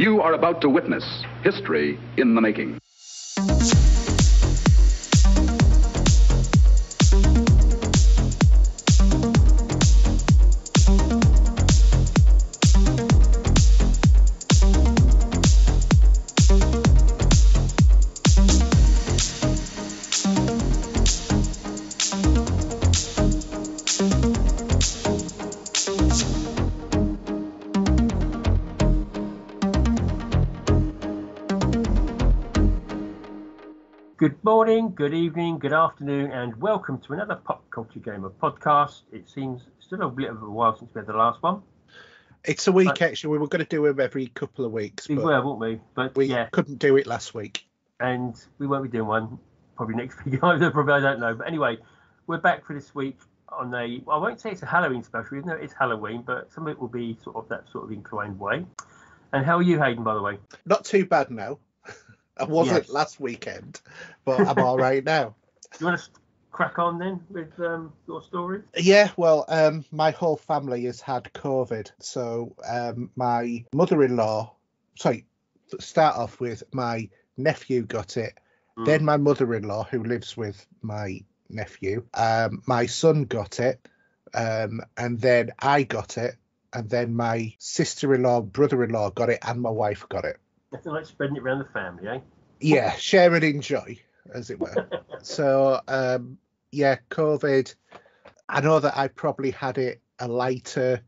You are about to witness history in the making. Good morning, good evening, good afternoon, and welcome to another Pop Culture Gamer podcast. It seems still a bit of a while since we had the last one. It's a week, actually. We were going to do them every couple of weeks. We were, weren't we? But we couldn't do it last week. And we won't be doing one probably next week either, probably, I don't know. But anyway, we're back for this week on I won't say it's a Halloween special, even though it is Halloween, but some of it will be sort of that sort of inclined way. And how are you, Hayden, by the way? Not too bad now. I wasn't last weekend, but I'm all right now. Do you want to crack on then with your story? Yeah, well, my whole family has had COVID. So my mother-in-law, start off with my nephew got it, then my mother-in-law, who lives with my nephew, my son got it, and then I got it, and then my sister-in-law, brother-in-law got it, and my wife got it. Nothing like spreading it around the family, eh? Yeah, share and enjoy, as it were. So, COVID. I know that I probably had it a lighter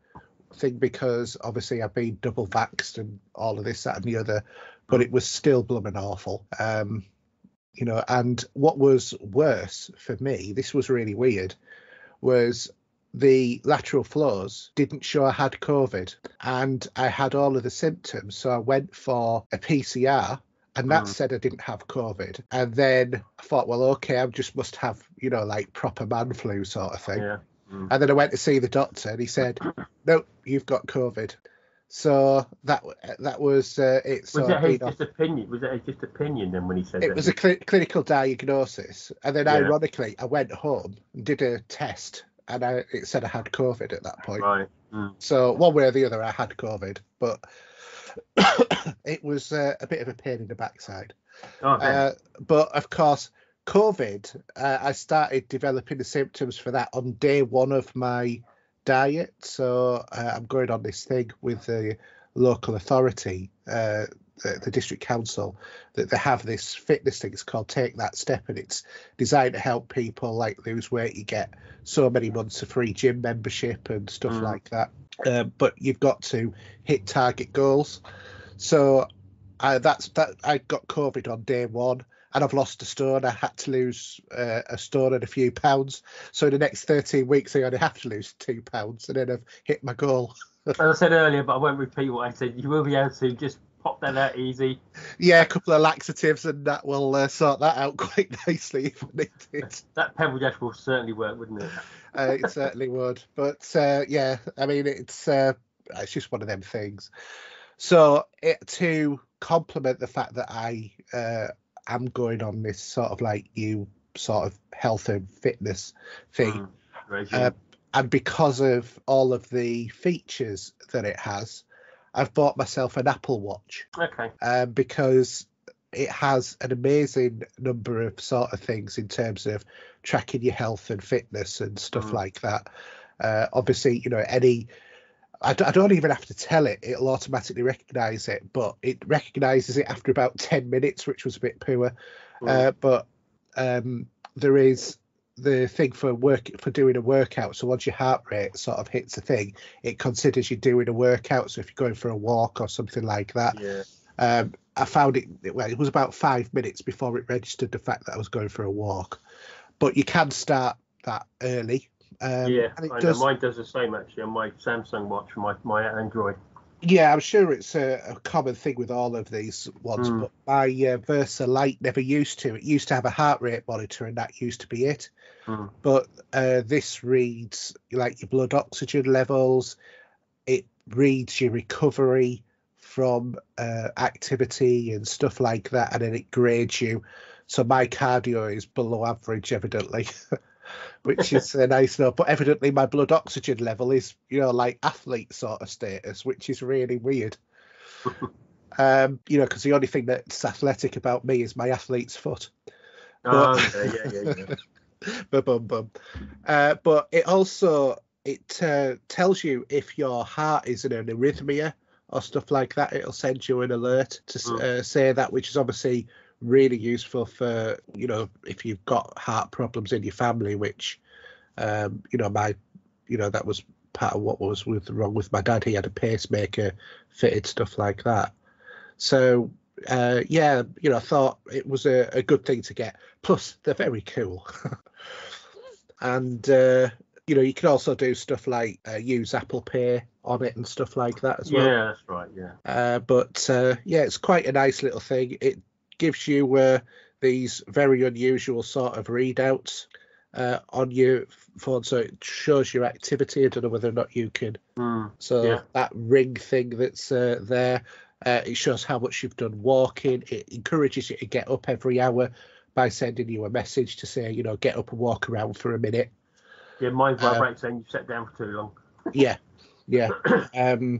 thing because obviously I've been double vaxxed and all of this, that, and the other, but it was still blooming awful. And what was worse for me, this was really weird, was the lateral flows didn't show I had COVID, and I had all of the symptoms. So I went for a PCR, and that said I didn't have COVID. And then I thought, well, okay, I just must have, like proper man flu sort of thing. Yeah. And then I went to see the doctor, and he said, "Nope, you've got COVID." So that was it. Was that his just opinion? Was that just opinion then when he said it was a clinical diagnosis? And then ironically, I went home and did a test, and it said I had COVID at that point. Right. So one way or the other, I had COVID, but it was a bit of a pain in the backside. But of course, COVID, I started developing the symptoms for that on day one of my diet. So I'm going on this thing with the local authority, the district council, that they have this fitness thing. It's called Take That Step, and it's designed to help people like lose weight. You get so many months of free gym membership and stuff like that. But you've got to hit target goals. So I got COVID on day one, and I've lost a stone. I had to lose a stone and a few pounds. So in the next 13 weeks, I only have to lose 2 pounds, and then I've hit my goal. As I said earlier, but I won't repeat what I said. You will be able to just pop that out easy. Yeah, a couple of laxatives, and that will sort that out quite nicely if I need it. That pebble dash will certainly work, wouldn't it? It certainly would. But I mean, it's just one of them things. So to complement the fact that I am going on this sort of like new sort of health and fitness thing, and because of all of the features that it has, I've bought myself an Apple Watch. Okay. Because it has an amazing number of sort of things in terms of tracking your health and fitness and stuff like that. Obviously, I don't even have to tell it; it'll automatically recognise it. But it recognises it after about 10 minutes, which was a bit poor. But there is the thing for doing a workout. So once your heart rate sort of hits a thing, it considers you doing a workout. So if you're going for a walk or something like that, I found it was about 5 minutes before it registered the fact that I was going for a walk. But you can start that early. And I know mine does the same actually on my Samsung watch, my Android. Yeah, I'm sure it's a common thing with all of these ones, but my Versa Lite never used to. It used to have a heart rate monitor, and that used to be it. But this reads like your blood oxygen levels. It reads your recovery from activity and stuff like that, and then it grades you. So my cardio is below average, evidently. Which is nice enough, but evidently my blood oxygen level is, like athlete sort of status, which is really weird. Because the only thing that's athletic about me is my athlete's foot. Yeah. Bum. But it also tells you if your heart is in an arrhythmia or stuff like that. It'll send you an alert to say that, which is obviously really useful for if you've got heart problems in your family, which that was part of what was wrong with my dad. He had a pacemaker fitted, stuff like that. So I thought it was a good thing to get. Plus, they're very cool. And you can also do stuff like use Apple Pay on it and stuff like that as well. Yeah, that's right. Yeah. It's quite a nice little thing. It gives you these very unusual sort of readouts on your phone, so it shows your activity. I don't know whether or not you can. That ring thing that's there, it shows how much you've done walking. It encourages you to get up every hour by sending you a message to say, get up and walk around for a minute. Yeah, mine vibrates saying you sat down for too long. Yeah. And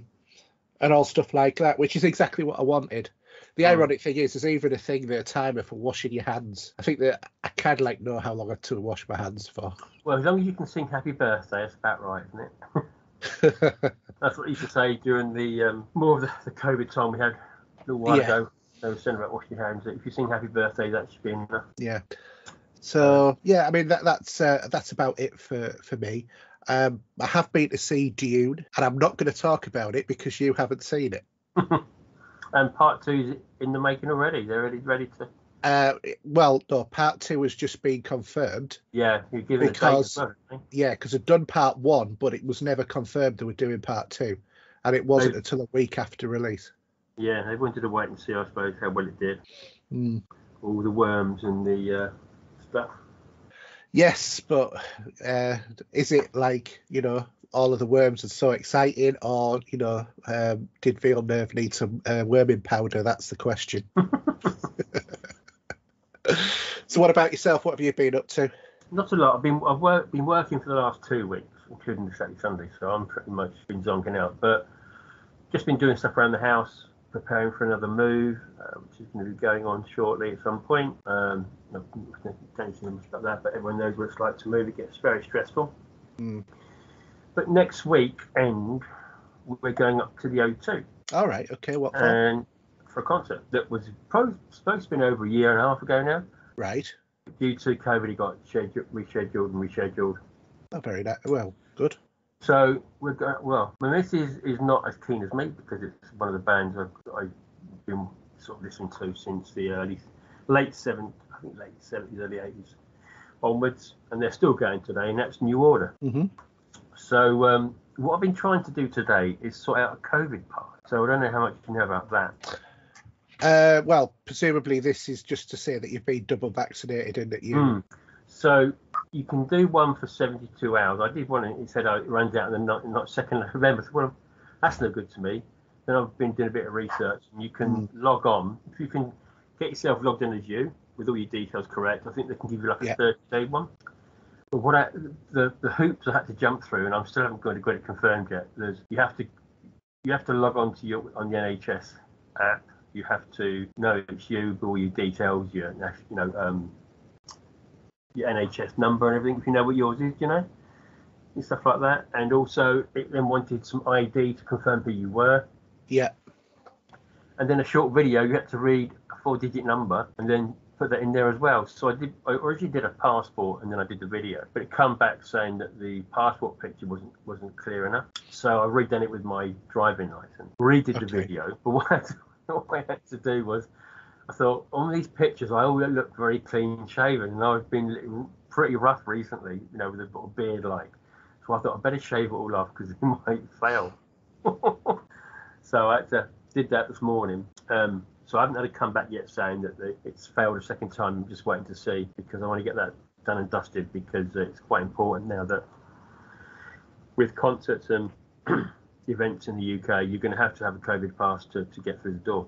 all stuff like that, which is exactly what I wanted. The ironic thing is, there's even a timer for washing your hands. I think that I kind of know how long I have to wash my hands for. Well, as long as you can sing Happy Birthday, that's about right, isn't it? That's what you used to say during the more of the COVID time we had a little while ago. They were saying about washing your hands. If you sing Happy Birthday, that should be enough. Yeah. So I mean that's about it for me. I have been to see Dune, and I'm not going to talk about it because you haven't seen it. And part 2 is in the making already. They're ready to. No, part 2 has just been confirmed. Yeah, you're giving because because I'd done part 1, but it was never confirmed they were doing part 2, and it wasn't until a week after release. Yeah, they wanted to wait and see, I suppose, how well it did. All the worms and the stuff. Yes, but is it like all of the worms are so exciting, or did Villeneuve need some worming powder? That's the question. So what about yourself? What have you been up to? Not a lot. I've been working for the last 2 weeks, including the Saturday Sunday, so I'm pretty much been zonking out. But just been doing stuff around the house, preparing for another move, which is going to be going on shortly at some point. Don't say much about that, but everyone knows what it's like to move. It gets very stressful. But next week we're going up to the O2. All right. Okay. What for? And for a concert that was probably supposed to be over a year and a half ago now. Right. Due to COVID, it got rescheduled. Oh, very nice. Well, good. So we're going. Well, my missus is not as keen as me because it's one of the bands I've been sort of listening to since the late 70s, early 80s onwards, and they're still going today, and that's New Order. So what I've been trying to do today is sort out a COVID pass. So I don't know how much you know about that. Well, presumably this is just to say that you've been double vaccinated and that you. So you can do one for 72 hours. I did one, and it said it runs out on the 2nd of November. So, well, that's no good to me. Then I've been doing a bit of research, and you can log on. If you can get yourself logged in as you, with all your details correct, I think they can give you like a 30-day one. But the hoops I had to jump through, and I still haven't got it confirmed yet. You have to log on to on the NHS app. You have to know it's you with all your details, your NHS number and everything, if you know what yours is, and stuff like that. And also, it then wanted some ID to confirm who you were. Yeah. And then a short video, you had to read a 4-digit number and then put that in there as well. So I originally did a passport and then I did the video, but it come back saying that the passport picture wasn't clear enough. So I redone it with my driving license, redid the video. But what I had to do was, I thought, on these pictures, I all look very clean shaven, and I've been pretty rough recently, with a little beard like. So I thought I better shave it all off because it might fail. So I did that this morning. So I haven't had a comeback yet saying that it's failed a second time. I'm just waiting to see because I want to get that done and dusted because it's quite important now that with concerts and events in the UK, you're going to have a COVID pass to get through the door.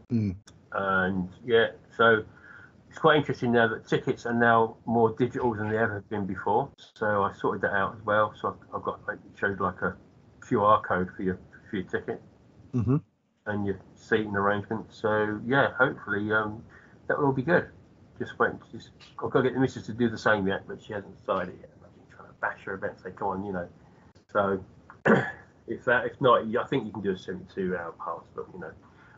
And so it's quite interesting now that tickets are now more digital than they ever have been before. So I sorted that out as well. So I've got it shows like a QR code for your ticket. and your seating arrangements. So yeah, hopefully that will all be good. Just waiting. I've got to get the missus to do the same yet, but she hasn't decided yet. I've been trying to bash her a bit and say, come on, So if not, I think you can do a 72-hour pass. But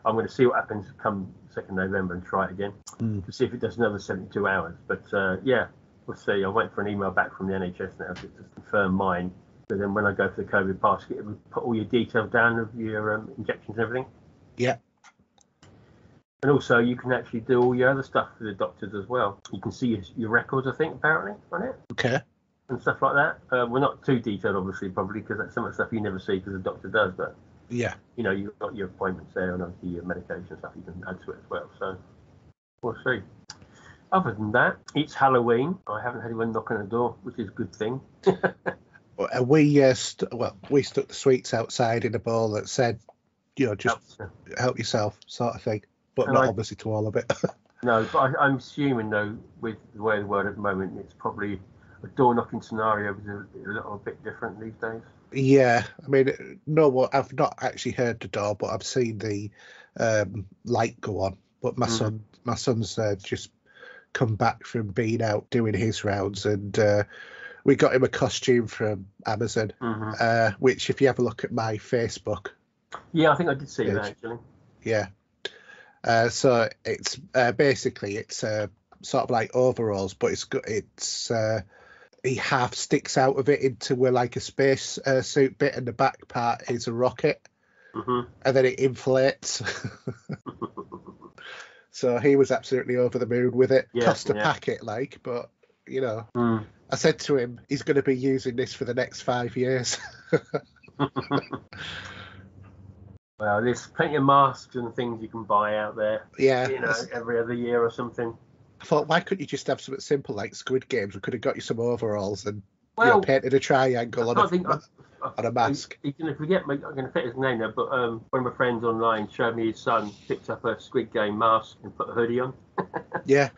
I'm going to see what happens come 2nd November and try it again to see if it does another 72 hours. But yeah, we'll see. I'm waiting for an email back from the NHS now to confirm mine. So then when I go for the COVID pass, it will put all your details down of your injections and everything. Yeah. And also, you can actually do all your other stuff for the doctors as well. You can see your records, I think, apparently, on it. Okay. And stuff like that. We're not too detailed, obviously, probably, because that's some of the stuff you never see because the doctor does. But, yeah, you've got your appointments there and obviously your medication stuff you can add to it as well. So, we'll see. Other than that, it's Halloween. I haven't had anyone knock on the door, which is a good thing. We stuck the sweets outside in a bowl that said, just help yourself, sort of thing, but not obviously to all of it. No, but I'm assuming though, with the way the world at the moment, it's probably a door knocking scenario is a little bit different these days. Yeah, I mean, I've not actually heard the door, but I've seen the light go on. But my son's just come back from being out doing his rounds, and we got him a costume from Amazon, which if you have a look at my Facebook. Yeah, I think I did see that actually. Yeah. So it's basically it's sort of like overalls, but he half sticks out of it into like a space suit bit, and the back part is a rocket, and then it inflates. So he was absolutely over the moon with it. Cost a packet, but I said to him, he's going to be using this for the next 5 years. Well, there's plenty of masks and things you can buy out there. Yeah. Every other year or something. I thought, why couldn't you just have something simple like Squid Games? We could have got you some overalls and painted a triangle on a mask. I'm going to fit his name now, but one of my friends online showed me his son picked up a Squid Game mask and put a hoodie on. Yeah.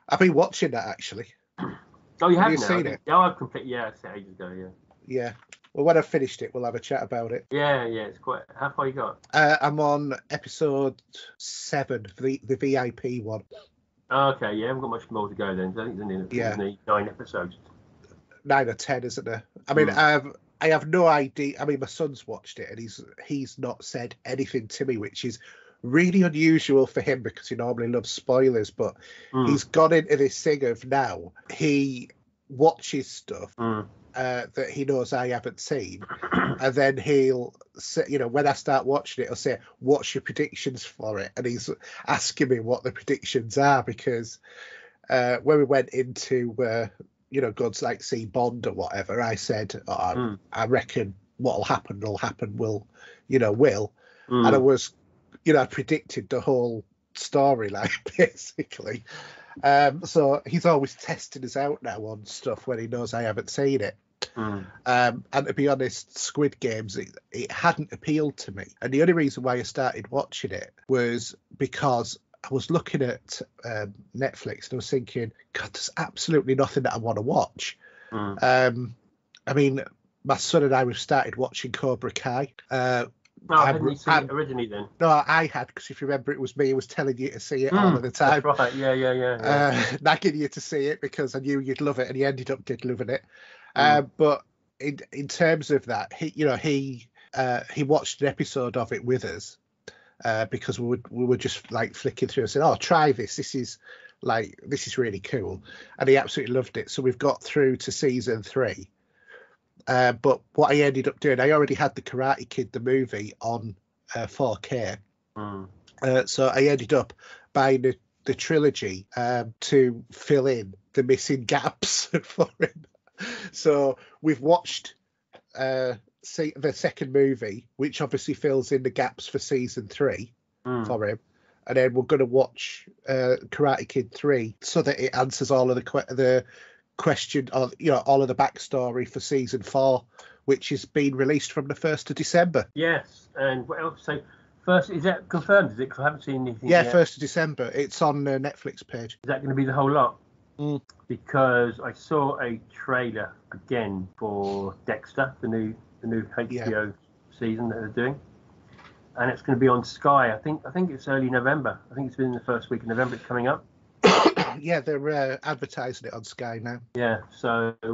I've been watching that actually. Oh, you have now? Seen it? Yeah, I've completely. Yeah, it's ages ago. Yeah. Yeah. Well, when I've finished it, we'll have a chat about it. Yeah, it's quite. How far you got? I'm on episode 7, the VIP one. Okay, yeah, I haven't got much more to go then. I think there's only 9 episodes. 9 or 10, isn't there? I mean, I have no idea. I mean, my son's watched it and he's not said anything to me, which is really unusual for him because he normally loves spoilers. But he's gone into this thing of now he watches stuff that he knows I haven't seen, and then he'll say, when I start watching it, he'll say, "What's your predictions for it?" And he's asking me what the predictions are because when we went into go to like see Bond or whatever, I said, I reckon what'll happen will happen, will. And I was, I predicted the whole storyline basically. So he's always testing us out now on stuff when he knows I haven't seen it. And to be honest, Squid Games, it hadn't appealed to me. And the only reason why I started watching it was because I was looking at Netflix and I was thinking, God, there's absolutely nothing that I want to watch. I mean, my son and I, we've started watching Cobra Kai. Hadn't you seen it originally then? No, I had, because if you remember, it was me who was telling you to see it all of the time. That's right, yeah. Nagging you to see it because I knew you'd love it, and you ended up loving it. But in terms of that, he watched an episode of it with us because we were just like flicking through and said, "Oh, try this. This is really cool," and he absolutely loved it. So we've got through to season 3. But what I ended up doing, I already had the Karate Kid, the movie, on 4K. So I ended up buying the trilogy to fill in the missing gaps for him. So we've watched the second movie, which obviously fills in the gaps for season 3 for him. And then we're going to watch Karate Kid 3 so that it answers all of the question, or all of the backstory for season 4, which is being released from the 1st of December. Yes, and what else? So first, is that confirmed? Is it? Because I haven't seen anything yet. 1st of December. It's on the Netflix page. Is that going to be the whole lot? Because I saw a trailer again for Dexter, the new HBO season that they're doing, and it's going to be on Sky. I think it's early November. I think it's been the first week of November. It's coming up. Yeah, they're advertising it on Sky now. Yeah, so I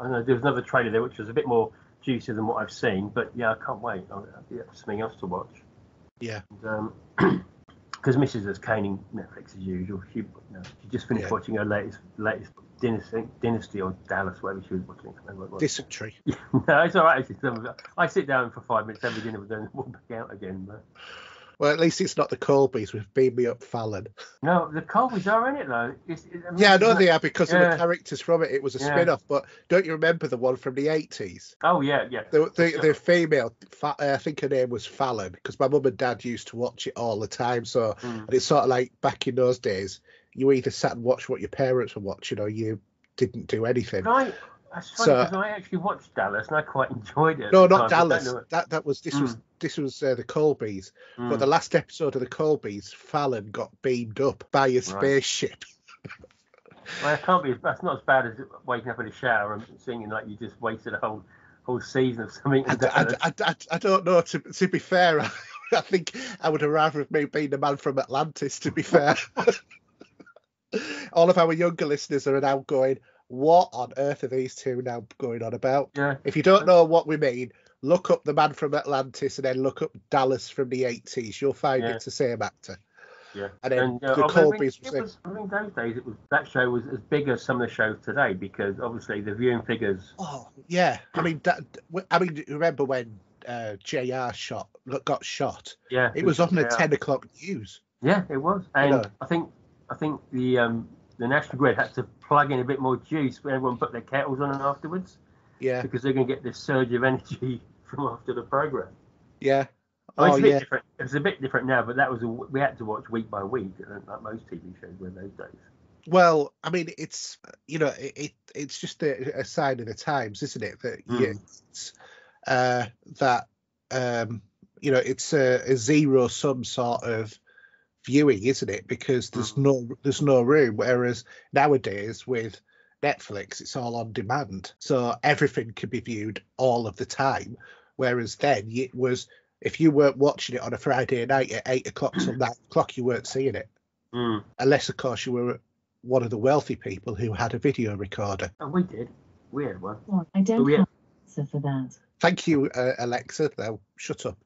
know there was another trailer there which was a bit more juicy than what I've seen, but yeah, I can't wait. I'll get something else to watch. Yeah. Because Mrs. is caning Netflix as usual. She just finished watching her latest Dynasty or Dallas, whatever she was watching. Dysentery. No, it's all right. I sit down for 5 minutes every dinner, but then walk back out again. But... Well, at least it's not the Colbys with Beam Me Up Fallon. No, the Colbys are in it, though. I know they are because of the characters from it. It was a spin-off, but don't you remember the one from the 80s? Oh, yeah. The female, I think her name was Fallon, because my mum and dad used to watch it all the time. So, and it's sort of like back in those days, you either sat and watched what your parents were watching or you didn't do anything. Right. That's funny, because I actually watched Dallas and I quite enjoyed it. No, not Dallas. This was the Colbys. But the last episode of the Colbys, Fallon got beamed up by a spaceship. Well, that's not as bad as waking up in a shower and singing like you just wasted a whole season of something. I don't know. To be fair, I think I would have rather have been the man from Atlantis. To be fair, all of our younger listeners are now going, what on earth are these two now going on about? Yeah. If you don't know what we mean, look up the man from Atlantis and then look up Dallas from the 80s. You'll find it's the same actor. Yeah. And then the Colbys was... I mean, those days, that show was as big as some of the shows today because obviously the viewing figures... Oh, yeah. I mean, remember when JR got shot? Yeah. It was on the 10 o'clock news. Yeah, it was. And I think the National Grid had to plug in a bit more juice when everyone put their kettles on afterwards. Yeah. Because they're going to get this surge of energy from after the program. Yeah. Different. It's a bit different now, but we had to watch week by week, like most TV shows were those days. Well, I mean, it's it's just a sign of the times, isn't it? That it's a zero sum sort of viewing, isn't it? Because there's no room. Whereas nowadays with Netflix, it's all on demand, so everything can be viewed all of the time. Whereas then it was, if you weren't watching it on a Friday night at 8 o'clock till 9 o'clock, you weren't seeing it. Unless, of course, you were one of the wealthy people who had a video recorder. Oh, we did. We had one. Well, I don't have an answer for that. Thank you, Alexa. Now, shut up.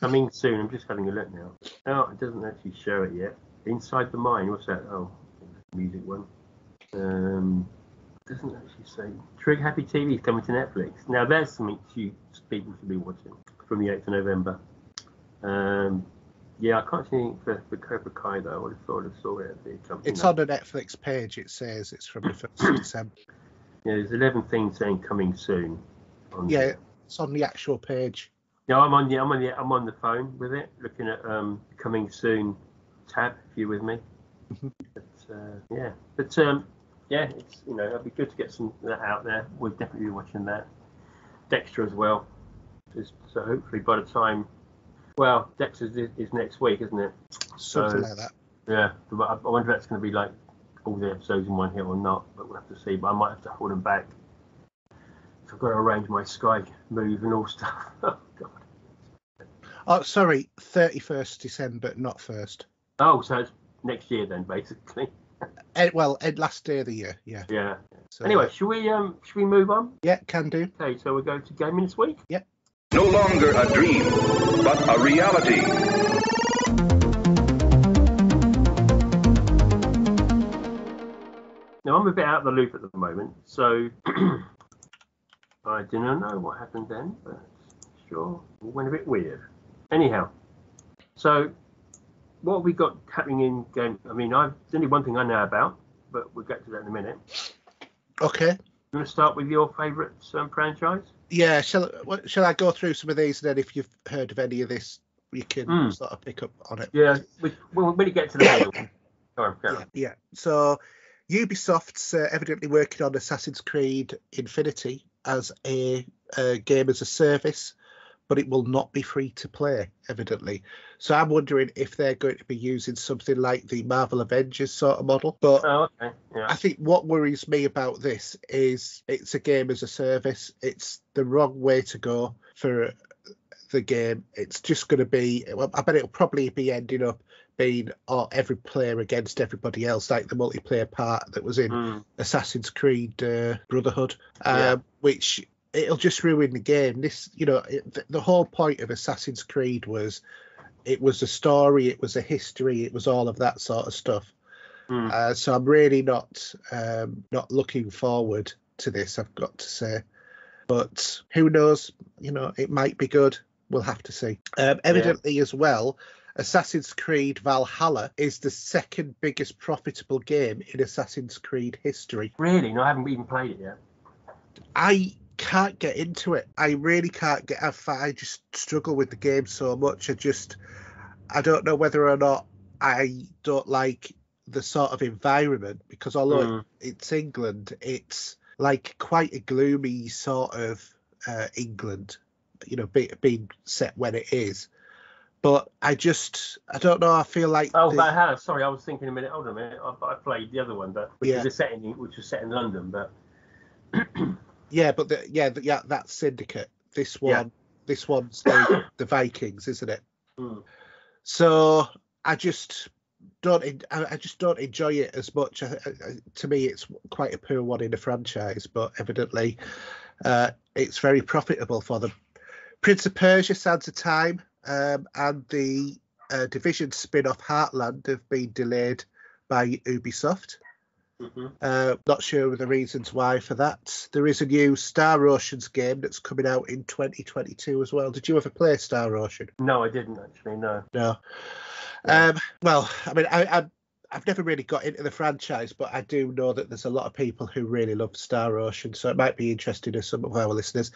Coming soon. I'm just having a look now. Oh, it doesn't actually show it yet. Inside the Mind. What's that? Oh, music one. Doesn't actually say. Trigger Happy TV is coming to Netflix. Now, there's something people should be watching from the 8th of November. Yeah, I can't see anything for Cobra Kai, though. I would have thought I saw it at the company. It's on the Netflix page. It says it's from the 1st of December. Yeah, there's 11 things saying coming soon. It's on the actual page. Yeah, I'm on the phone with it, looking at coming soon tab. If you're with me. But, it's it'd be good to get some of that out there. We'll definitely be watching that. Dexter as well. So hopefully by the time, Dexter is next week, isn't it? Something like that. Yeah, I wonder if that's going to be like all the episodes in one hit or not, but we'll have to see. But I might have to hold them back. So I've got to arrange my Sky move and all stuff. Oh God. Oh, sorry, 31st December, not 1st. Oh, so it's next year then, basically. Last day of the year, yeah. Yeah. So, anyway, should we move on? Yeah, can do. Okay, so we'll go to gaming this week. Yeah. No longer a dream, but a reality. Now, I'm a bit out of the loop at the moment, so I do not know what happened then, but sure, it went a bit weird. Anyhow, so what have we got happening in game? I mean, there's only one thing I know about, but we'll get to that in a minute. Okay. You want to start with your favourite franchise? Yeah. Shall I go through some of these, and then if you've heard of any of this, you can sort of pick up on it. Yeah. When you get to the middle. Go on. Yeah. So Ubisoft's evidently working on Assassin's Creed Infinity as a game as a service, but it will not be free to play, evidently. So I'm wondering if they're going to be using something like the Marvel Avengers sort of model. But I think what worries me about this is it's a game as a service. It's the wrong way to go for the game. It's just going to be, well, I bet it'll probably be ending up being every player against everybody else, like the multiplayer part that was in Assassin's Creed Brotherhood, which it'll just ruin the game. This, the whole point of Assassin's Creed was it was a story, it was a history, it was all of that sort of stuff. So I'm really not looking forward to this, I've got to say. But who knows? It might be good. We'll have to see. Evidently, as well, Assassin's Creed Valhalla is the second biggest profitable game in Assassin's Creed history. Really? No, I haven't even played it yet. I can't get into it. I really can't get. I just struggle with the game so much. I don't know whether or not I don't like the sort of environment, because although it's England, it's like quite a gloomy sort of England, being set when it is. But I don't know. I feel like Valhalla. Sorry, I was thinking a minute. Hold on a minute. I played the other one, but which was set in London, but that's Syndicate. This one's the Vikings, isn't it? So I just don't enjoy it as much. To me, it's quite a poor one in the franchise, but evidently it's very profitable for them. Prince of Persia: Sands of Time and the Division spin-off Heartland have been delayed by Ubisoft. Not sure of the reasons why for that. There is a new Star Ocean's game that's coming out in 2022 as well. Did you ever play Star Ocean? No, I didn't actually. No. Well, I mean, I've never really got into the franchise, but I do know that there's a lot of people who really love Star Ocean, so it might be interesting to some of our listeners.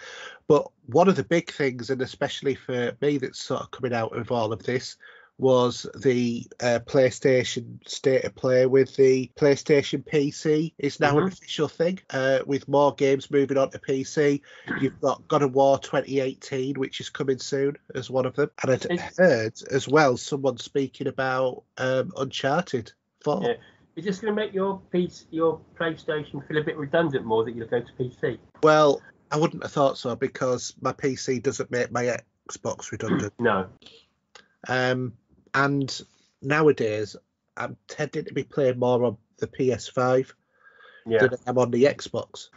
But one of the big things, and especially for me, that's sort of coming out of all of this, was the PlayStation State of Play with the PlayStation PC. It's now an official thing, with more games moving on to PC. You've got God of War 2018, which is coming soon, as one of them. And I'd heard as well someone speaking about Uncharted 4. Yeah. Is this going to make your PlayStation feel a bit redundant more that you'll go to PC? Well, I wouldn't have thought so, because my PC doesn't make my Xbox redundant. No. And nowadays, I'm tending to be playing more on the PS5 than I'm on the Xbox,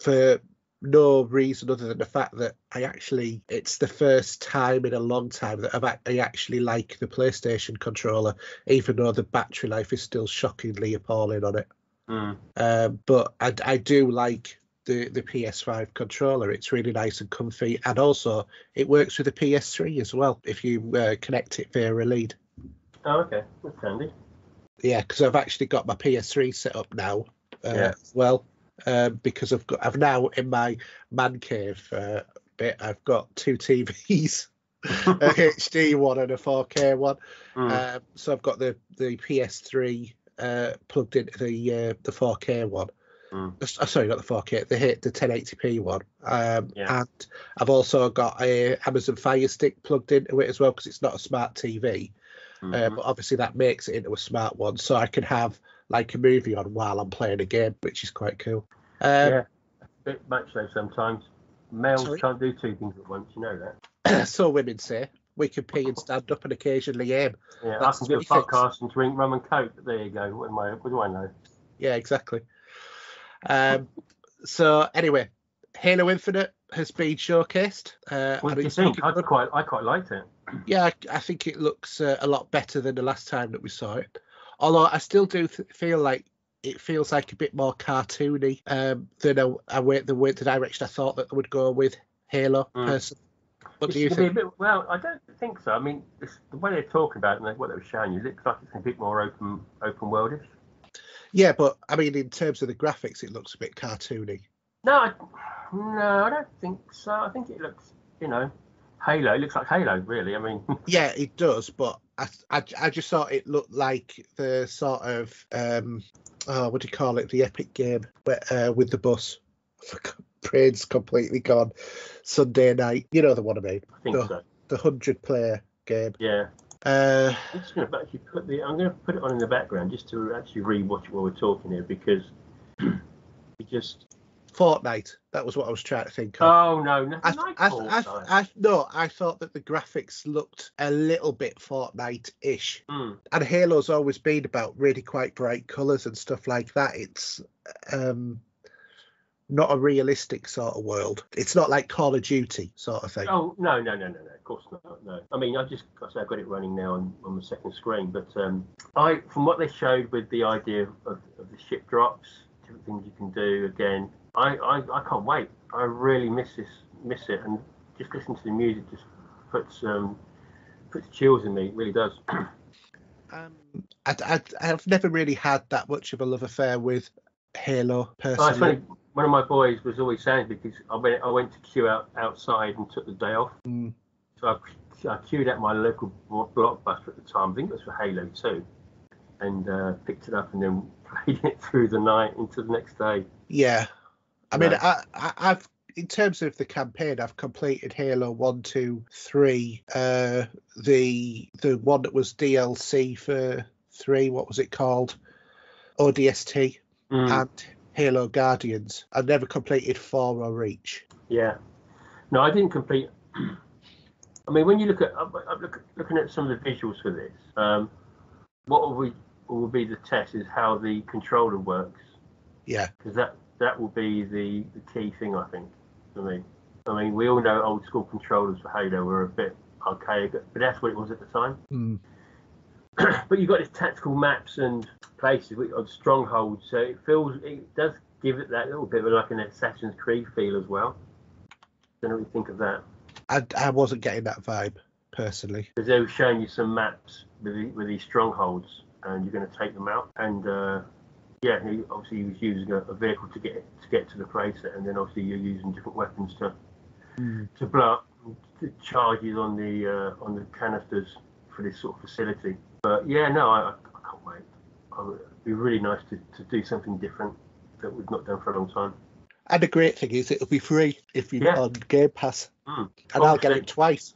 for no reason other than the fact that it's the first time in a long time that I actually like the PlayStation controller, even though the battery life is still shockingly appalling on it. But I do like the PS5 controller. It's really nice and comfy, and also it works with the PS3 as well if you connect it via a lead. Oh, okay, that's handy. Yeah, because I've actually got my PS3 set up now as well, because I've now in my man cave bit, I've got two TVs, a HD one and a 4K one. So I've got the PS3 plugged into the 4K one. Sorry, not the 4K, the 1080p one. And I've also got a Amazon Fire Stick plugged into it as well, because it's not a smart TV. But obviously that makes it into a smart one, so I can have like a movie on while I'm playing a game, which is quite cool. A bit much though sometimes. Males can't do two things at once, you know that. So women say. We can pee and stand up and occasionally aim. Yeah, I can do a podcast and drink rum and coke. There you go. What do I know? Yeah, exactly. So anyway, Halo Infinite has been showcased. What do you think? I quite liked it. Yeah, I think it looks a lot better than the last time that we saw it. Although I still do feel like it feels like a bit more cartoony than the direction I thought that they would go with Halo. Personally, what do you think? Well, I don't think so. I mean, the way they're talking about it and what they were showing you, it looks like it's a bit more open worldish. Yeah, but I mean, in terms of the graphics, it looks a bit cartoony. No, I don't think so. I think it looks, Halo. It looks like Halo, really. I mean, yeah, it does. But I just thought it looked like the sort of what do you call it? The epic game with the bus. Brain's completely gone. Sunday night. You know the one I mean. I think so. The 100-player game. Yeah. I'm just going to actually I'm going to put it on in the background just to actually read what we're talking here, because it just Fortnite. That was what I was trying to think of. Oh no, nothing like Fortnite. No, I thought that the graphics looked a little bit Fortnite-ish. Mm. And Halo's always been about really quite bright colours and stuff like that. It's not a realistic sort of world. It's not like Call of Duty sort of thing. Oh no, of course not. No, I mean I've got it running now on the second screen, but from what they showed with the idea of the ship drops, different things you can do. Again, I can't wait. I really miss it, and just listening to the music just puts chills in me. It really does. I've never really had that much of a love affair with Halo personally. It's funny. One of my boys was always saying, because I went to queue outside and took the day off. Mm. So I queued at my local Blockbuster at the time. I think it was for Halo 2, and picked it up and then played it through the night into the next day. Yeah, I mean, I've in terms of the campaign, I've completed Halo 1, 2, 3. The one that was DLC for 3. What was it called? ODST. And Halo Guardians. I never completed 4 or Reach. Yeah, no, I didn't complete. I mean, when you look at looking at some of the visuals for this, what will be the test is how the controller works. Yeah, because that will be the key thing, I think, for me. I mean, we all know old school controllers for Halo were a bit archaic, but that's what it was at the time. Mm. But you've got these tactical maps and places of strongholds, so it does give it that little bit of like an Assassin's Creed feel as well. Don't know what you think of that. I wasn't getting that vibe personally, because they were showing you some maps with these strongholds, and you're going to take them out. And he was using a vehicle to get to the place, and then obviously you're using different weapons to blow up the charges on the canisters for this sort of facility. But yeah, no, I can't wait. It'd be really nice to do something different that we've not done for a long time. And the great thing is it'll be free if you're on Game Pass. And I'll get it twice.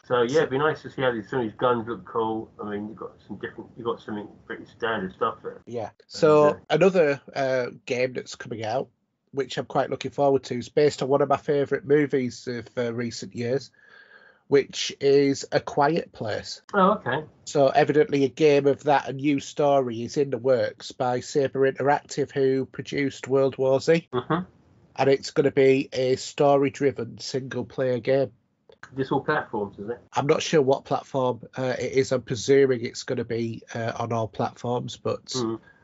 So yeah, it'd be nice to see how some of these guns look cool. I mean, you've got something pretty standard stuff there. Yeah. So another game that's coming out, which I'm quite looking forward to, is based on one of my favourite movies of recent years, which is A Quiet Place. Oh, okay. So evidently a game of that, a new story, is in the works by Saber Interactive, who produced World War Z. Mm-hmm. And it's going to be a story-driven single-player game. This all platforms, is it? I'm not sure what platform it is. I'm presuming it's going to be on all platforms, but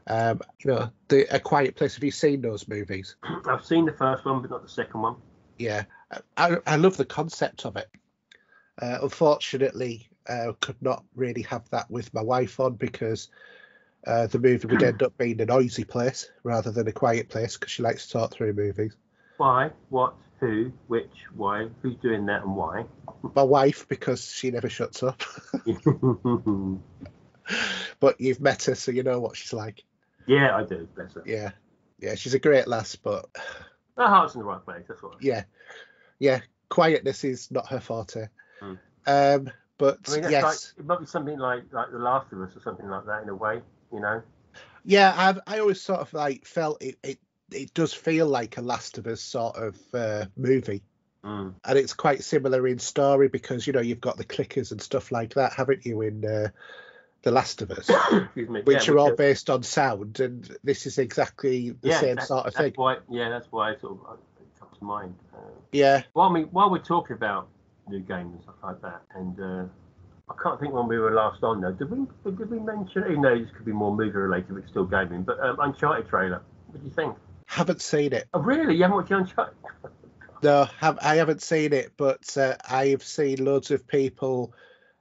A Quiet Place. Have you seen those movies? I've seen the first one, but not the second one. Yeah, I love the concept of it. Unfortunately, could not really have that with my wife on, because the movie would end up being a noisy place rather than a quiet place, because she likes to talk through movies. Why? What? Who? Which? Why? Who's doing that and why? My wife, because she never shuts up. But you've met her, so you know what she's like. Yeah, I do. Bless her. Yeah, she's a great lass, but her heart's in the right place. That's what. Yeah. Quietness is not her forte. But I mean, yes, it might be something like The Last of Us or something like that in a way, you know. Yeah, I always sort of like felt it does feel like a Last of Us sort of movie. And it's quite similar in story, because you've got the clickers and stuff like that, haven't you, in The Last of Us? Excuse me. Which are all based on sound, and this is exactly the same sort of thing. That's why it sort of comes to mind. While we're talking about new games and stuff like that, and I can't think when we were last on though. Did we mention? Even though this could be more movie related, but it's still gaming. But Uncharted trailer. What do you think? Haven't seen it. Oh really? You haven't watched Uncharted? No, I haven't seen it, but I've seen loads of people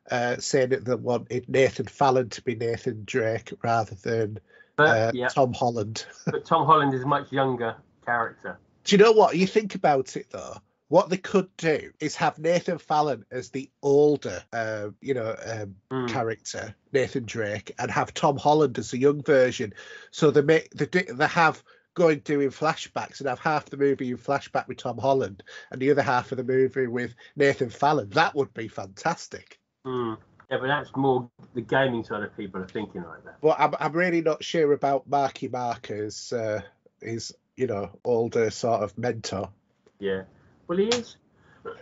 saying that they wanted Nathan Fallon to be Nathan Drake rather than Tom Holland. But Tom Holland is a much younger character. Do you know what? You think about it though. What they could do is have Nathan Fallon as the older, character, Nathan Drake, and have Tom Holland as the young version. So they have doing flashbacks and have half the movie in flashback with Tom Holland and the other half of the movie with Nathan Fallon. That would be fantastic. Yeah, but that's more the gaming side of people are thinking like that. But I'm really not sure about Marky Mark as his, older sort of mentor. Yeah. Well, he is.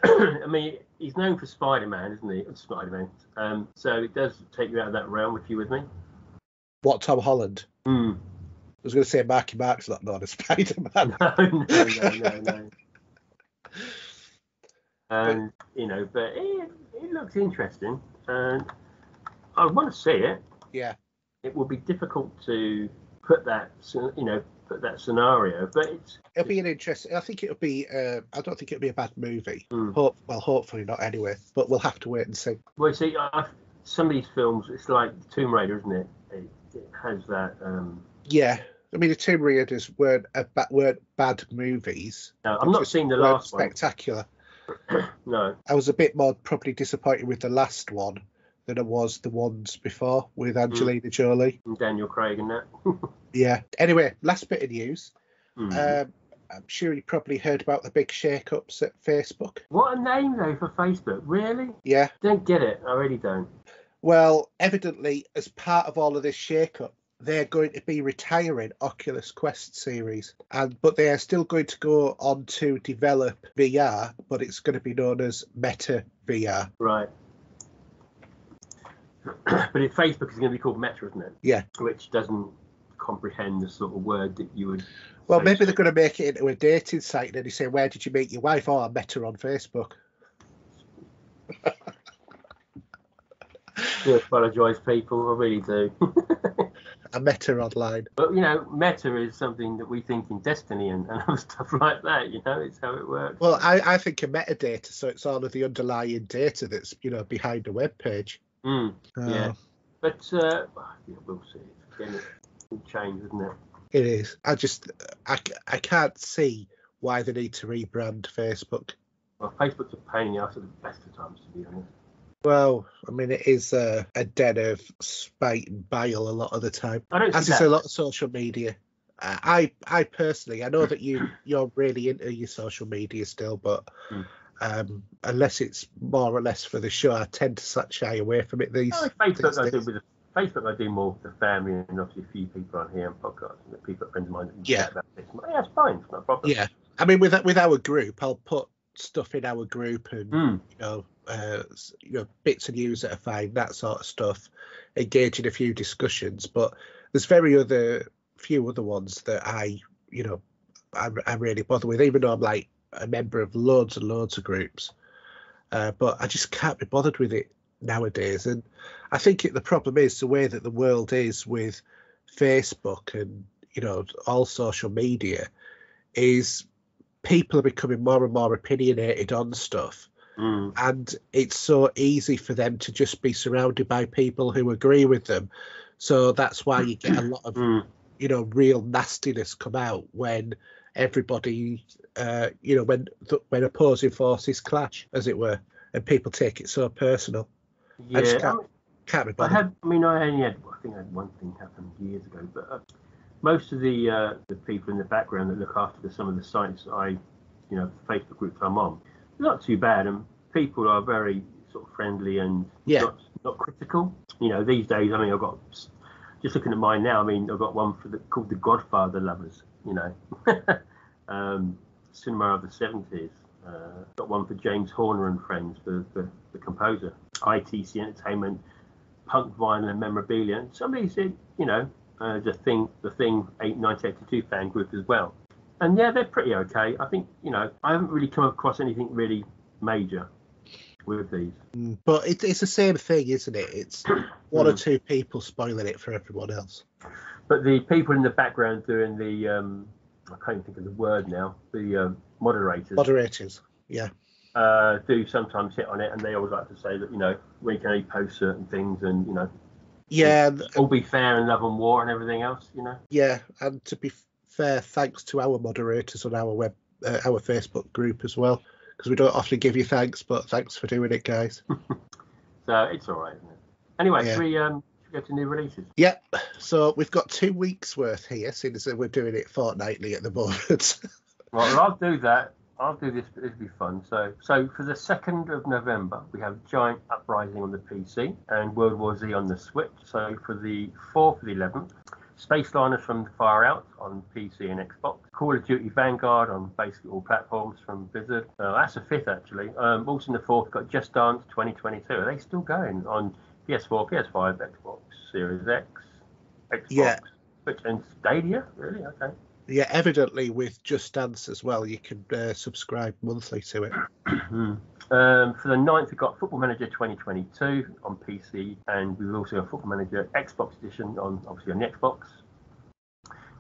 I mean, he's known for Spider-Man, isn't he? Spider-Man. So it does take you out of that realm, if you're with me. What, Tom Holland? I was going to say Marky Mark's not known as Spider-Man. No. And, but it looks interesting. And I want to see it. Yeah. It will be difficult to put that scenario, but it'll be an interesting. I think it'll be. I don't think it'll be a bad movie. Hopefully not anyway. But we'll have to wait and see. Well, see, some of these films, it's like Tomb Raider, isn't it? It has that. Yeah, I mean, the Tomb Raiders weren't bad movies. No, I'm not seeing the last one. Spectacular. No, I was a bit more probably disappointed with the last one than I was the ones before with Angelina Jolie and Daniel Craig and that. Yeah. Anyway, last bit of news. I'm sure you probably heard about the big shake-ups at Facebook. What a name, though, for Facebook. Really? Yeah. Don't get it. I really don't. Well, evidently, as part of all of this shake-up, they're going to be retiring Oculus Quest series, but they are still going to go on to develop VR, but it's going to be known as Meta VR. Right. But if Facebook is going to be called Meta, isn't it? Yeah. Which doesn't comprehend the sort of word that you would. Well, maybe they're going to make it into a dating site, and then you say, "Where did you meet your wife?" "Oh, I met her on Facebook." I do apologise, people. I really do. I met her online. But, Meta is something that we think in Destiny and stuff like that, it's how it works. Well, I think of metadata, so it's all of the underlying data that's, behind the web page. Yeah. But, we'll see. Again, it will change, isn't it? It is. I can't see why they need to rebrand Facebook. Well, Facebook's a pain in the ass at the best of times, to be honest. Well, I mean, it is a den of spite and bile a lot of the time. As is a lot of social media. I personally, I know that you're really into your social media still, but unless it's more or less for the show, I tend to shy away from it these days. Facebook, I do more with the family and obviously a few people on here on podcasts and the people, friends of mine that chat about this. Yeah, it's fine. It's not a problem. Yeah. I mean, with our group, I'll put stuff in our group and, bits of news that I find, that sort of stuff, engage in a few discussions. But there's few other ones that I really bother with, even though I'm like a member of loads and loads of groups. But I just can't be bothered with it nowadays. And I think the problem is the way that the world is with Facebook and, all social media is people are becoming more and more opinionated on stuff. And it's so easy for them to just be surrounded by people who agree with them. So that's why you get a lot of, real nastiness come out when everybody, when opposing forces clash, as it were, and people take it so personal. Yeah, I just can't be bothered. I think I had one thing happen years ago, but most of the people in the background that look after some of the sites Facebook groups I'm on, not too bad, and people are very sort of friendly and not critical. These days, I mean, I've got, just looking at mine now, I mean, I've got one called the Godfather Lovers, cinema of the 70s. Got one for James Horner and Friends, the composer. ITC Entertainment, Punk, Vinyl and Memorabilia. And somebody said, the Thing 1982 fan group as well. And yeah, they're pretty okay. I think, I haven't really come across anything really major with these. But it's the same thing, isn't it? It's one or two people spoiling it for everyone else. But the people in the background doing the, I can't even think of the word now, the moderators. Yeah. Do sometimes hit on it, and they always like to say that, we can only post certain things and, all be fair and love and war and everything else, Yeah, and to be fair, thanks to our moderators on our our Facebook group as well, because we don't often give you thanks, but thanks for doing it, guys. So it's all right, isn't it? Anyway, should we go to new releases? Yeah, so we've got 2 weeks worth here, since we're doing it fortnightly at the moment. Well, I'll do that. I'll do this, but this will be fun. So for the 2nd of November, we have Giant Uprising on the PC and World War Z on the Switch. So for the 4th of the 11th, Spaceliners from Far Out on PC and Xbox. Call of Duty Vanguard on basically all platforms from Blizzard. That's the 5th, actually. Also in the 4th, got Just Dance 2022. Are they still going on PS4, PS5, Xbox Series X, Xbox, Switch, and Stadia? Really? Okay. Yeah, evidently with Just Dance as well, you can subscribe monthly to it. For the 9th, we've got Football Manager 2022 on PC, and we've also got Football Manager Xbox Edition obviously on the Xbox.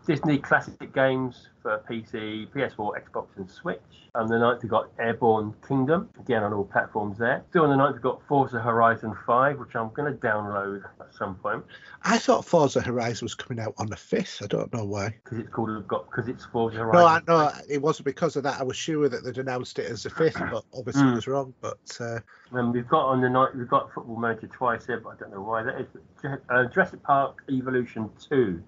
Disney Classic Games for PC, PS4, Xbox, and Switch. On the 9th, we've got Airborne Kingdom, again on all platforms there. Still on the 9th, we've got Forza Horizon 5, which I'm going to download at some point. I thought Forza Horizon was coming out on the 5th. I don't know why. Because it's Forza Horizon. No, it wasn't because of that. I was sure that they'd announced it as the 5th, but obviously it was wrong. But and we've got on the 9th, we've got Football Manager twice here, but I don't know why that is. Jurassic Park Evolution 2.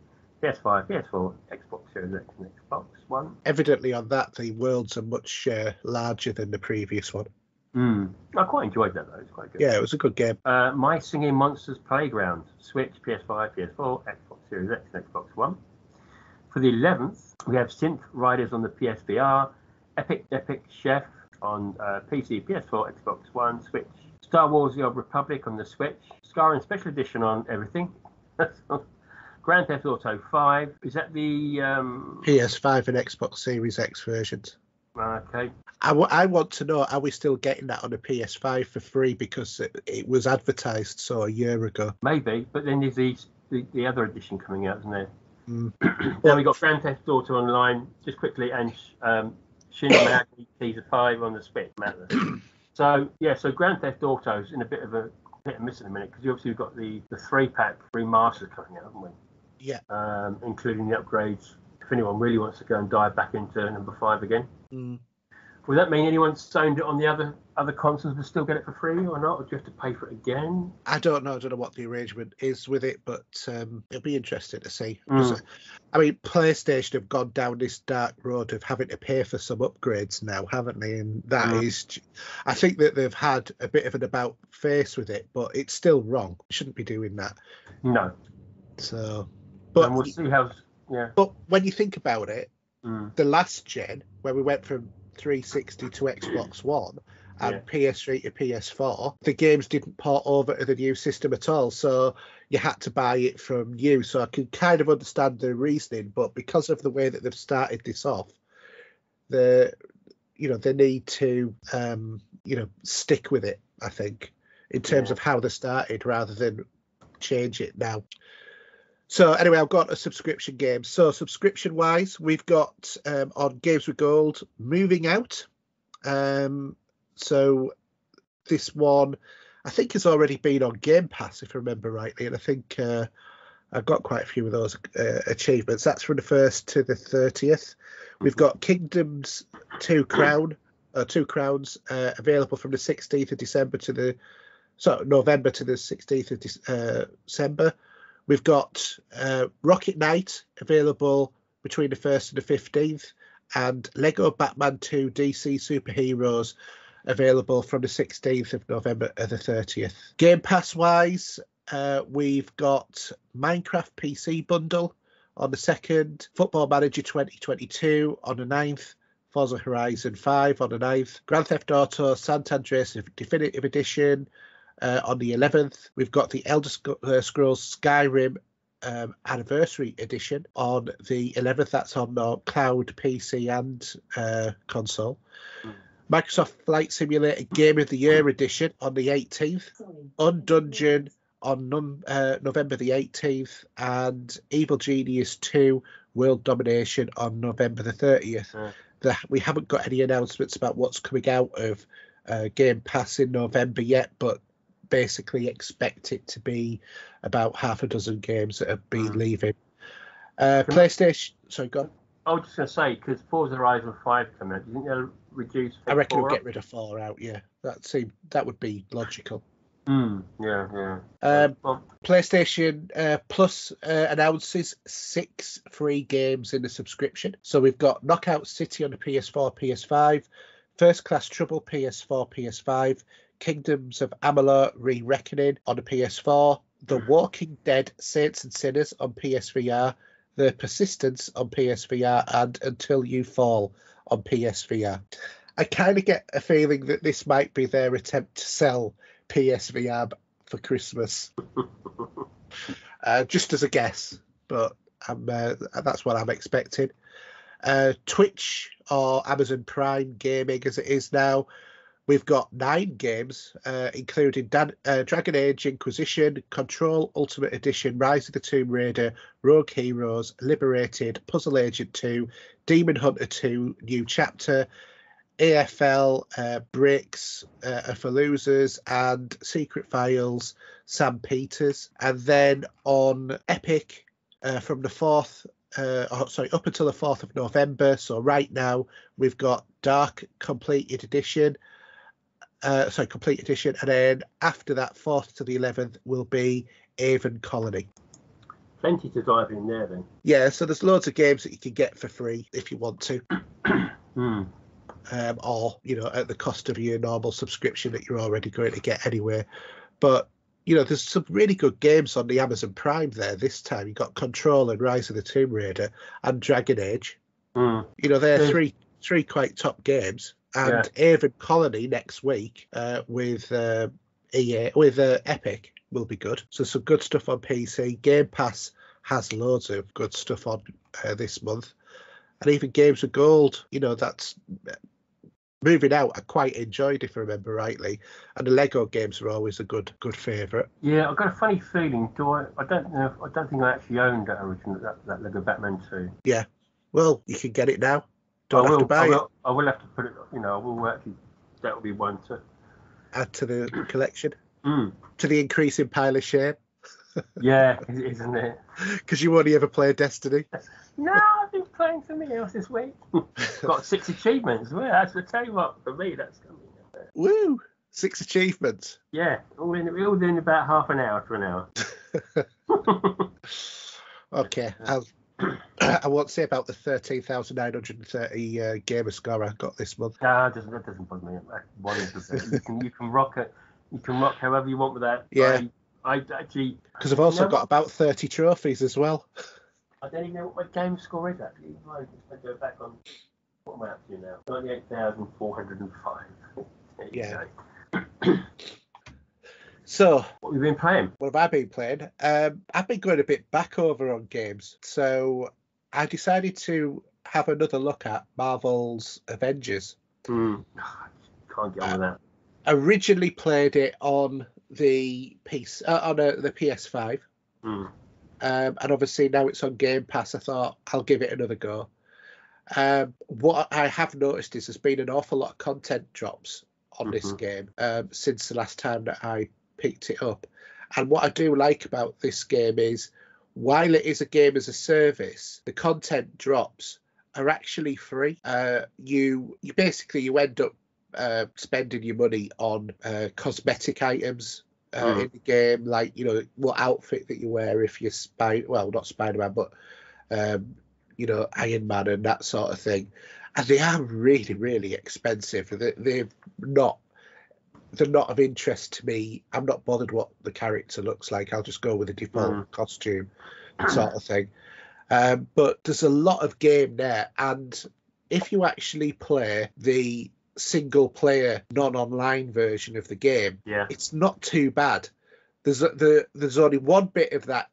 PS5, PS4, Xbox Series X, and Xbox One. Evidently on that, the worlds are much larger than the previous one. I quite enjoyed that, though. It's quite good. Yeah, it was a good game. My Singing Monsters Playground. Switch, PS5, PS4, Xbox Series X, and Xbox One. For the 11th, we have Synth Riders on the PSVR, Epic Chef on PC, PS4, Xbox One, Switch. Star Wars The Old Republic on the Switch. Skyrim Special Edition on everything. Grand Theft Auto 5. Is that the PS5 and Xbox Series X versions? Okay. I want to know, are we still getting that on a PS5 for free because it was advertised a year ago? Maybe, but then there's the other edition coming out, isn't there? Then we got Grand Theft Auto Online, just quickly, and Shin Megami Teaser 5 on the Switch. So Grand Theft Auto's in a bit of a hit and miss in a minute, because obviously we've got the 3-pack remastered coming out, haven't we? Yeah. Including the upgrades. If anyone really wants to go and dive back into number 5 again. Would that mean anyone who's owned it on the other consoles will still get it for free or not? Or do you have to pay for it again? I don't know. I don't know what the arrangement is with it, but it'll be interesting to see. I mean, PlayStation have gone down this dark road of having to pay for some upgrades now, haven't they? And that is, I think that they've had a bit of an about face with it, but it's still wrong. Shouldn't be doing that. No. So, but and we'll see how. Yeah. But when you think about it, the last gen, where we went from 360 to Xbox One and PS3 to PS4, the games didn't port over to the new system at all, so you had to buy it from new. So I can kind of understand the reasoning, but because of the way that they've started this off, they need to stick with it, I think, in terms of how they started rather than change it now. So anyway, I've got a subscription game. So subscription wise, we've got on Games with Gold, Moving Out. So this one, I think, has already been on Game Pass, if I remember rightly. And I think I've got quite a few of those achievements. That's from the 1st to the 30th. We've got Kingdoms 2 Crowns, available from the 16th of November to the 16th of December. We've got Rocket Knight available between the 1st and the 15th, and Lego Batman 2 DC Superheroes available from the 16th of November to the 30th. Game Pass wise, we've got Minecraft PC bundle on the 2nd, Football Manager 2022 on the 9th, Forza Horizon 5 on the 9th, Grand Theft Auto San Andreas Definitive Edition on the 11th. We've got the Elder Scrolls Skyrim Anniversary Edition on the 11th. That's on cloud, PC and console. Microsoft Flight Simulator Game of the Year Edition on the 18th. Undungeon on November the 18th. And Evil Genius 2 World Domination on November the 30th. We haven't got any announcements about what's coming out of Game Pass in November yet, but basically expect it to be about half a dozen games that have been leaving. PlayStation. Sorry, go on. I was just going to say, because Forza Horizon 5 coming out, do you think they'll reduce? I reckon we'll get rid of 4 out. Yeah, that would be logical. Yeah. PlayStation Plus announces 6 free games in the subscription. So we've got Knockout City on the PS4, PS5, First Class Trouble PS4, PS5, Kingdoms of Amalur Re-Reckoning on the PS4, The Walking Dead Saints and Sinners on PSVR, The Persistence on PSVR, and Until You Fall on PSVR. I kind of get a feeling that this might be their attempt to sell PSVR for Christmas. Just as a guess, but that's what I'm expecting. Twitch or Amazon Prime Gaming as it is now, we've got 9 games, including Dragon Age Inquisition, Control Ultimate Edition, Rise of the Tomb Raider, Rogue Heroes, Liberated, Puzzle Agent 2, Demon Hunter 2, New Chapter, AFL, Bricks, for Losers, and Secret Files, Sam Peters. And then on Epic, from the 4th, up until the 4th of November, so right now, we've got Dark Complete Edition, and then after that, 4th to the 11th, will be Avon Colony. Plenty to dive in there, then. Yeah, so there's loads of games that you can get for free if you want to. Or, at the cost of your normal subscription that you're already going to get anyway. But, there's some really good games on the Amazon Prime there this time. You've got Control and Rise of the Tomb Raider and Dragon Age. They're three quite top games. And Avon Colony next week with Epic will be good. So some good stuff on PC. Game Pass has loads of good stuff on this month. And even Games with Gold, that's moving out. I quite enjoyed, if I remember rightly. And the Lego games are always a good favourite. Yeah, I've got a funny feeling. I don't know. I don't think I actually owned that original that Lego Batman 2. Yeah. Well, you can get it now. Don't have to buy it. I will have to put it. I will actually. That will be one to add to the collection. To the increasing pile of shame. Yeah, isn't it? Because you only ever play Destiny. No, I've been playing something else this week. Got 6 achievements. Well, that's the tell you what, for me, that's coming. Woo! 6 achievements. Yeah, all in about half an hour to an hour. Okay, I won't say about the 13,930 gamer score I got this month. That doesn't bug me. 100%. You can rock it. You can rock however you want with that. Yeah. I actually, because I've also got about 30 trophies as well. I don't even know what my game score is actually. I go back on. What am I up to now? 98,405. Yeah. So, what have you been playing? What have I been playing? I've been going a bit back over on games. So I decided to have another look at Marvel's Avengers. Can't get on with that. Originally played it on the the PS5. And obviously now it's on Game Pass. I thought I'll give it another go. What I have noticed is there's been an awful lot of content drops on this game since the last time that I picked it up. And what I do like about this game is, while it is a game as a service, the content drops are actually free. You end up spending your money on cosmetic items in the game, like what outfit that you wear if you're not Spider-Man, but Iron Man and that sort of thing. And they are really, really expensive. They're not of interest to me. I'm not bothered what the character looks like. I'll just go with the default costume sort of thing. But there's a lot of game there, and if you actually play the single player non-online version of the game, it's not too bad. There's only one bit of that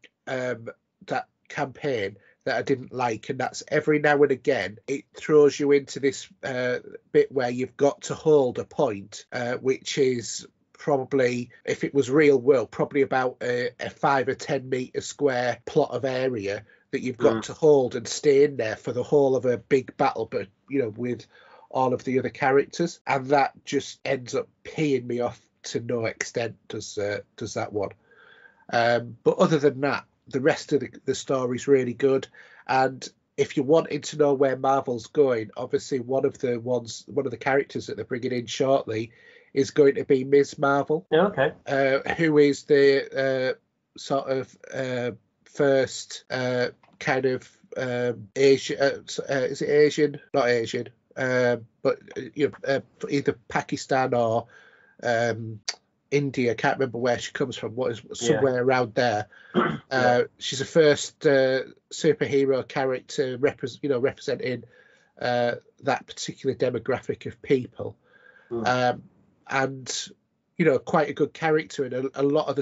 campaign that I didn't like, and that's every now and again it throws you into this bit where you've got to hold a point, which is probably, if it was real world, probably about a 5 or 10 meter square plot of area that you've got to hold and stay in there for the whole of a big battle, but with all of the other characters, and that just ends up peeing me off to no extent. Does that one? But other than that, the rest of the story is really good. And if you're wanting to know where Marvel's going, obviously one of the characters that they're bringing in shortly is going to be Ms. Marvel. Okay. Who is the sort of first kind of Asian? Is it Asian? Not Asian. But either Pakistan or India. I can't remember where she comes from. What is somewhere around there. She's the first superhero character representing that particular demographic of people, and quite a good character. And a lot of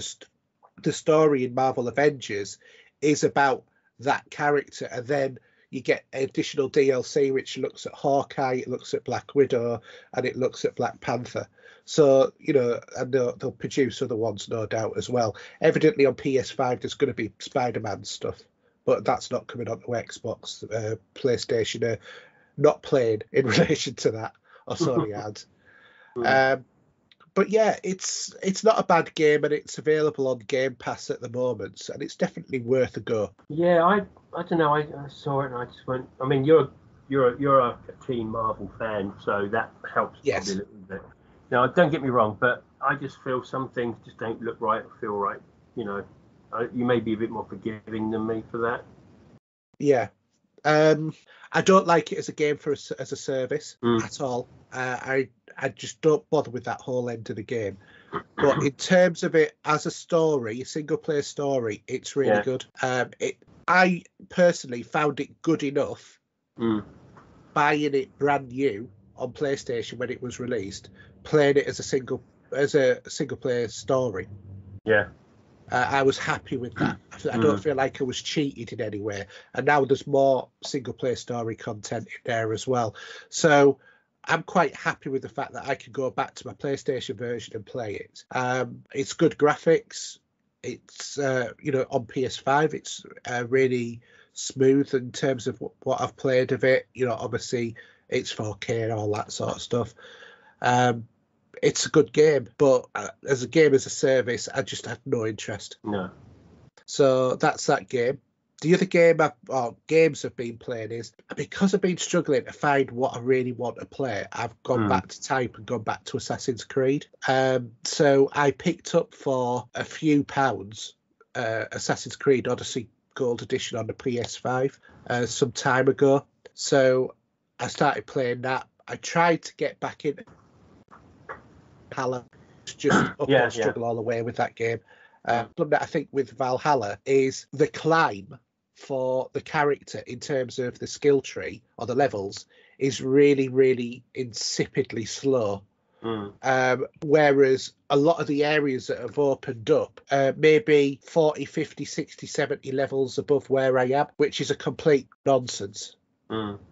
the story in Marvel Avengers is about that character, and then you get additional DLC which looks at Hawkeye, it looks at Black Widow, and it looks at Black Panther. So, and they'll produce other ones, no doubt, as well. Evidently on PS5 there's going to be Spider-Man stuff, but that's not coming onto Xbox. PlayStation are not playing in relation to that, or Sony had. But yeah, it's not a bad game, and it's available on Game Pass at the moment, and it's definitely worth a go. Yeah, I don't know. I saw it and I just went. I mean, you're a Team Marvel fan, so that helps probably a little bit. Now, don't get me wrong, but I just feel some things just don't look right or feel right. You may be a bit more forgiving than me for that. Yeah. I don't like it as a game as a service at all. I just don't bother with that whole end of the game. But in terms of it as a story, a single player story, it's really good. I personally found it good enough buying it brand new on PlayStation when it was released, playing it as a single player story. Yeah. I was happy with that. I don't feel like I was cheated in any way. And now there's more single player story content in there as well. So I'm quite happy with the fact that I can go back to my PlayStation version and play it. It's good graphics. It's on PS5. It's really smooth in terms of what I've played of it. Obviously it's 4K and all that sort of stuff. It's a good game, but as a game as a service, I just had no interest. No. So that's that game. The other game games I've been playing is, because I've been struggling to find what I really want to play, I've gone back to type and gone back to Assassin's Creed. So I picked up for a few pounds Assassin's Creed Odyssey Gold Edition on the PS5 some time ago. So I started playing that. I tried to get back in Valhalla, just uphill struggle all the way with that game. Something that I think with Valhalla is the climb for the character in terms of the skill tree or the levels is really, really insipidly slow. Whereas a lot of the areas that have opened up maybe 40, 50, 60, 70 levels above where I am, which is a complete nonsense.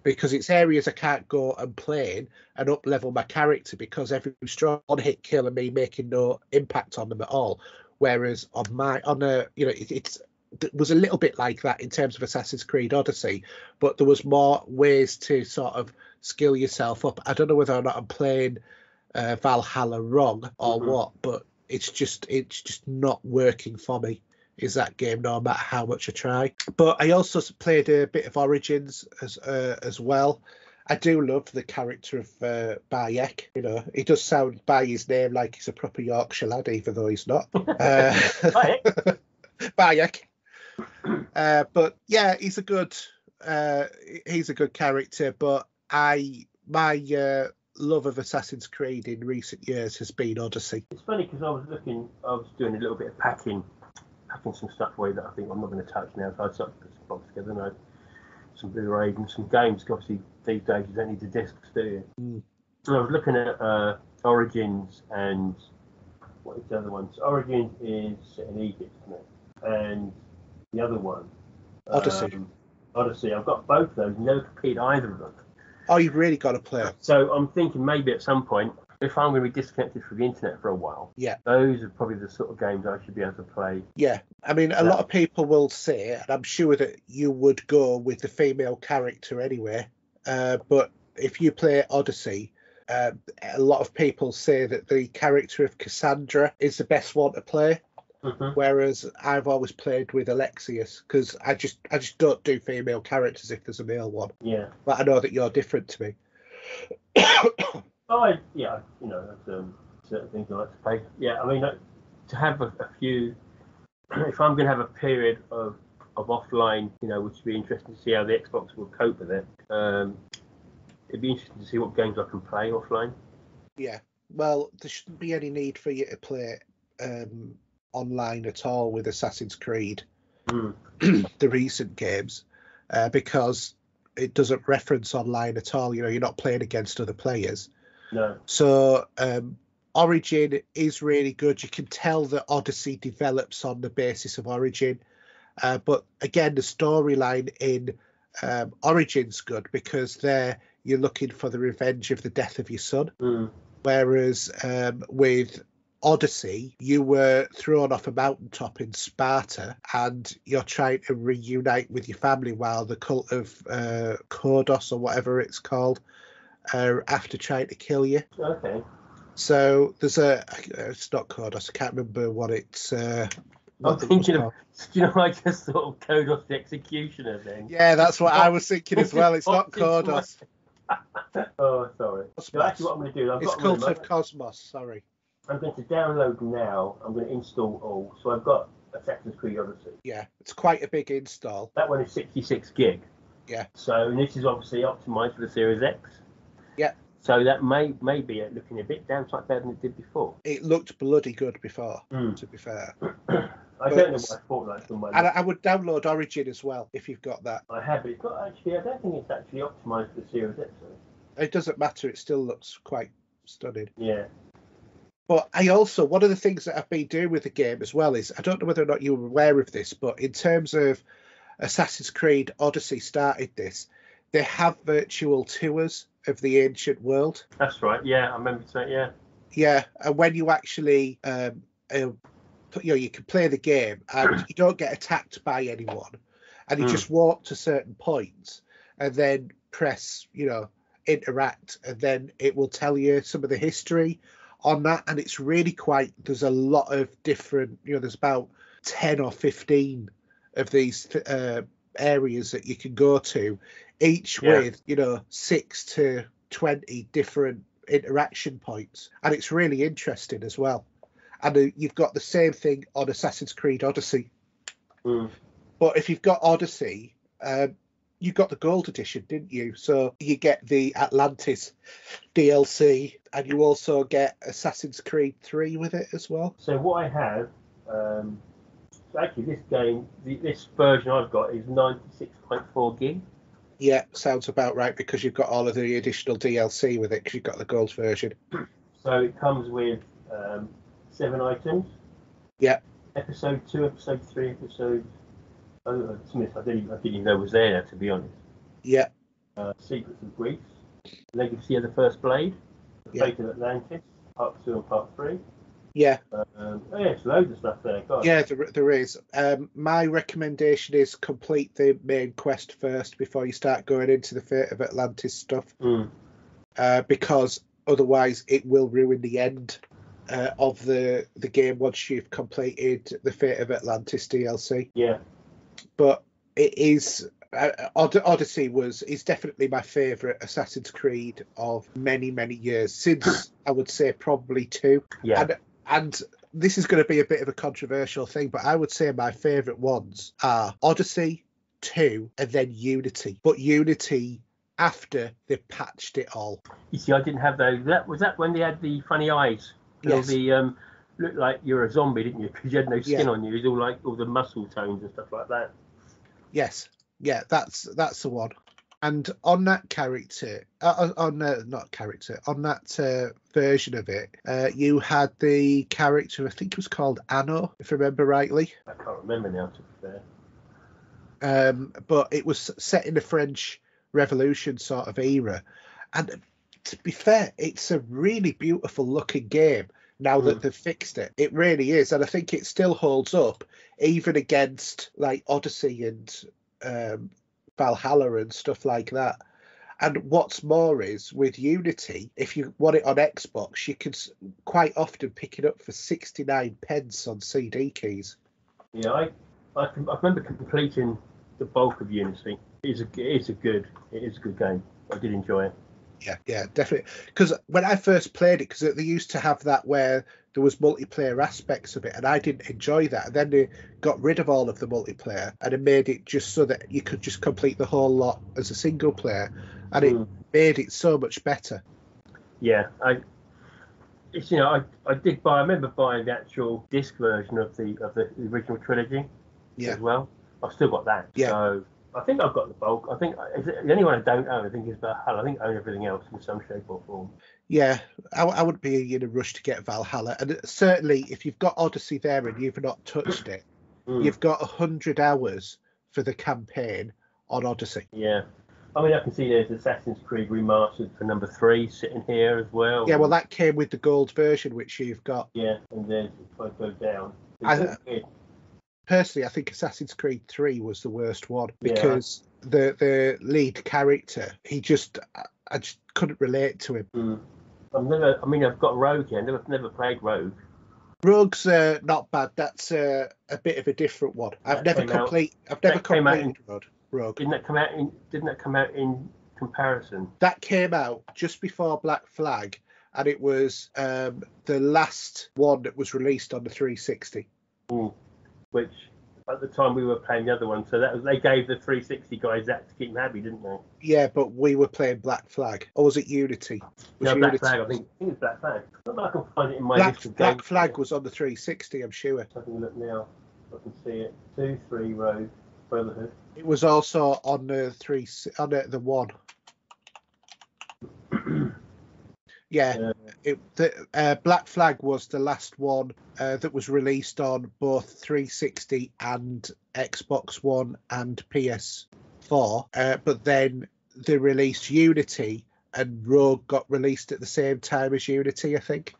Because it's areas I can't go and play in and up level my character, because every strong one-hit kill and me making no impact on them at all. Whereas it was a little bit like that in terms of Assassin's Creed Odyssey, but there was more ways to sort of skill yourself up. I don't know whether or not I'm playing Valhalla wrong or what, but it's just not working for me. Is that game, no matter how much I try. But I also played a bit of Origins as well. I do love the character of Bayek. He does sound by his name like he's a proper Yorkshire lad, even though he's not. Bayek. But yeah, he's a good character. But my love of Assassin's Creed in recent years has been Odyssey. It's funny because I was doing a little bit of packing some stuff away that I think I'm not going to touch now, so I started to put some box together, some Blu-rays and some games. Obviously, these days you don't need the discs, do you? And I was looking at Origins, and what is the other one? So Origins is set in Egypt, isn't it? And the other one, Odyssey. I've got both of those. Never completed either of them. Oh, you've really got to play it. So I'm thinking maybe at some point, if I'm going to be disconnected from the internet for a while, those are probably the sort of games I should be able to play. Yeah, I mean, a lot of people will say, and I'm sure that you would go with the female character anyway, but if you play Odyssey, a lot of people say that the character of Cassandra is the best one to play, whereas I've always played with Alexius, because I just don't do female characters if there's a male one. Yeah. But I know that you're different to me. That's certain things I like to play. Yeah, I mean, to have a few, if I'm going to have a period of offline, which would be interesting to see how the Xbox will cope with it. It'd be interesting to see what games I can play offline. Yeah, well, there shouldn't be any need for you to play online at all with Assassin's Creed, the recent games, because it doesn't reference online at all. You know, you're not playing against other players. No. So Origin is really good. You can tell that Odyssey develops on the basis of Origin. But again, the storyline in Origin's good because there you're looking for the revenge of the death of your son. Whereas with Odyssey, you were thrown off a mountaintop in Sparta and you're trying to reunite with your family while the cult of Kodos or whatever it's called are after trying to kill you. Okay. So there's it's not Kodos, I can't remember what it's... I'm thinking of, you know, I just thought of Kodos the Executioner then. Yeah, that's what I was thinking as well. It's not Kodos. Oh, sorry. So actually what I'm going to do... It's Cult of Cosmos, sorry. I'm going to download now. I'm going to install all. So I've got Assassin's Creed Odyssey. Yeah, it's quite a big install. That one is 66 gig. Yeah. So this is obviously optimized for the Series X. Yeah. So that may be looking a bit damn sight better than it did before. It looked bloody good before, to be fair. I don't know why I thought that from my... And I would download Origin as well, if you've got that. I have, but it's not actually... I don't think it's actually optimised for the Series X. It doesn't matter, it still looks quite stunning. Yeah. But I also... One of the things that I've been doing with the game as well is... I don't know whether or not you were aware of this, but in terms of Assassin's Creed Odyssey started this, they have virtual tours of the ancient world. That's right, yeah, I remember saying, yeah. Yeah, and when you actually... you can play the game and you don't get attacked by anyone and you just walk to certain points and then press, interact, and then it will tell you some of the history on that. And it's really there's a lot of different, there's about 10 or 15 of these areas that you can go to, each with, 6 to 20 different interaction points. And it's really interesting as well. And you've got the same thing on Assassin's Creed Odyssey. But if you've got Odyssey, you got the Gold Edition, didn't you? So you get the Atlantis DLC, and you also get Assassin's Creed 3 with it as well. So what I have, actually this game, this version I've got is 96.4 gig. Yeah, sounds about right, because you've got all of the additional DLC with it, because you've got the gold version. So it comes with 7 items. Yeah. Episode 2, Episode 3, Episode... Oh, Smith, I didn't even know it was there, to be honest. Yeah. Secrets of Greece, Legacy of the First Blade, The Fate of Atlantis, Part 2 and Part 3. Yeah. There's loads of stuff there. God. Yeah, there is. My recommendation is complete the main quest first before you start going into the Fate of Atlantis stuff. Because otherwise it will ruin the end of the game once you've completed the Fate of Atlantis DLC. Yeah. But it is... Odyssey is definitely my favourite Assassin's Creed of many, many years, since I would say probably 2. Yeah. And this is going to be a bit of a controversial thing, but I would say my favourite ones are Odyssey, 2, and then Unity. But Unity after they patched it all. You see, I didn't have those. Was that when they had the funny eyes? Yes. The looked like you're a zombie, didn't you? Because you had no skin on you. It was all like all the muscle tones and stuff like that. Yes. Yeah, that's the one. And on that character, on that version of it, you had the character, I think it was called Anno, if I remember rightly. I can't remember now, to be fair. But it was set in the French Revolution sort of era. And to be fair, it's a really beautiful looking game now that they've fixed it. It really is. And I think it still holds up, even against like Odyssey and Valhalla and stuff like that. And what's more is, with Unity, if you want it on Xbox, you can quite often pick it up for 69 pence on CD keys. Yeah, I remember completing the bulk of Unity. It is a good game. I did enjoy it. Yeah, definitely. Because when I first played it, because they used to have that where there was multiplayer aspects of it, and I didn't enjoy that. And then they got rid of all of the multiplayer, and it made it just so that you could just complete the whole lot as a single player, and it made it so much better. Yeah, it's I did buy. I remember buying the actual disc version of the original trilogy as well. I've still got that. Yeah. So I think I've got the bulk. I think the only one I don't own, I think, is Valhalla. I think I own everything else in some shape or form. Yeah, I wouldn't be in a rush to get Valhalla, and certainly if you've got Odyssey there and you've not touched it, you've got 100 hours for the campaign on Odyssey. Yeah. I mean, I can see there's Assassin's Creed Remastered for number 3 sitting here as well. Yeah, well, that came with the gold version, which you've got. Yeah, and then if I go down, personally, I think Assassin's Creed 3 was the worst one because the lead character, I just couldn't relate to him. I've got Rogue here. Never played Rogue. Rogue's not bad. That's a bit of a different one. I've never completed Rogue. Didn't that come out in comparison? That came out just before Black Flag, and it was the last one that was released on the 360. Which at the time we were playing the other one, so they gave the 360 guys that to keep them happy, didn't they? Yeah, but we were playing Black Flag. Or was it Unity? Black Flag. I think it's Black Flag. Not that I can find it in my list of games. Black Flag was on the 360, I'm sure. Having a look now, I can see it. 2, 3, Rogue, Brotherhood. It was also on the 1. Yeah, Black Flag was the last one that was released on both 360 and Xbox One and PS4. But then they released Unity, and Rogue got released at the same time as Unity, I think.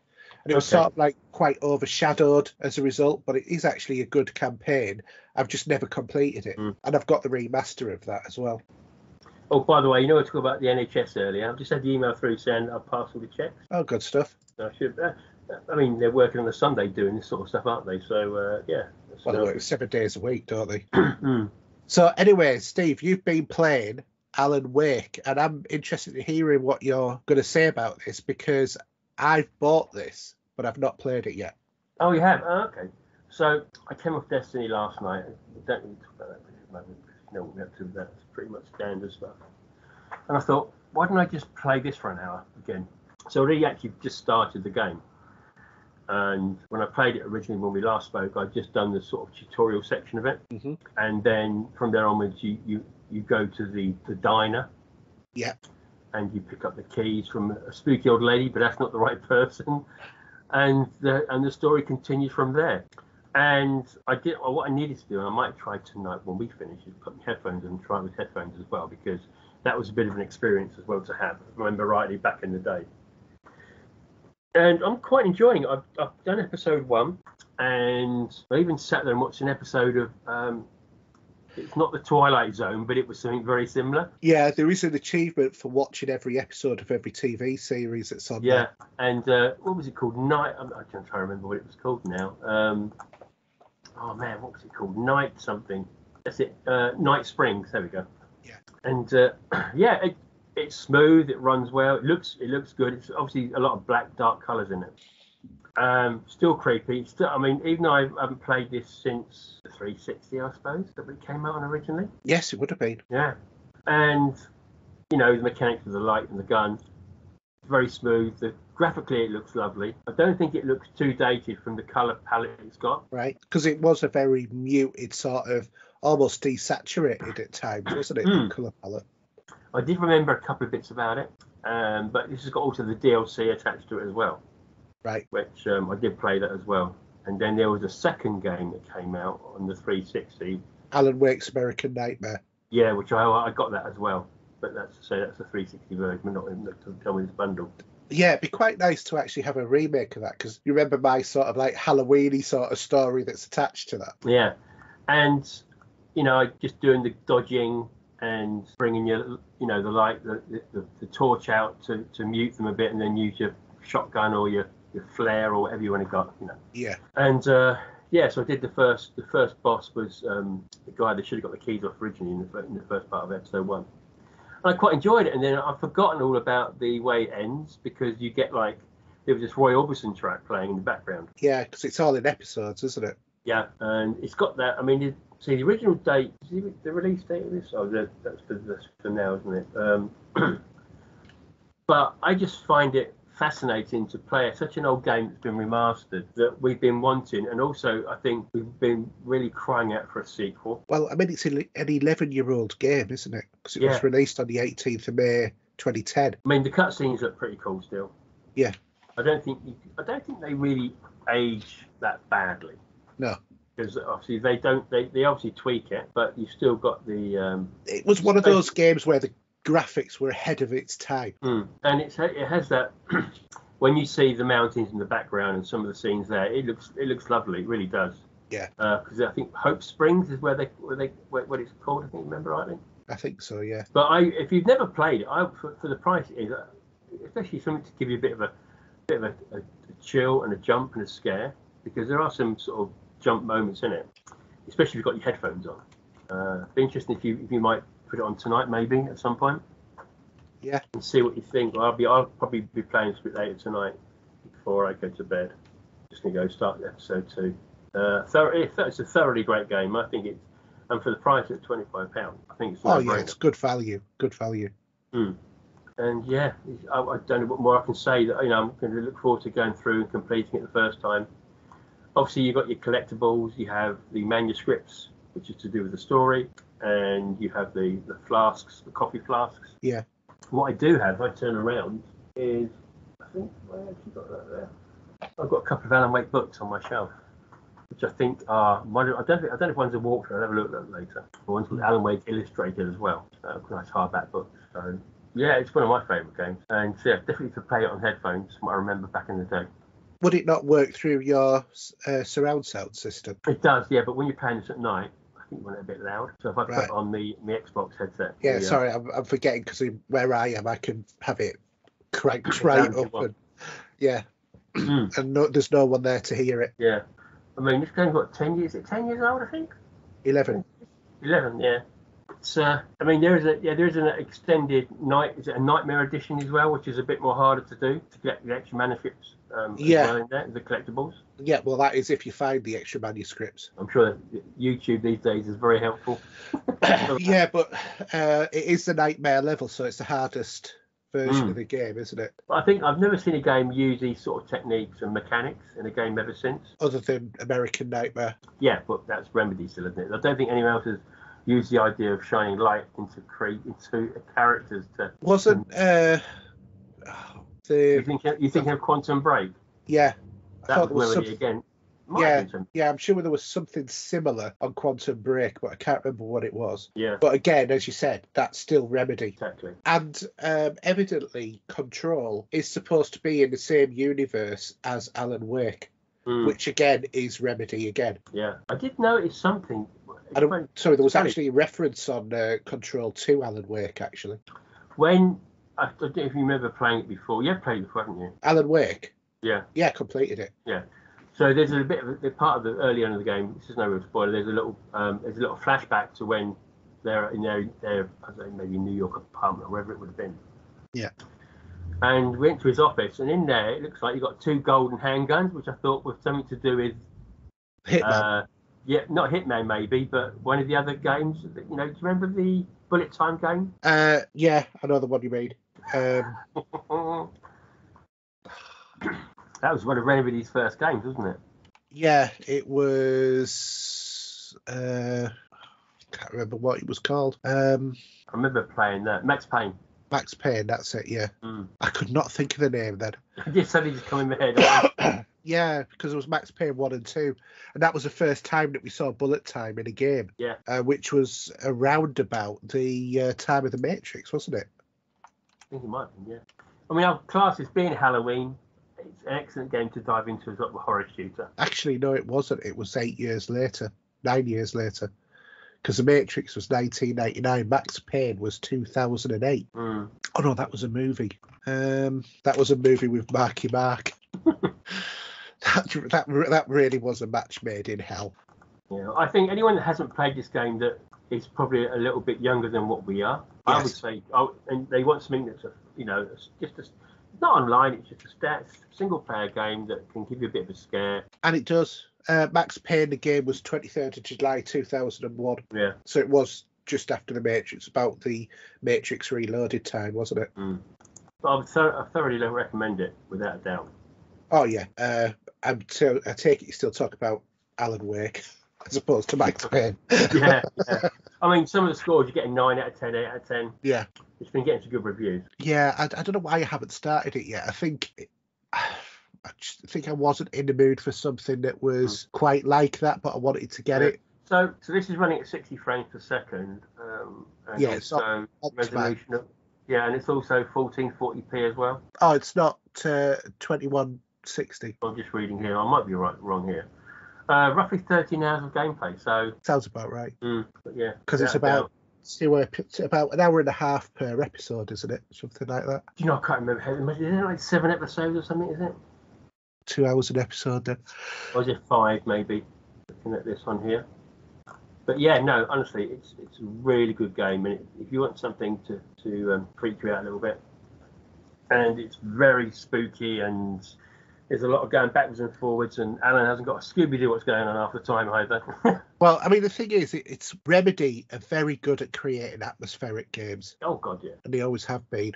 And it was sort of like quite overshadowed as a result, but it is actually a good campaign. I've just never completed it. And I've got the remaster of that as well. Oh, by the way, we talked about the NHS earlier. I've just had the email through saying I've passed all the checks. Oh, good stuff. So they're working on a Sunday doing this sort of stuff, aren't they? So, yeah. Well, they work 7 days a week, don't they? So, anyway, Steve, you've been playing Alan Wake, and I'm interested in hearing what you're going to say about this, because I've bought this, but I've not played it yet. Oh, you have? Oh, okay. So, I came off Destiny last night. I don't need to talk about that at the moment. What we're up to with that. It's pretty much standard stuff. And I thought, why don't I just play this for an hour again? So I really actually just started the game. And when I played it originally, when we last spoke, I'd just done the sort of tutorial section of it. And then from there onwards, you go to the diner. Yeah. And you pick up the keys from a spooky old lady, but that's not the right person. And the story continues from there. And I did what I needed to do, and I might try tonight when we finish, is put my headphones in and try with headphones as well, because that was a bit of an experience as well to have. If I remember rightly, back in the day. And I'm quite enjoying it. I've done episode 1, and I even sat there and watched an episode of, it's not the Twilight Zone, but it was something very similar. Yeah, there is an achievement for watching every episode of every TV series that's on there. And what was it called? Night. I'm trying to remember what it was called now. Oh man, what was it called? Night something. That's it. Night Springs. There we go. Yeah. And it's smooth. It runs well. It looks good. It's obviously a lot of black, dark colours in it. Still creepy. Even though I haven't played this since the 360, I suppose, that it came out on originally. Yes, it would have been. Yeah. And the mechanics of the light and the gun, it's very smooth. Graphically, it looks lovely. I don't think it looks too dated from the colour palette it's got. Right, because it was a very muted, sort of almost desaturated at times, wasn't it? The colour palette. I did remember a couple of bits about it, but this has got also the DLC attached to it as well. Right. Which I did play that as well. And then there was a second game that came out on the 360. Alan Wake's American Nightmare. Yeah, which I got that as well. But that's a 360 version, not in the tell me this bundle. Yeah, it'd be quite nice to actually have a remake of that, because you remember my sort of like Halloween-y sort of story that's attached to that. Yeah, and just doing the dodging and bringing the light, the torch out to mute them a bit, and then use your shotgun or your flare or whatever you want to got. Yeah. And so I did the first boss was the guy that should have got the keys off originally in the first part of episode 1. I quite enjoyed it, and then I've forgotten all about the way it ends, because you get there was this Roy Orbison track playing in the background. Yeah, because it's all in episodes, isn't it? Yeah, and it's got that. The original date, the release date of this? Oh, that's for now, isn't it? But I just find it fascinating to play such an old game that's been remastered that we've been wanting, and also I think we've been really crying out for a sequel. Well, I mean, it's an 11-year-old game, isn't it? Because it was released on the 18th of May 2010. I mean, the cutscenes look pretty cool still. Yeah. I don't think they really age that badly. No. Because obviously they obviously tweak it, but you've still got the. It was one of those games where the graphics were ahead of its time. And it has that. When you see the mountains in the background and some of the scenes there, it looks lovely. It really does. Yeah. Because I think Hope Springs is where what it's called. I think, remember rightly. I think so. Yeah. But if you've never played it, for the price it is, especially something to give you a bit of a chill and a jump and a scare, because there are some sort of jump moments in it, especially if you've got your headphones on. Be interesting if you might put it on tonight, maybe at some point. Yeah. And see what you think. Well, I'll probably be playing a bit later tonight before I go to bed. Just gonna go start episode 2. It's a thoroughly great game. I think it's, and for the price of £25, I think it's. It's good value. Good value. And yeah, I don't know what more I can say. That I'm going to look forward to going through and completing it the first time. Obviously, you've got your collectibles. You have the manuscripts, which is to do with the story, and you have the flasks, the coffee flasks. Yeah. What I do have, if I turn around, is I think I actually got that there. I've got a couple of Alan Wake books on my shelf, which I think are. I don't know if one's a walkthrough. I'll have a look at that later. But one's with Alan Wake illustrated as well. Nice hardback books. So yeah, it's one of my favourite games, and yeah, definitely to play it on headphones. From what I remember back in the day. Would it not work through your surround sound system? It does, yeah. But when you're playing this at night, I think you want it a bit loud. So if I put it on the Xbox headset. Yeah, sorry, I'm forgetting because where I am, I can have it cranked right up. And, yeah. And there's no one there to hear it. Yeah. I mean, this game's got 10 years. Is it 10 years old, I think? 11. 11, yeah. It's, I mean, there is an extended Is it a Nightmare edition as well, which is a bit more harder to do to get the extra manuscripts. As well in there, the collectibles. Yeah, well, that is if you find the extra manuscripts. I'm sure that YouTube these days is very helpful. Yeah, but it is the Nightmare level, so it's the hardest version of the game, isn't it? I think I've never seen a game use these sort of techniques and mechanics in a game ever since. Other than American Nightmare. Yeah, but that's Remedy still, isn't it? I don't think anyone else has used the idea of shining light into characters to. Wasn't you thinking of Quantum Break? Yeah, that was Remedy something... again. Yeah, I'm sure there was something similar on Quantum Break, but I can't remember what it was. Yeah. But again, as you said, that's still Remedy. Exactly. And evidently, Control is supposed to be in the same universe as Alan Wake, which again is Remedy again. Yeah. I did notice something. Sorry, there was actually a reference on Control to Alan Wake, actually. I don't know if you remember playing it before. You have played it before, haven't you? Alan Wake? Yeah. Yeah, completed it. Yeah. So there's a bit of a part of the early on of the game. This is no real spoiler. There's a little flashback to when they're in their I don't know, maybe New York apartment or wherever it would have been. Yeah. And we went to his office, and in there it looks like you got 2 golden handguns, which I thought was something to do with Hitman. Yeah, not Hitman maybe, but one of the other games. Do you remember the Bullet Time game? Yeah, I know the one you made. That was one of Remedy's first games, wasn't it? Yeah, it was. I can't remember what it was called. I remember playing that. Max Payne. Max Payne, that's it, yeah. I could not think of the name then. It suddenly just come in my head. Yeah, because it was Max Payne 1 and 2. And that was the first time that we saw bullet time in a game. Yeah. Which was around about the time of The Matrix, wasn't it? I think it might have been, yeah. I mean, our class is being Halloween. It's an excellent game to dive into as a horror shooter. Actually, no, it wasn't. It was 9 years later. Because The Matrix was 1999. Max Payne was 2008. Oh, no, that was a movie. That was a movie with Marky Mark. That really was a match made in hell. Yeah, I think anyone that hasn't played this game that is probably a little bit younger than what we are, yes. I would say, and they want something that's not online. It's just a single player game that can give you a bit of a scare. And it does. Max Payne, the game was 23rd of July 2001. Yeah. So it was just after The Matrix, about the Matrix Reloaded time, wasn't it? I thoroughly recommend it, without a doubt. Oh yeah, I take it you still talk about Alan Wake as opposed to Max Payne. yeah. I mean, some of the scores you get a 9 out of 10, 8 out of 10. Yeah. It's been getting some good reviews. Yeah, I don't know why I haven't started it yet. I think I wasn't in the mood for something that was quite like that, but I wanted to get it. So this is running at 60 frames per second. And also resolution. And it's also 1440p as well. Oh, it's not 2160. I'm just reading here. I might be wrong here. Roughly 13 hours of gameplay. So sounds about right. But yeah, because it's about an hour and a half per episode, isn't it? Something like that. Do you know? I can't remember. Is it like 7 episodes or something? Is it 2 hours an episode then? Or is it 5 maybe? Looking at this one here. But yeah, no, honestly, it's a really good game, and if you want something to freak you out a little bit, and it's very spooky, and there's a lot of going backwards and forwards, and Alan hasn't got a Scooby-Doo what's going on half the time either. Well, I mean, the thing is, it's Remedy are very good at creating atmospheric games. Oh God, yeah, and they always have been.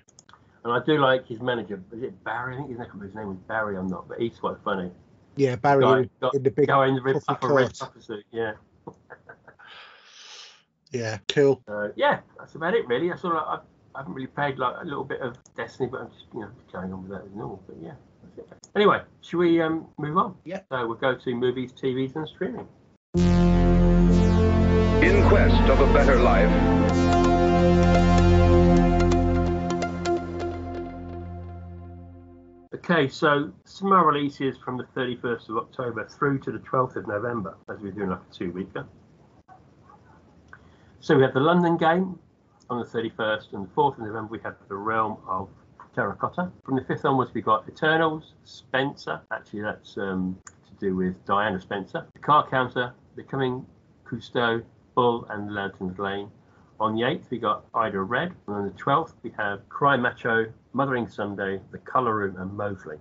And I do like his manager. Is it Barry? I think his name was Barry. I'm not, but he's quite funny. Yeah, Barry in the big guy in the red puffer suit. Yeah. Yeah, cool. Yeah, that's about it really. I haven't really played like a little bit of Destiny, but I'm just going on with that as normal. But yeah, that's it. Anyway, should we move on? Yeah. So we'll go to movies, TVs, and streaming. In quest of a better life. Okay, so summer releases from the 31st of October through to the 12th of November, as we're doing like a 2-weeker. So we have the London game on the 31st, and the 4th of November we have the Realm of Terracotta. From the 5th onwards we've got Eternals, Spencer, actually that's to do with Diana Spencer, The Car Counter, Becoming Cousteau, Bull and Lantern's Lane. On the 8th we got Ida Red, and on the 12th we have Cry Macho, Mothering Sunday, The Colour Room and Mosley.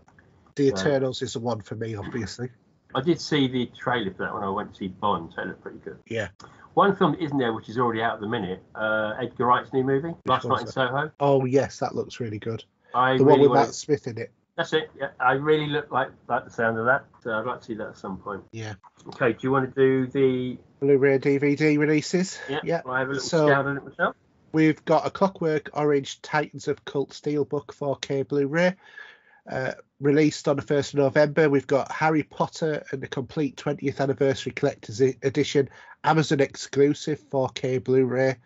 The Eternals is the one for me, obviously. I did see the trailer for that when I went to see Bond, so it looked pretty good. Yeah. One film that isn't there, which is already out at the minute, Edgar Wright's new movie, Last Night in Soho. Oh, yes, that looks really good. The one with Matt Smith in it. That's it. Yeah, I really like the sound of that, so I'd like to see that at some point. Yeah. Okay, do you want to do the Blu-ray DVD releases? Yeah. I'll have a little scout on it myself. We've got A Clockwork Orange Titans of Cult Steelbook 4K Blu-ray. Released on the 1st of November, we've got Harry Potter and the Complete 20th Anniversary Collector's Edition, Amazon exclusive 4K Blu-ray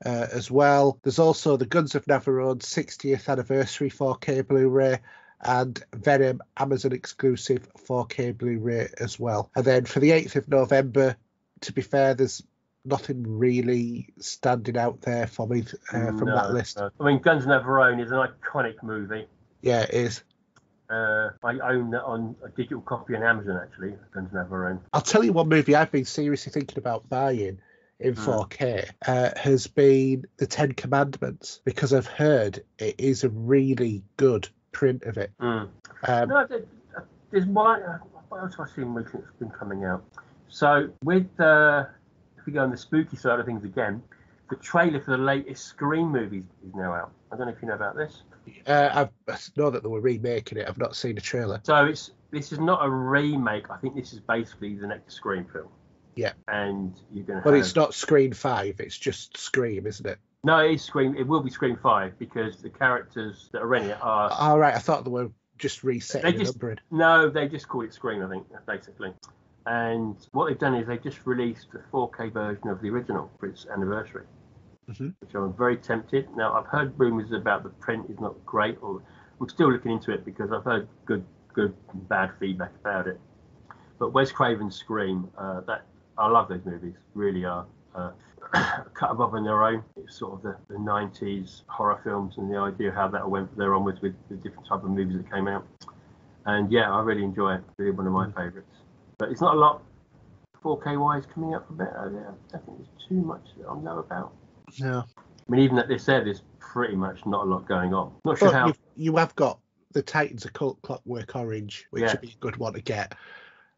as well. There's also the Guns of Navarone 60th Anniversary 4K Blu-ray and Venom Amazon exclusive 4K Blu-ray as well. And then for the 8th of November, to be fair, there's nothing really standing out there for me from that list. No. I mean, Guns of Navarone is an iconic movie. Yeah, it is. I own that on a digital copy on Amazon, actually, Guns of Navarone. I'll tell you one movie I've been seriously thinking about buying in 4K has been The Ten Commandments, because I've heard it is a really good print of it. There's one. What else have I seen recently that's been coming out? So with if we go on the spooky side of things again, the trailer for the latest Scream movie is now out. I don't know if you know about this. I know that they were remaking it. I've not seen the trailer. So this is not a remake. I think this is basically the next Scream film. Yeah. And you're going to. But it's not Scream 5. It's just Scream, isn't it? No, it is Scream. It will be Scream 5 because the characters that are in it are. All right. I thought they were just resetting the numbering. No, they just call it Scream, I think, basically. And what they've done is they just released the 4K version of the original for its anniversary. Which I'm very tempted. Now, I've heard rumours about the print is not great, or I'm still looking into it because I've heard good and bad feedback about it. But Wes Craven's Scream, that I love those movies, really are. Cut above on their own. It's sort of the 90s horror films and the idea of how that went there onwards with the different type of movies that came out. And yeah, I really enjoy it. Really one of my favourites. But it's not a lot 4K wise coming up a bit. I don't think there's too much that I know about. No. I mean, even at this end, there's pretty much not a lot going on. Not sure how. You have got the Titans of Clockwork Orange, which would be a good one to get.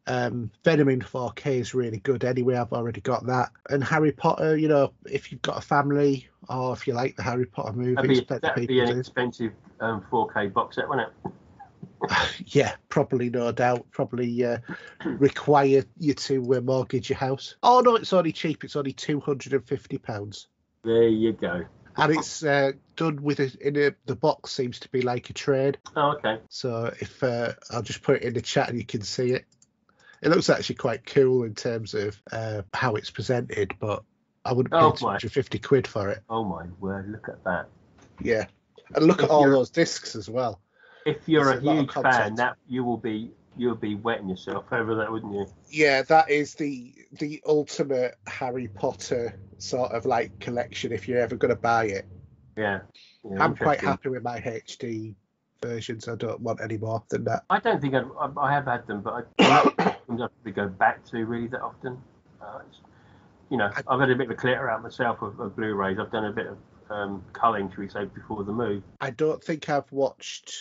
Venom in 4K is really good anyway. I've already got that. And Harry Potter, if you've got a family or if you like the Harry Potter movies, that'd be an expensive 4K box set, wasn't it? Yeah, probably, no doubt. Probably require you to mortgage your house. Oh no, it's only cheap. It's only £250. There you go. And it's done with the box seems to be like a trade. Oh, okay. So if I'll just put it in the chat and you can see it. It looks actually quite cool in terms of how it's presented, but I wouldn't pay 250 quid for it. Oh my word! Look at that. Yeah, and look at all those discs as well. If you're a huge fan, that you'll be wetting yourself over that, wouldn't you? Yeah, that is the ultimate Harry Potter sort of like collection. If you're ever going to buy it, yeah I'm quite happy with my HD versions. I don't want any more than that. I don't think I have had them, but I don't probably go back to really that often. I've had a bit of a clear out myself of Blu-rays. I've done a bit of culling, should we say, before the move. I don't think I've watched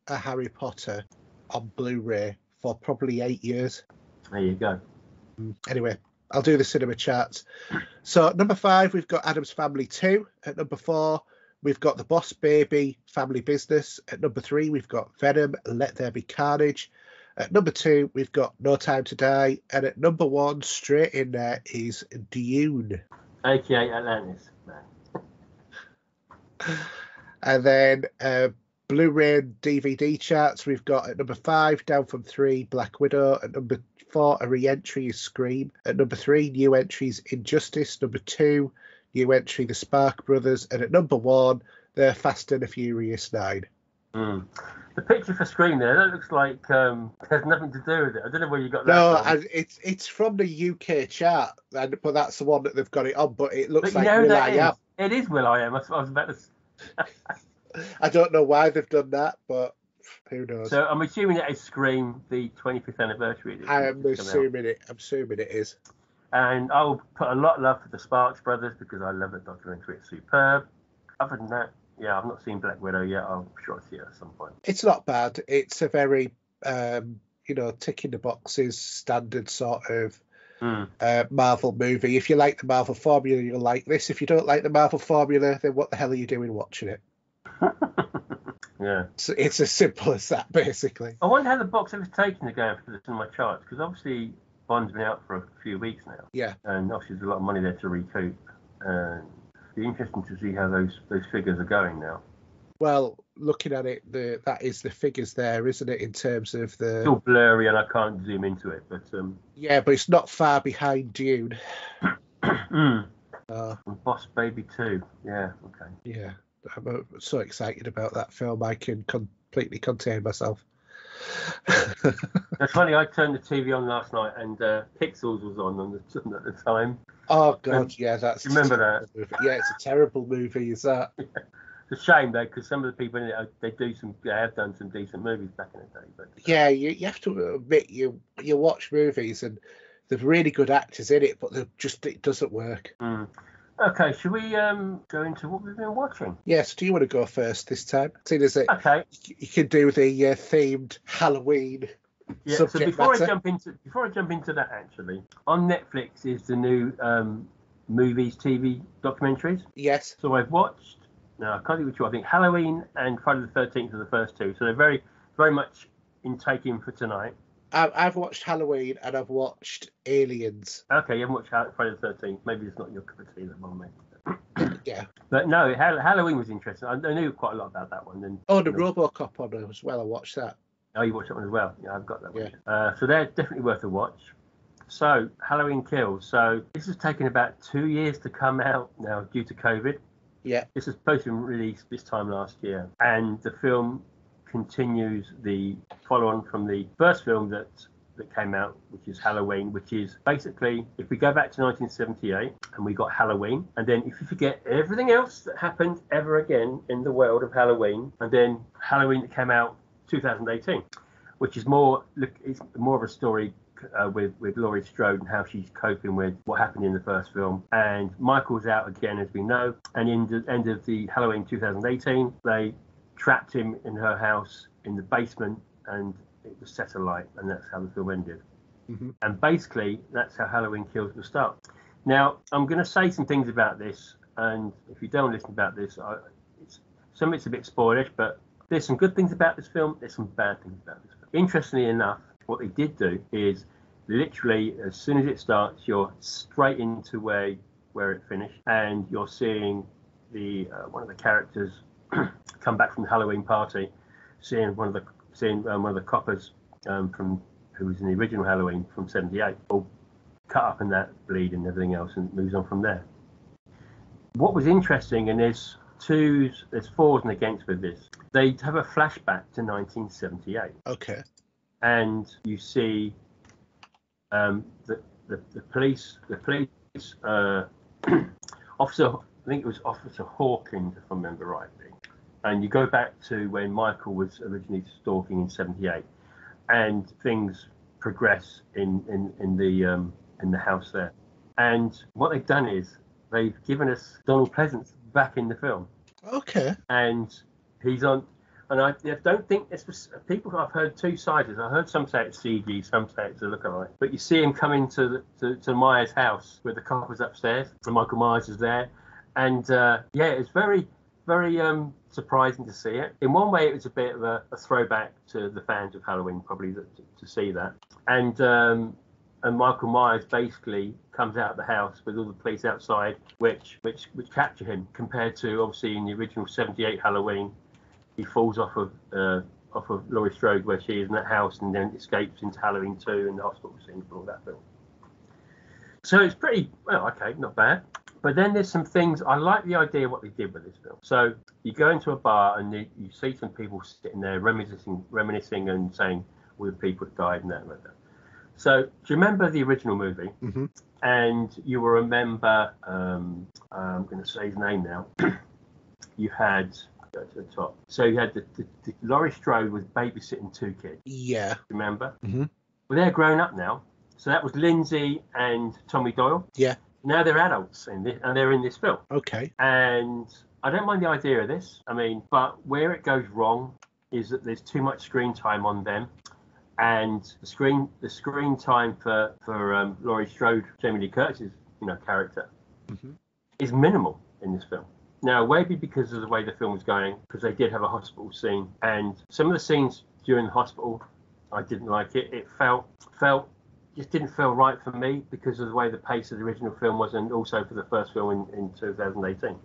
a Harry Potter on Blu-ray for probably 8 years. There you go. Anyway, I'll do the cinema charts. So at number 5, we've got Addams Family 2. At number 4, we've got The Boss Baby Family Business. At number 3, we've got Venom, Let There Be Carnage. At number 2, we've got No Time to Die. And at number 1, straight in there, is Dune. AKA Atlantis, man. And then Blu-ray and DVD charts, we've got at number 5, down from 3, Black Widow. At number 4, a re-entry is Scream. At number 3, new entries Injustice. Number 2, new entry The Spark Brothers. And at number 1, the Fast and the Furious 9. The picture for Scream there, that looks like has nothing to do with it. I don't know where you got that from. No, it's from the UK chart, but that's the one that they've got it on. But it looks like Will I Am. It is Will I Am. I was about to. I don't know why they've done that, but who knows? So I'm assuming it is Scream, the 25th anniversary. I'm assuming it is. And I will put a lot of love for the Sparks Brothers because I love the documentary. It's superb. Other than that, yeah, I've not seen Black Widow yet. I'm sure I'll see it at some point. It's not bad. It's a very, ticking the boxes standard sort of Marvel movie. If you like the Marvel formula, you'll like this. If you don't like the Marvel formula, then what the hell are you doing watching it? Yeah. So it's as simple as that, basically. I wonder how the box office taken again for the cinema charts, because obviously Bond's been out for a few weeks now. Yeah. And obviously there's a lot of money there to recoup. And it'd be interesting to see how those figures are going now. Well, looking at it, that is the figures there, isn't it, in terms of the... It's all blurry and I can't zoom into it, but... Yeah, but it's not far behind Dune. And Boss Baby 2, yeah, okay. Yeah, I'm so excited about that film, I can completely contain myself. That's funny, I turned the TV on last night and Pixels was on at the time. Oh, God, yeah, that's... Remember that? Movie. Yeah, it's a terrible movie, is that? Yeah. It's a shame though, because some of the people in it, they have done some decent movies back in the day. But yeah, you have to admit you watch movies and there's really good actors in it, but it doesn't work. Okay, should we go into what we've been watching? Yes. Do you want to go first this time? Seeing as it, okay, you can do the themed Halloween. Yeah. So before I jump into that, actually, on Netflix is the new movies, TV documentaries. Yes. So I've watched. No, I can't think which one. I think Halloween and Friday the 13th are the first two. So they're very, very much in taking for tonight. I've watched Halloween and I've watched Aliens. Okay, you haven't watched Friday the 13th. Maybe it's not your cup of tea, that one, mate. Yeah. But no, Halloween was interesting. I knew quite a lot about that one. And, the RoboCop one as well. I watched that. Oh, you watched that one as well? Yeah, I've got that one. Yeah. So they're definitely worth a watch. So, Halloween Kills. So this has taken about 2 years to come out now due to COVID. Yeah. This was supposed to be released this time last year. And the film continues the follow-on from the first film that came out, which is Halloween, which is basically, if we go back to 1978 and we got Halloween, and then if you forget everything else that happened ever again in the world of Halloween, and then Halloween that came out 2018, which is it's more of a story with Laurie Strode and how she's coping with what happened in the first film. And Michael's out again, as we know. And in the end of the Halloween 2018, they trapped him in her house in the basement, and it was set alight, and that's how the film ended. Mm-hmm. And basically, that's how Halloween Kills will start. Now, I'm going to say some things about this, and if you don't listen about this, some of it's a bit spoilish, but There's some good things about this film. There's some bad things about this film. Interestingly enough, what they did do is literally as soon as it starts, you're straight into where it finished, and you're seeing the one of the characters come back from the Halloween party, seeing one of the coppers from who was in the original Halloween from '78, all cut up in that bleed and everything else, and moves on from there. What was interesting, and there's fors and against with this, they have a flashback to 1978. Okay. And you see the police officer, I think it was Officer Hawkins, if I remember rightly. And you go back to when Michael was originally stalking in '78, and things progress in the house there. And what they've done is they've given us Donald Pleasance back in the film. Okay. And he's on. And I don't think it's people. I've heard two sides. I heard some say it's CG, some say it's a lookalike. But you see him coming to Myers' house where the cop was upstairs, and Michael Myers is there, and it's very, very surprising to see it. In one way, it was a bit of a throwback to the fans of Halloween, probably to see that. And Michael Myers basically comes out of the house with all the police outside, which capture him. Compared to obviously in the original '78 Halloween. He falls off of Laurie Strode where she is in that house, and then escapes into Halloween 2 and the hospital scene for all that film. So it's pretty okay, not bad. But then there's some things I like the idea of what they did with this film. So you go into a bar and you see some people sitting there reminiscing and saying all the people that died and that like that. So do you remember the original movie? Mm-hmm. And you will remember I'm going to say his name now. You had. To the top. So you had the Laurie Strode was babysitting two kids. Yeah. Remember? Mm-hmm. Well, they're grown up now. So that was Lindsay and Tommy Doyle. Yeah. Now they're adults and they're in this film. Okay. And I don't mind the idea of this. I mean, but where it goes wrong is that there's too much screen time on them, and the screen time for Laurie Strode, Jamie Lee Curtis's character, mm-hmm. is minimal in this film. Now, maybe because of the way the film was going, because they did have a hospital scene, and some of the scenes during the hospital, I didn't like it. It just didn't feel right for me because of the way the pace of the original film was, and also for the first film in 2018.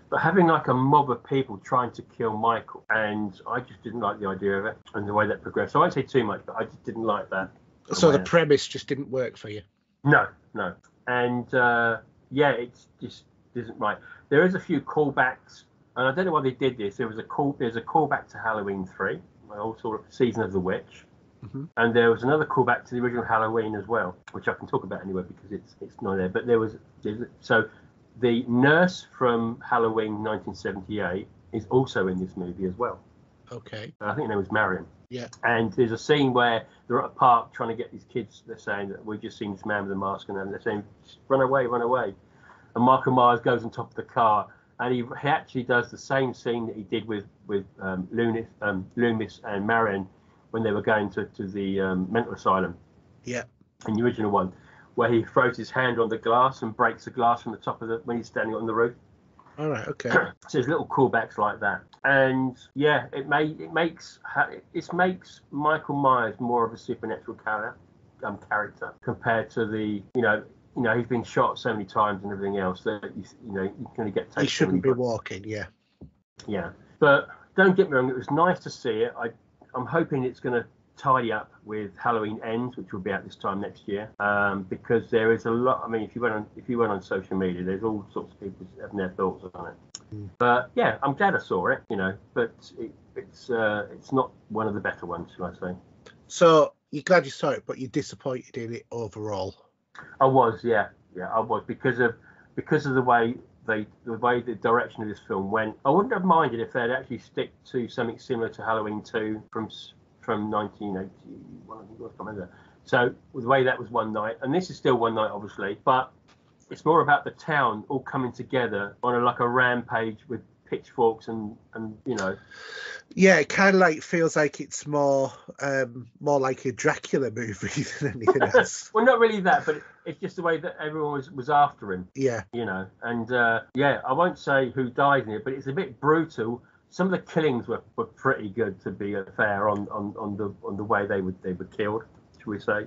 But having like a mob of people trying to kill Michael, and I just didn't like the idea of it and the way that progressed. So I won't say too much, but I just didn't like that. So the premise just didn't work for you? No. And it's just isn't right. There is a few callbacks, and I don't know why they did this. There's a callback to Halloween 3, also Season of the Witch, mm-hmm. and there was another callback to the original Halloween as well, which I can talk about anyway because it's not there. But so the nurse from Halloween 1978 is also in this movie as well. Okay. I think her name was Marion. Yeah. And there's a scene where they're at a park trying to get these kids. They're saying that we've just seen this man with a mask, and they're saying, "Run away, run away." And Michael Myers goes on top of the car, and he actually does the same scene that he did with Loomis and Marion when they were going to the mental asylum. Yeah. In the original one, where he throws his hand on the glass and breaks the glass from the top of when he's standing on the roof. All right. Okay. So there's little callbacks like that, and yeah, it makes Michael Myers more of a supernatural character compared to the he's been shot so many times and everything else that you're going to get taken. He shouldn't be walking, yeah. Yeah, but don't get me wrong, it was nice to see it. I'm hoping it's going to tidy up with Halloween Ends, which will be out this time next year, because there is a lot. I mean, if you went on social media, there's all sorts of people having their thoughts on it. Mm. But yeah, I'm glad I saw it. But it's not one of the better ones, shall I say? So you're glad you saw it, but you're disappointed in it overall. I was, yeah, I was because of the way the direction of this film went. I wouldn't have minded if they'd actually stick to something similar to Halloween 2 from 1981. I can't remember. So the way that was one night, and this is still one night, obviously, but it's more about the town all coming together on a rampage with pitchforks and. Yeah, it kind of feels like it's more like a Dracula movie than anything else. Well, not really that, but it's just the way that everyone was after him. Yeah. And I won't say who died in it, but it's a bit brutal some of the killings were pretty good, to be fair, on the way they were killed, shall we say.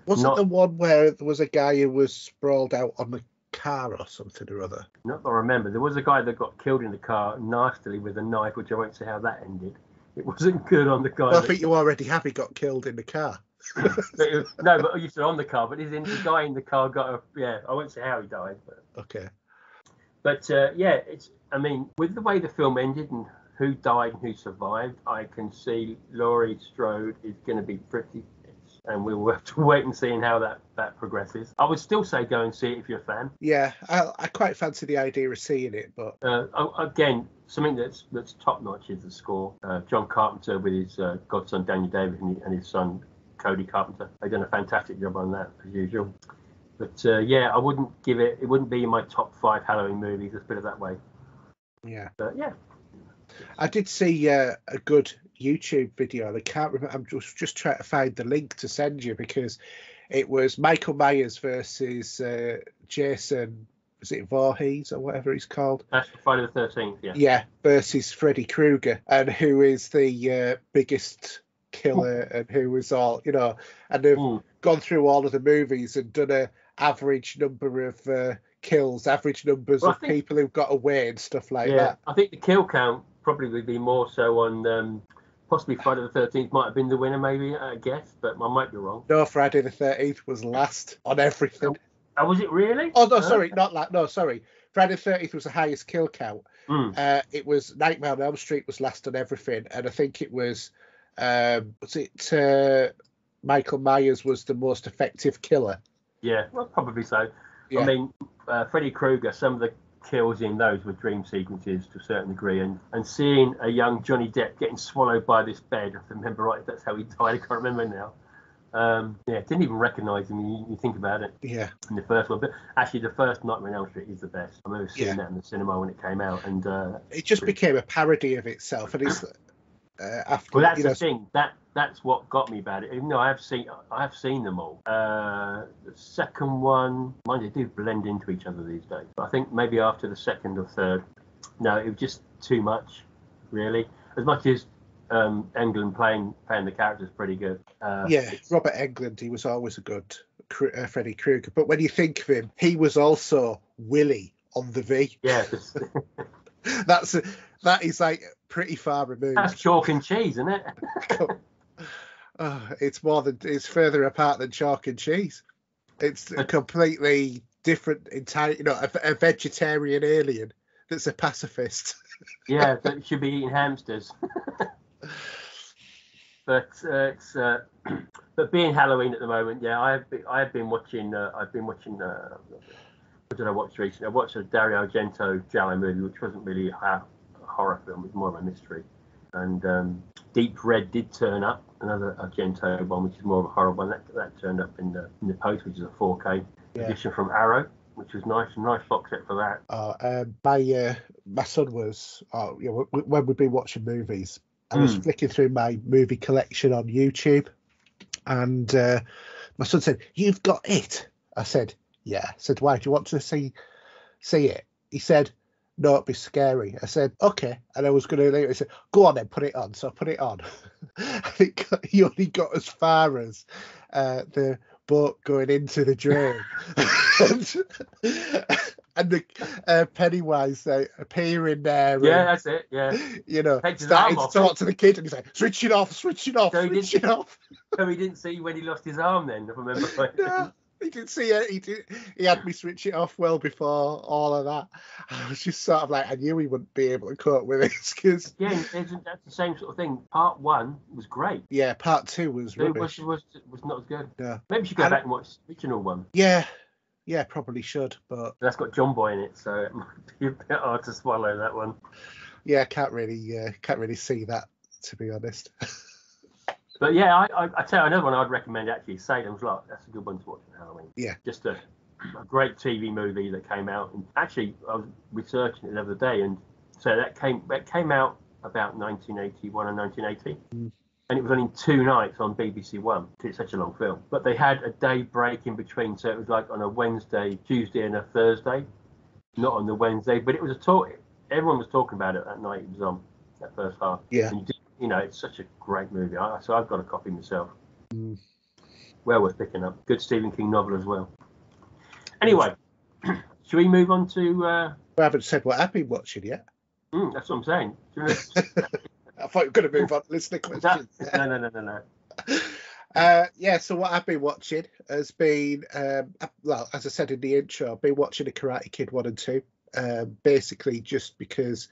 Wasn't the one where there was a guy who was sprawled out on the car or something or other? Not that I remember. There was a guy that got killed in the car nastily with a knife, which I won't say how that ended. It wasn't good on the guy. Well, I think you already have. He got killed in the car. But you said on the car, but the guy in the car got I won't say how he died. But. Okay. But it's. I mean, with the way the film ended and who died and who survived, I can see Laurie Strode is going to be pretty. And we will have to wait and see how that progresses. I would still say go and see it if you're a fan. Yeah, I quite fancy the idea of seeing it, but again, something that's top notch is the score. John Carpenter with his godson Daniel David and his son Cody Carpenter. They've done a fantastic job on that as usual. But I wouldn't give it. It wouldn't be in my top 5 Halloween movies. Let's put it that way. Yeah. But yeah. I did see a good YouTube video. I can't remember. I'm just trying to find the link to send you, because it was Michael Myers versus Jason. Was it Voorhees or whatever he's called? That's Friday the 13th. Yeah. Yeah, versus Freddie Krueger, and who is the biggest killer, and who was all and they've gone through all of the movies and done a average number of kills, average numbers of people who've got away and stuff like that. I think the kill count probably would be more so on possibly Friday the 13th might have been the winner, maybe, I guess, but I might be wrong. No, Friday the 13th was last on everything. Oh, was it really? Oh, no, sorry, not that. No, sorry. Friday the 13th was the highest kill count. It was Nightmare on Elm Street was last on everything, and I think it was Michael Myers was the most effective killer. Yeah, well, probably so. Yeah. I mean, Freddie Krueger, some of the kills in those were dream sequences to a certain degree, and seeing a young Johnny Depp getting swallowed by this bed, if I remember right, that's how he died, I can't remember now. Didn't even recognise him when you think about it. Yeah. In the first one, but actually the first Nightmare on Elm Street is the best. I remember seeing that in the cinema when it came out, and it just became a parody of itself, and it's after. Well, that's the thing. That's what got me about it. Even though I have seen them all. The second one, mind you, they do blend into each other these days. But I think maybe after the second or third, no, it was just too much, really. As much as Englund playing the characters pretty good. Robert Englund, he was always a good Freddy Krueger. But when you think of him, he was also Willy on the V. Yeah. That is like pretty far removed. That's chalk and cheese, isn't it? It's further apart than chalk and cheese. It's a completely different, a vegetarian alien that's a pacifist. Yeah, that should be eating hamsters. But but being Halloween at the moment, I've been watching. What did I watch recently? I watched a Dario Argento Giallo movie, which wasn't really a horror film; it was more of a mystery. And Deep Red did turn up, another Argento one, which is more of a horror one. That turned up in the post, which is a 4K edition from Arrow, which was nice box set for that. My son was when we've been watching movies, I was flicking through my movie collection on YouTube, and my son said, "You've got it." I said, "Yeah." I said, "Why? Do you want to see it?" He said, "No, it'd be scary." I said, "Okay." And I was going to leave it. He said, "Go on then, put it on." So I put it on. I think he only got as far as the boat going into the drain. and the Pennywise appearing there. Yeah, that's it. Yeah. Starting to talk to the kid, and he's like, switch it off. So he didn't see when he lost his arm then, if I remember right. No. He didn't see it. He had me switch it off well before all of that. I was just sort of like, I knew he wouldn't be able to cope with this because. Yeah, that's the same sort of thing. Part 1 was great. Yeah, part 2 was rubbish. It was not as good. No. Maybe you should go back and watch the original one. Yeah, probably should, but that's got John Boy in it, so it might be a bit hard to swallow that one. Yeah, can't really see that, to be honest. But yeah, I tell you another one I'd recommend actually, Salem's Lot. That's a good one to watch on Halloween. Yeah. Just a great TV movie that came out. And actually, I was researching it the other day, and so that came out about 1981 and 1980. And it was only 2 nights on BBC One. It's such a long film. But they had a day break in between, so it was like on a Wednesday, Tuesday, and a Thursday. Not on the Wednesday, but it was a talk. Everyone was talking about it that night it was on. that first half. Yeah. And it's such a great movie. So I've got a copy myself. Mm. Well worth picking up. Good Stephen King novel as well. Anyway, should we move on to... I haven't said what I've been watching yet. That's what I'm saying. I thought you were going to move on to listener questions. No. So what I've been watching has been, well, as I said in the intro, I've been watching The Karate Kid 1 and 2, basically just because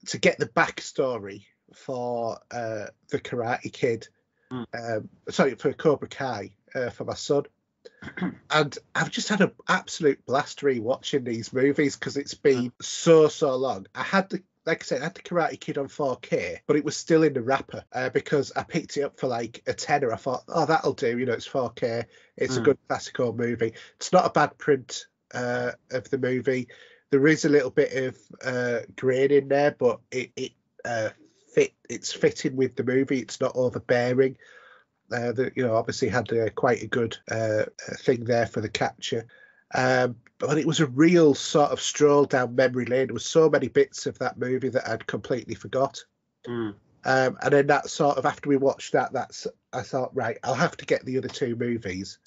to get the backstory for the Karate Kid, for Cobra Kai, for my son. And I've just had an absolute blast rewatching these movies because it's been so long. Like I said, I had the Karate Kid on 4K, but it was still in the wrapper because I picked it up for like a tenner. I thought, oh, that'll do. It's 4K. It's a good classical movie. It's not a bad print of the movie. There is a little bit of grain in there, but it's fitting with the movie. It's not overbearing. Obviously had quite a good thing there for the capture. But it was a real sort of stroll down memory lane. There was so many bits of that movie that I'd completely forgot. And then that sort of, after we watched that, I thought, right, I'll have to get the other two movies.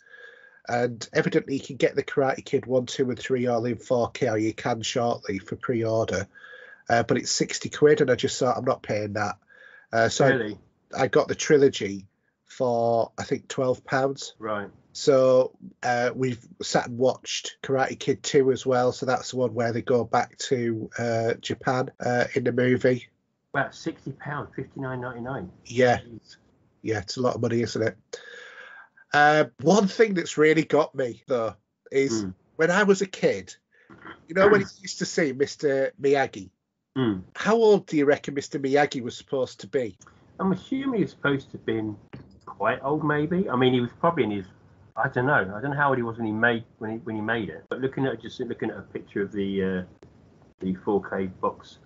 And evidently you can get the Karate Kid 1, 2 and 3 all in 4K, or you can shortly for pre-order. But it's 60 quid, and I just thought, I'm not paying that. So really? I got the trilogy for, I think, £12. Right. So we've sat and watched Karate Kid 2 as well. So that's the one where they go back to Japan in the movie. About £60, $59.99. Yeah. Jeez. Yeah, it's a lot of money, isn't it? One thing that's really got me, though, is when I was a kid, when you used to see Mr. Miyagi, how old do you reckon Mr. Miyagi was supposed to be? I'm assuming he was supposed to have been quite old, maybe. I mean, he was probably in his... I don't know how old he was when he made it. But looking at a picture of the 4K box,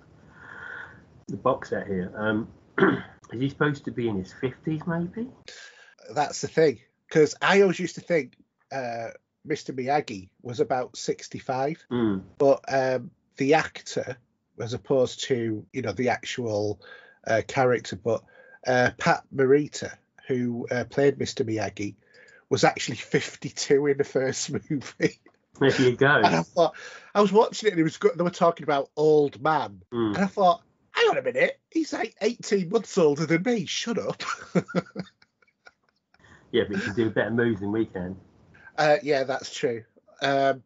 the box set here, is he supposed to be in his 50s, maybe? That's the thing, because I always used to think Mr. Miyagi was about 65, but the actor, as opposed to the actual character, but Pat Morita, who played Mr. Miyagi, was actually 52 in the first movie. There you go. And I thought, I was watching it and they were talking about old man. And I thought, hang on a minute, he's like 18 months older than me. Shut up. Yeah, but he can do better moves than we can. Yeah, that's true. I'm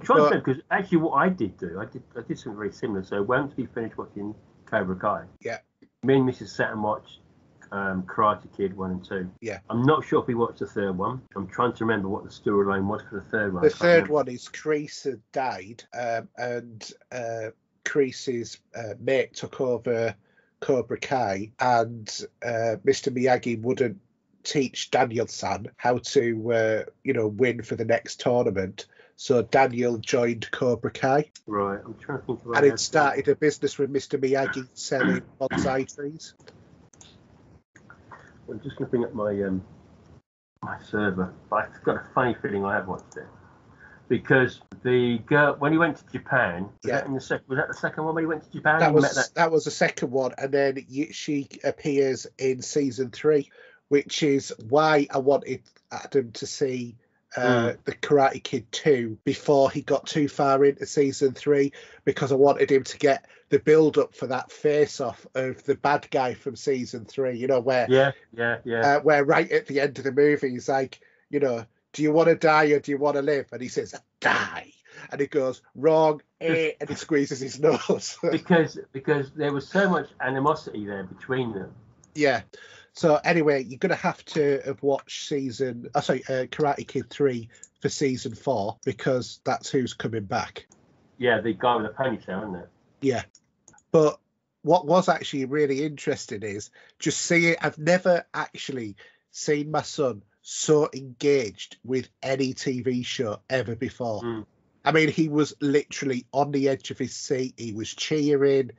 trying to think, because actually what I did do, I did something very similar. So once we finished watching Cobra Kai, me and Mrs. sat and watched Karate Kid 1 and 2. Yeah. I'm not sure if we watched the third one. I'm trying to remember what the storyline was for the third one. The third one is Kreese had died, and Kreese's mate took over Cobra Kai, and Mr. Miyagi wouldn't teach Daniel-san how to, win for the next tournament. So Daniel joined Cobra Kai. Right. I'm trying to think about and it started a business with Mr. Miyagi selling bonsai trees. I'm just going to bring up my server, but I've got a funny feeling I have watched it, because the girl, when he went to Japan, was that the second one when he went to Japan? That was the second one, and then she appears in season 3, which is why I wanted Adam to see the Karate Kid 2 before he got too far into season 3, because I wanted him to get the build up for that face off of the bad guy from season 3, where where right at the end of the movie he's like, do you want to die or do you want to live? And he says, die. And he goes, wrong, and he squeezes his nose. because there was so much animosity there between them. Yeah. So anyway, you're going to have to have watched Karate Kid 3 for season 4, because that's who's coming back. Yeah, the guy with the ponytail, isn't it? Yeah. But what was actually really interesting is just seeing, I've never actually seen my son so engaged with any TV show ever before. I mean, he was literally on the edge of his seat. He was cheering.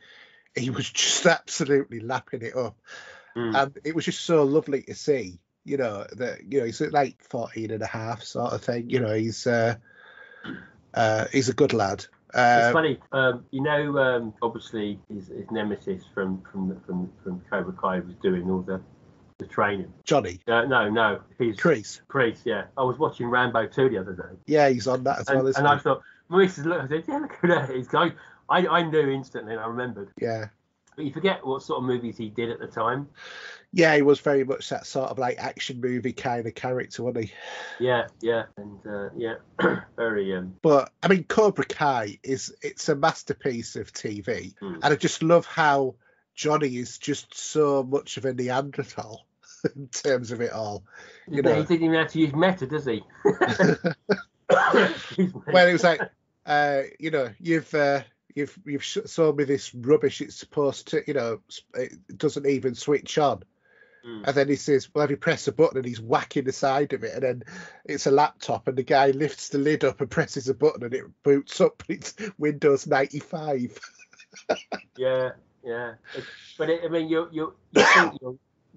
He was just absolutely lapping it up. And it was just so lovely to see, that, he's like 14 and a half sort of thing. He's a good lad. It's funny, obviously his nemesis from Cobra Kai was doing all the training. Johnny? No, he's Kreese. Kreese, yeah. I was watching Rambo 2 the other day. Yeah, he's on that as well, isn't he? And I thought, Maurice looked, I said, yeah, look at that. He's going. I knew instantly, and I remembered. Yeah. But you forget what sort of movies he did at the time. Yeah, he was very much that sort of like action movie kind of character, wasn't he? Yeah, and very. But I mean, Cobra Kai it's a masterpiece of TV, and I just love how Johnny is just so much of a Neanderthal in terms of it all. He didn't even have to use meta, does he? Well, it was like, you've sold me this rubbish. It's supposed to, it doesn't even switch on. And then he says, well, have you press a button? And he's whacking the side of it. And then it's a laptop. And the guy lifts the lid up and presses a button and it boots up. It's Windows 95. Yeah. But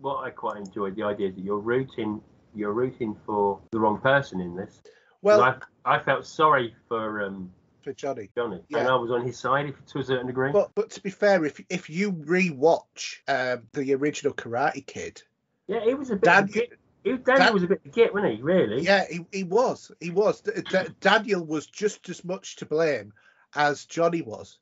what I quite enjoyed, the idea that you're rooting for the wrong person in this. Well, I felt sorry for Johnny, yeah. And I was on his side to a certain degree. But to be fair, if you rewatch the original Karate Kid, yeah, he was a bit. Daniel was a bit of a git, wasn't he? Really? Yeah, he was. Daniel was just as much to blame as Johnny was,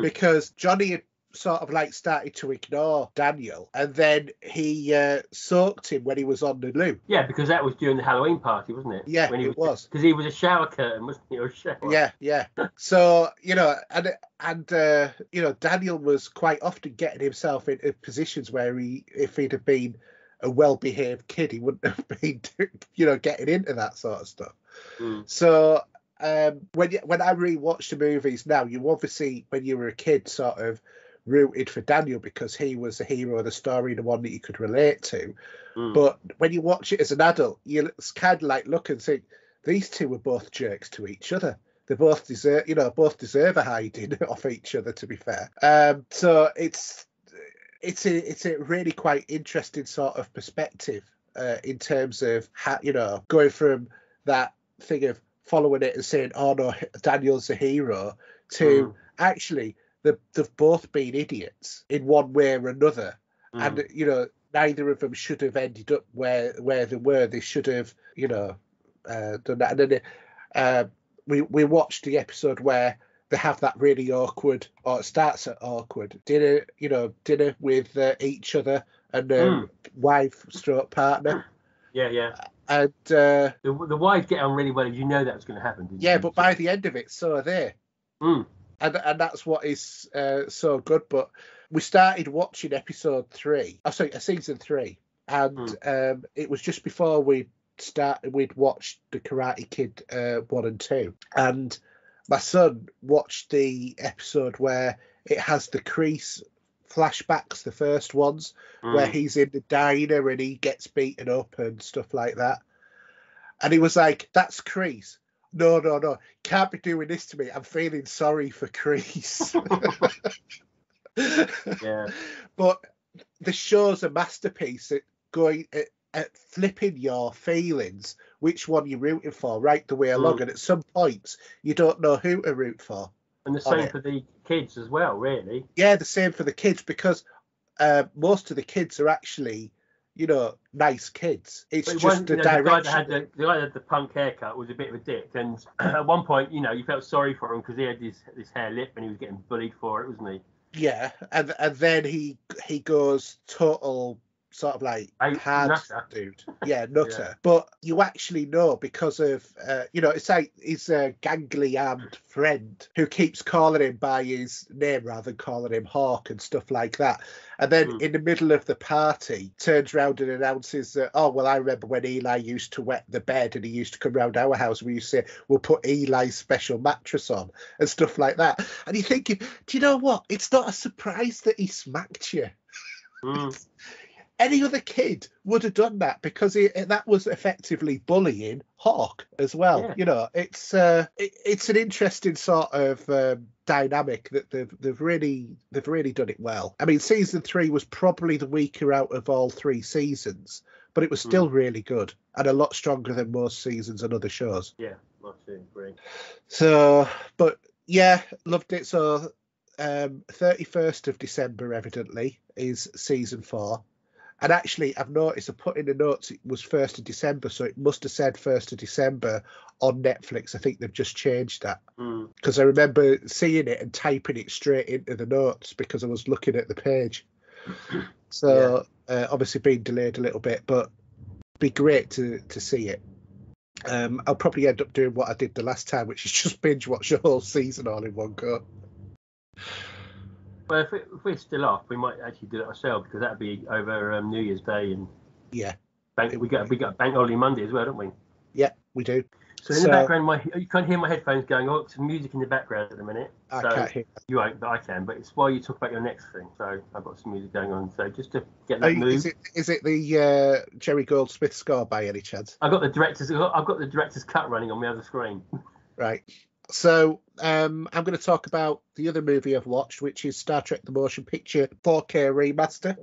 because Johnny had sort of like started to ignore Daniel, and then he soaked him when he was on the loo. Yeah, because that was during the Halloween party, wasn't it? Yeah, it was. Because he was a shower curtain, wasn't he? Or a shower. Yeah. So, and Daniel was quite often getting himself into positions where if he'd have been a well-behaved kid, he wouldn't have been, getting into that sort of stuff. So when I rewatch the movies now, you obviously, when you were a kid, sort of rooted for Daniel because he was the hero of the story, the one that you could relate to. But when you watch it as an adult, you kind of like look and think, these two were both jerks to each other. They both deserve a hiding off each other, to be fair. So it's a really quite interesting sort of perspective in terms of how, going from that thing of following it and saying, oh no, Daniel's a hero, to actually they've both been idiots in one way or another, and neither of them should have ended up where they were. They should have done that. And then we watched the episode where they have that really awkward, or it starts at awkward dinner with each other and wife stroke partner. Yeah. And the wives get on really well. You know that was going to happen, didn't you? Yeah, but by the end of it, so are they. And that's what is so good. But we started watching season 3, and it was just before we'd watched the Karate Kid 1 and 2, and my son watched the episode where it has the Kreese flashbacks, the first ones, where he's in the diner and he gets beaten up and stuff like that, and he was like, "That's Kreese." No, can't be doing this to me. I'm feeling sorry for Kreese. Yeah. But the show's a masterpiece at flipping your feelings, which one you're rooting for, right the way along. And at some points, you don't know who to root for. And the same for the kids as well, really. Yeah, the same for the kids, because most of the kids are actually, nice kids. It's just the direction. The guy that had the punk haircut was a bit of a dick, and at one point, you felt sorry for him because he had this hair lip and he was getting bullied for it, wasn't he? Yeah, and then he goes total sort of like hard nutter. Dude. Yeah, nutter. Yeah. But you actually know because of, it's like his gangly armed friend who keeps calling him by his name rather than calling him Hawk and stuff like that. And then in the middle of the party, turns around and announces that, oh, well, I remember when Eli used to wet the bed and he used to come round our house and we used to say, we'll put Eli's special mattress on and stuff like that. And you're thinking, do you know what? It's not a surprise that he smacked you. Any other kid would have done that because that was effectively bullying Hawk as well. Yeah. It's an interesting sort of dynamic that they've really done it well. I mean, season 3 was probably the weaker out of all 3 seasons, but it was still really good and a lot stronger than most seasons and other shows. Yeah, I agree. So, but Yeah, loved it. So 31st of December, evidently, is season 4. And actually, I've noticed I put in the notes it was 1st of December, so it must have said 1st of December on Netflix. I think they've just changed that. Because I remember seeing it and typing it straight into the notes because I was looking at the page. So obviously being delayed a little bit, but it'd be great to see it. I'll probably end up doing what I did the last time, which is just binge watch the whole season all in one go. Well, if we're still off, we might actually do it ourselves because that'd be over New Year's Day and we got Bank Holiday Monday as well, don't we? Yeah, we do. So in the background, you can't hear my headphones going. Oh, some music in the background at the minute. I can't hear that. You won't, but I can. But it's while you talk about your next thing. So I've got some music going on. So just to get that move. Is it the Jerry Goldsmith score by any chance? I've got the director's cut running on my other screen. Right. So I'm going to talk about the other movie I've watched, which is Star Trek: The Motion Picture 4K remaster.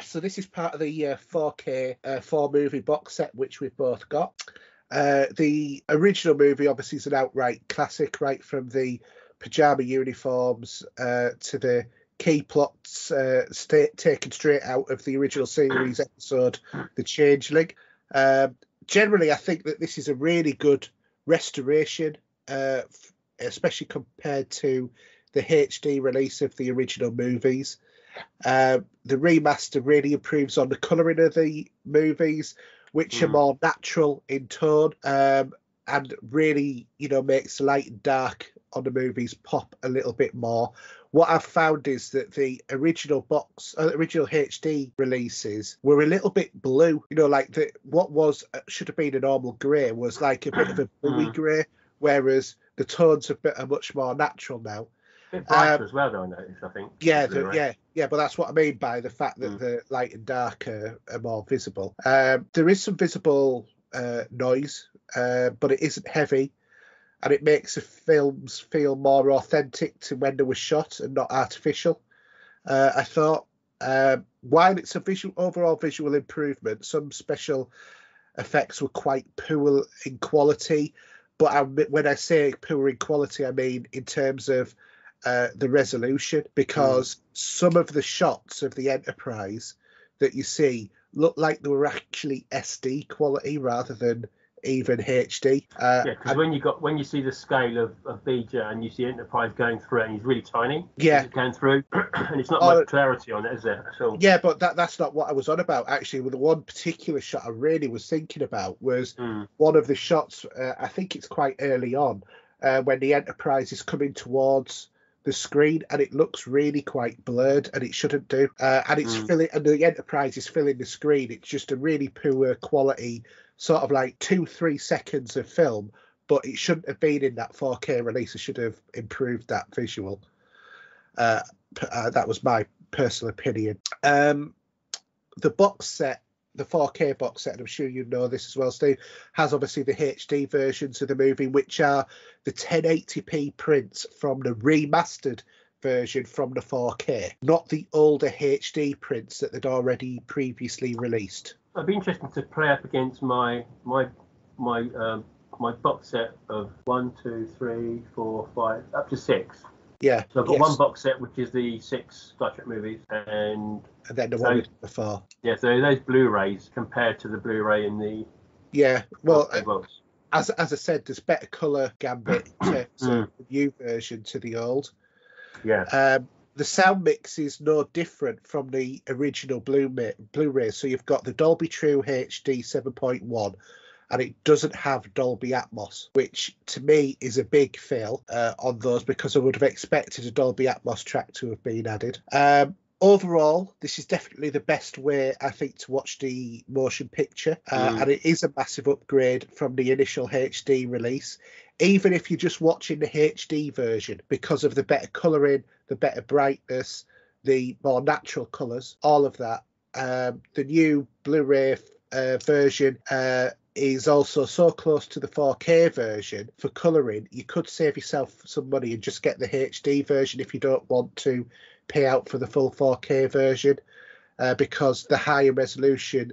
So this is part of the 4K 4-movie box set, which we've both got. The original movie obviously is an outright classic, right from the pajama uniforms to the key plots taken straight out of the original series episode, The Changeling. Generally, I think that this is a really good restoration, especially compared to the HD release of the original movies. The remaster really improves on the colouring of the movies, which are more natural in tone, and really, makes light and dark on the movies pop a little bit more. What I've found is that the original HD releases were a little bit blue. Like what should have been a normal grey was like a bit of a bluey grey, whereas the tones are much more natural now. A bit brighter as well, though, I noticed, I think. Yeah, but that's what I mean by the fact that the light and dark are more visible. There is some visible noise, but it isn't heavy, and it makes the films feel more authentic to when they were shot and not artificial. I thought, while it's a overall visual improvement, some special effects were quite poor in quality. But when I say poor in quality, I mean in terms of the resolution, because some of the shots of the Enterprise that you see look like they were actually SD quality rather than even HD. Because when you see the scale of Beecher and you see Enterprise going through it, and he's really tiny. Going through, and it's not much clarity on it, is there? So yeah, but that's not what I was on about. Actually, with the one particular shot I really was thinking about was one of the shots. I think it's quite early on when the Enterprise is coming towards the screen, and it looks really quite blurred, and it shouldn't do. And it's filling, and the Enterprise is filling the screen. It's just a really poor quality, sort of like 2-3 seconds of film, but it shouldn't have been in that 4K release. It should have improved that visual. That was my personal opinion. The box set, the 4K box set, and I'm sure you know this as well, Steve, has obviously the HD versions of the movie, which are the 1080p prints from the remastered version from the 4K, not the older HD prints that they'd already previously released. It'd be interesting to play up against my box set of 1, 2, 3, 4, 5, up to 6. Yeah. So I've got one box set, which is the 6 Star Trek movies, and then the one before. Yeah, so those Blu-rays compared to the Blu-ray in the box. As I said, there's better colour gambit in terms of the new version to the old. Yeah. The sound mix is no different from the original Blu-ray. So you've got the Dolby True HD 7.1, and it doesn't have Dolby Atmos, which to me is a big fail on those, because I would have expected a Dolby Atmos track to have been added. Overall, this is definitely the best way, I think, to watch the motion picture, and it is a massive upgrade from the initial HD release, even if you're just watching the HD version, because of the better colouring, the better brightness, the more natural colours, all of that. The new Blu-ray version is also so close to the 4K version for colouring, you could save yourself some money and just get the HD version if you don't want to pay out for the full 4K version, because the higher resolution,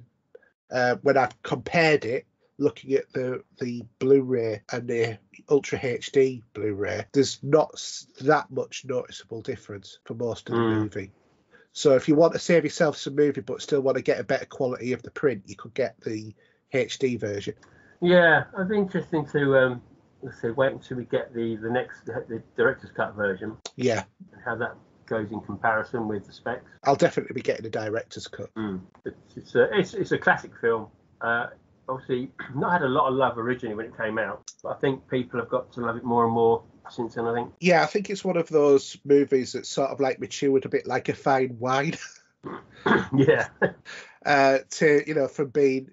when I've compared it, looking at the Blu-ray and the Ultra HD Blu-ray, there's not that much noticeable difference for most of the movie. So if you want to save yourself some movie but still want to get a better quality of the print, you could get the HD version. Yeah, it'd be interesting to let's say wait until we get the director's cut version. Yeah, and how that goes in comparison with the specs. I'll definitely be getting a director's cut. It's a classic film. Obviously, not had a lot of love originally when it came out, but I think people have got to love it more and more since then. I think. Yeah, I think it's one of those movies that sort of like matured a bit like a fine wine. Yeah. From being,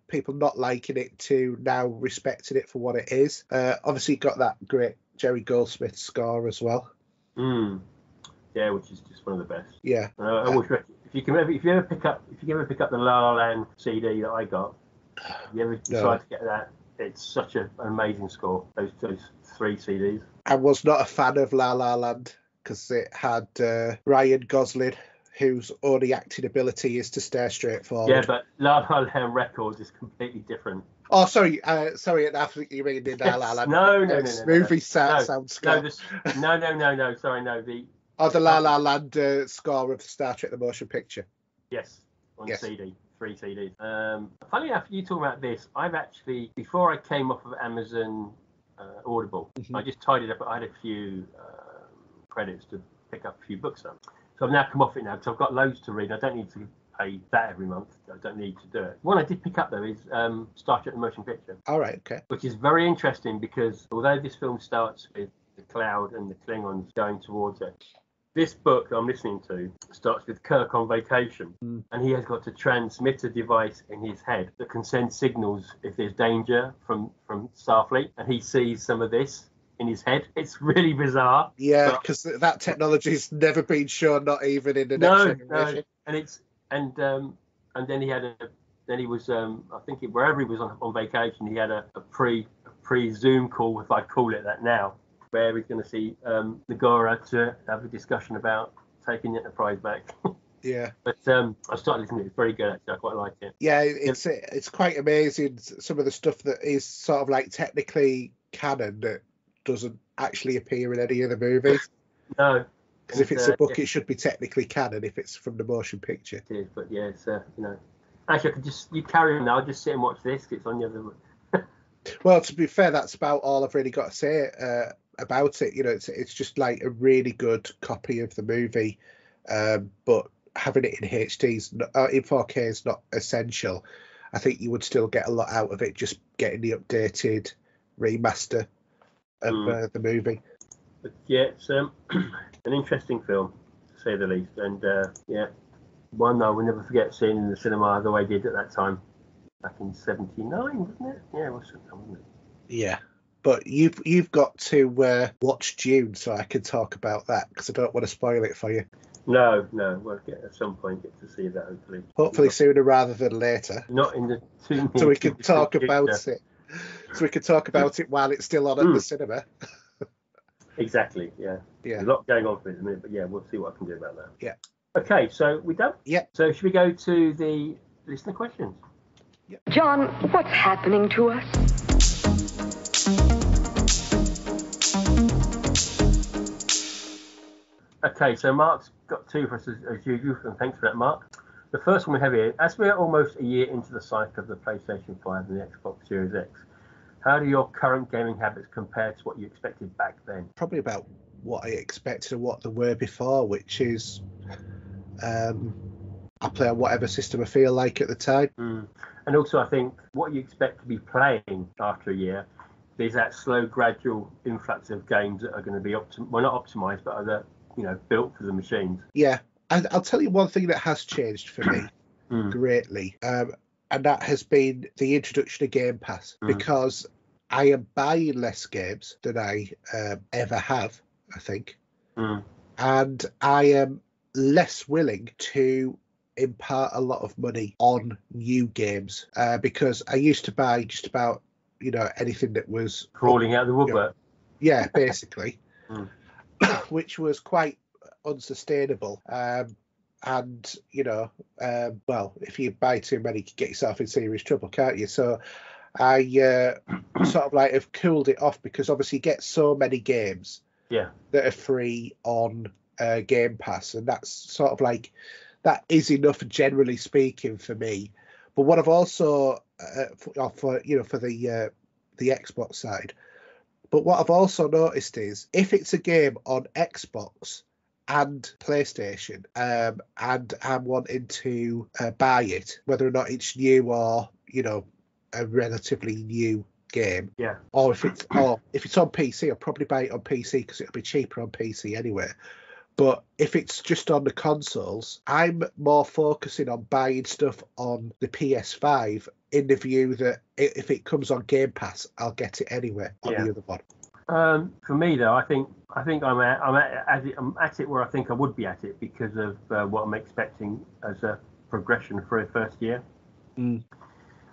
people not liking it to now respecting it for what it is. Obviously, got that great Jerry Goldsmith score as well. Yeah, which is just one of the best. Yeah. I always reckon if you ever pick up the La La Land CD that I got, if you ever decide to get that, it's such an amazing score. Those 3 CDs. I was not a fan of La La Land because it had Ryan Gosling, whose only acting ability is to stare straight forward. Yeah, but La La Land Records is completely different. Oh, sorry, I think you mean in La La Land. No. Movie sound score. No. Sorry, no. The La La Land score of Star Trek: The Motion Picture. Yes, on CD, 3 CDs. Funny enough, you talking about this, I've actually, before I came off of Amazon Audible, I just tidied up. I had a few credits to pick up a few books up. So I've now come off it now because I've got loads to read. I don't need to pay that every month. I don't need to do it. One I did pick up though is Star Trek: The Motion Picture. All right, okay. Which is very interesting because although this film starts with the Cloud and the Klingons going towards it, this book I'm listening to starts with Kirk on vacation, and he has got to transmit a device in his head that can send signals if there's danger from Starfleet, and he sees some of this in his head. It's really bizarre. Yeah, because that technology's never been shown, not even in the next generation. No, and then he was I think wherever he was on vacation, he had a pre Zoom call, if I call it that now, where he's going to see Nagora to have a discussion about taking the Enterprise back. Yeah. But I started listening to it. It's very good, actually. I quite like it. Yeah, it's quite amazing, some of the stuff that is sort of like technically canon that doesn't actually appear in any of the movies. No. Because if it's a book, it should be technically canon if it's from the motion picture. It is, but yeah, it's, Actually, I could you carry on now. I'll just sit and watch this. It's on the other. Well, to be fair, that's about all I've really got to say about it. It's just like a really good copy of the movie, but having it in in 4K is not essential. I think you would still get a lot out of it just getting the updated remaster of the movie. But yeah, it's an interesting film, to say the least. And one I will never forget seeing in the cinema the way I did at that time, back in '79, wasn't it? Yeah, it was, wasn't it? Yeah, but you've got to watch Dune so I can talk about that because I don't want to spoil it for you. No, we'll at some point get to see that hopefully. Hopefully sooner rather than later. Not in the 2 minutes. So we can talk about it. So we can talk about it while it's still on at the cinema. Exactly, yeah. There's a lot going on for it at the minute, but yeah, we'll see what I can do about that. Yeah. Okay, so we done? Yeah. So should we go to the listener questions? Yeah. John, what's happening to us? Okay, so Mark's got 2 for us as usual, and thanks for that, Mark. The first one we have here, as we're almost a year into the cycle of the PlayStation 5 and the Xbox Series X, how do your current gaming habits compare to what you expected back then? Probably about what I expected and what they were before, which is I play on whatever system I feel like at the time. And also, I think what you expect to be playing after a year, there's that slow, gradual influx of games that are going to be not optimized, but are built for the machines. Yeah, and I'll tell you one thing that has changed for me greatly, and that has been the introduction of Game Pass, because I am buying less games than I ever have, I think, and I am less willing to impart a lot of money on new games because I used to buy just about anything that was crawling out of the woodwork. Yeah, basically. Which was quite unsustainable. Well, if you buy too many, you can get yourself in serious trouble, can't you? So I sort of like have cooled it off because obviously you get so many games that are free on Game Pass, and that's sort of like that is enough generally speaking for me. But what I've also for the Xbox side, but what I've also noticed is if it's a game on Xbox and PlayStation, and I'm wanting to buy it, whether or not it's new or a relatively new game, or if it's on PC, I'll probably buy it on PC because it'll be cheaper on PC anyway. But if it's just on the consoles, I'm more focusing on buying stuff on the PS5 in the view that if it comes on Game Pass, I'll get it anyway on the other one. For me though, I think I'm at it where I think I would be at it because of what I'm expecting as a progression for a first year.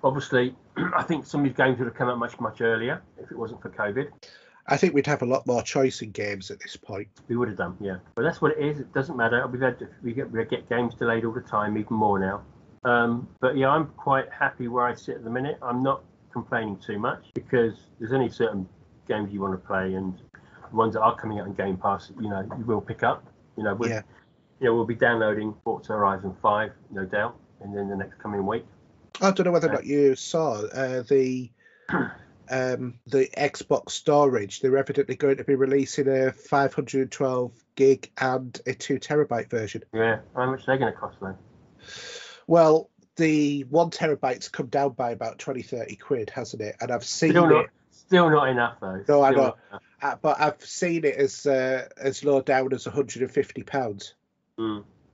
Obviously, I think some of these games would have come out much earlier if it wasn't for COVID. I think we'd have a lot more choice in games at this point. We would have done, yeah. But that's what it is. It doesn't matter. We get games delayed all the time, even more now. But yeah, I'm quite happy where I sit at the minute. I'm not complaining too much because there's only certain games you want to play, and the ones that are coming out in Game Pass, you will pick up. We'll be downloading Forza Horizon 5, no doubt, and then the next coming week. I don't know whether or not you saw the Xbox storage. They're evidently going to be releasing a 512 gig and a 2 terabyte version. Yeah, how much are they going to cost though? Well, the 1 terabyte's come down by about 20-30 quid, hasn't it? And I've seen Still not enough though. No, I know, but I've seen it as low down as £150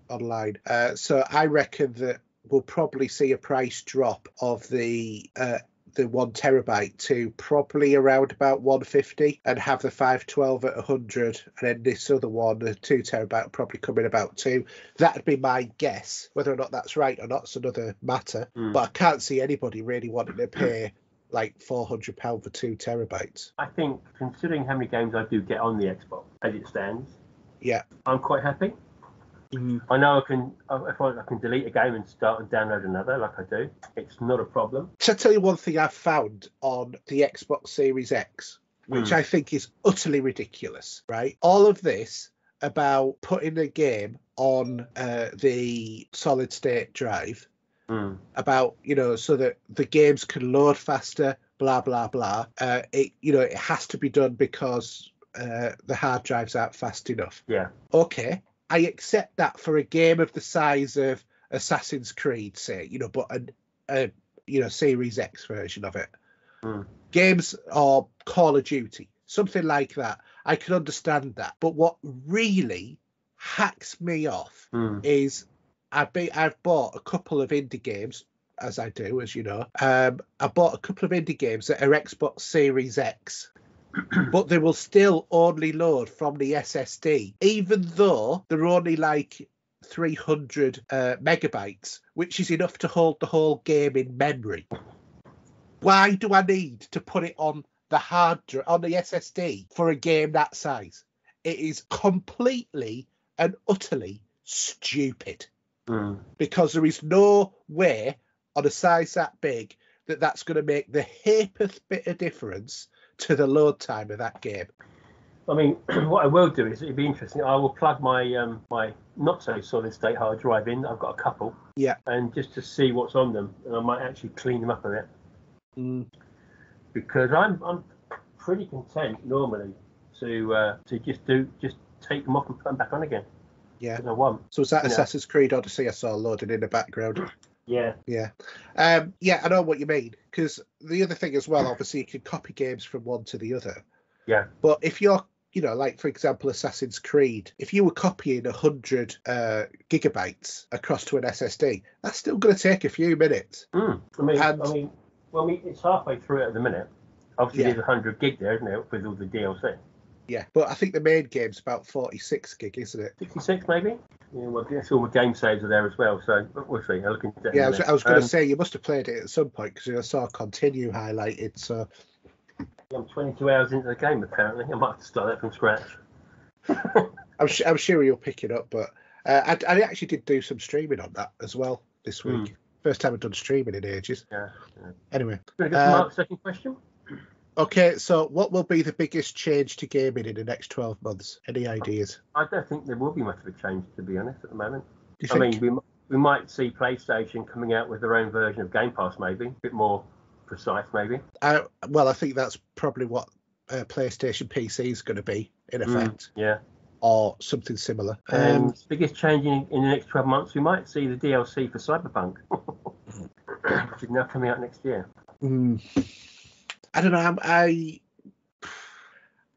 online. So I reckon that we'll probably see a price drop of the 1 terabyte to probably around about 150, and have the 512 at 100, and then this other one, the 2 terabyte, will probably come in about 2. That'd be my guess. Whether or not that's right or not is another matter. But I can't see anybody really wanting to pay like £400 for 2 terabytes. I think, considering how many games I do get on the Xbox as it stands, I'm quite happy. I know if I can delete a game and start and download another like I do, it's not a problem. So I'll tell you one thing I've found on the Xbox Series X, which I think is utterly ridiculous, right? All of this about putting a game on the solid state drive, about, so that the games can load faster, blah, blah, blah. It has to be done because the hard drives aren't fast enough. Yeah. Okay. I accept that for a game of the size of Assassin's Creed, say, but a Series X version of it. Games or Call of Duty, something like that. I can understand that. But what really hacks me off is I've bought a couple of indie games, as I do, as you know. I bought a couple of indie games that are Xbox Series X. But they will still only load from the SSD, even though they're only like 300 megabytes, which is enough to hold the whole game in memory. Why do I need to put it on the on the SSD for a game that size? It is completely and utterly stupid. Because there is no way on a size that big that's going to make the hapeth bit of difference to the load time of that game. I mean, what I will do is, it'd be interesting, I will plug my my not so solid state hard drive in. I've got a couple. Yeah. And just to see what's on them, and I might actually clean them up a bit. Because I'm pretty content normally to just take them off and put them back on again. Yeah. I want. So is that Assassin's Creed Odyssey I saw loading in the background? Yeah. Yeah. I know what you mean. Because the other thing as well, obviously, you can copy games from one to the other. Yeah. But if you're, like, for example, Assassin's Creed, if you were copying 100 gigabytes across to an SSD, that's still going to take a few minutes. I mean, it's halfway through it at the minute. Obviously, there's 100 gig there, isn't it, with all the DLC? Yeah, but I think the main game's about 46 gig, isn't it? 66 maybe? Yeah, well, I guess all the game saves are there as well, so we'll see. I'll look into that. Yeah, I was going to say, you must have played it at some point, because I saw Continue highlighted, so... I'm 22 hours into the game, apparently. I might have to start that from scratch. I'm sure you'll pick it up, but I actually did do some streaming on that as well this week. First time I've done streaming in ages. Yeah. Anyway. Going to go to Mark's second question? Okay, so what will be the biggest change to gaming in the next 12 months? Any ideas? I don't think there will be much of a change, to be honest, at the moment. Do you think? I mean, we might see PlayStation coming out with their own version of Game Pass, maybe. A bit more precise, maybe. Well, I think that's probably what PlayStation PC is going to be, in effect. Yeah. Or something similar. Biggest change in the next 12 months, we might see the DLC for Cyberpunk, which is now coming out next year. I don't know.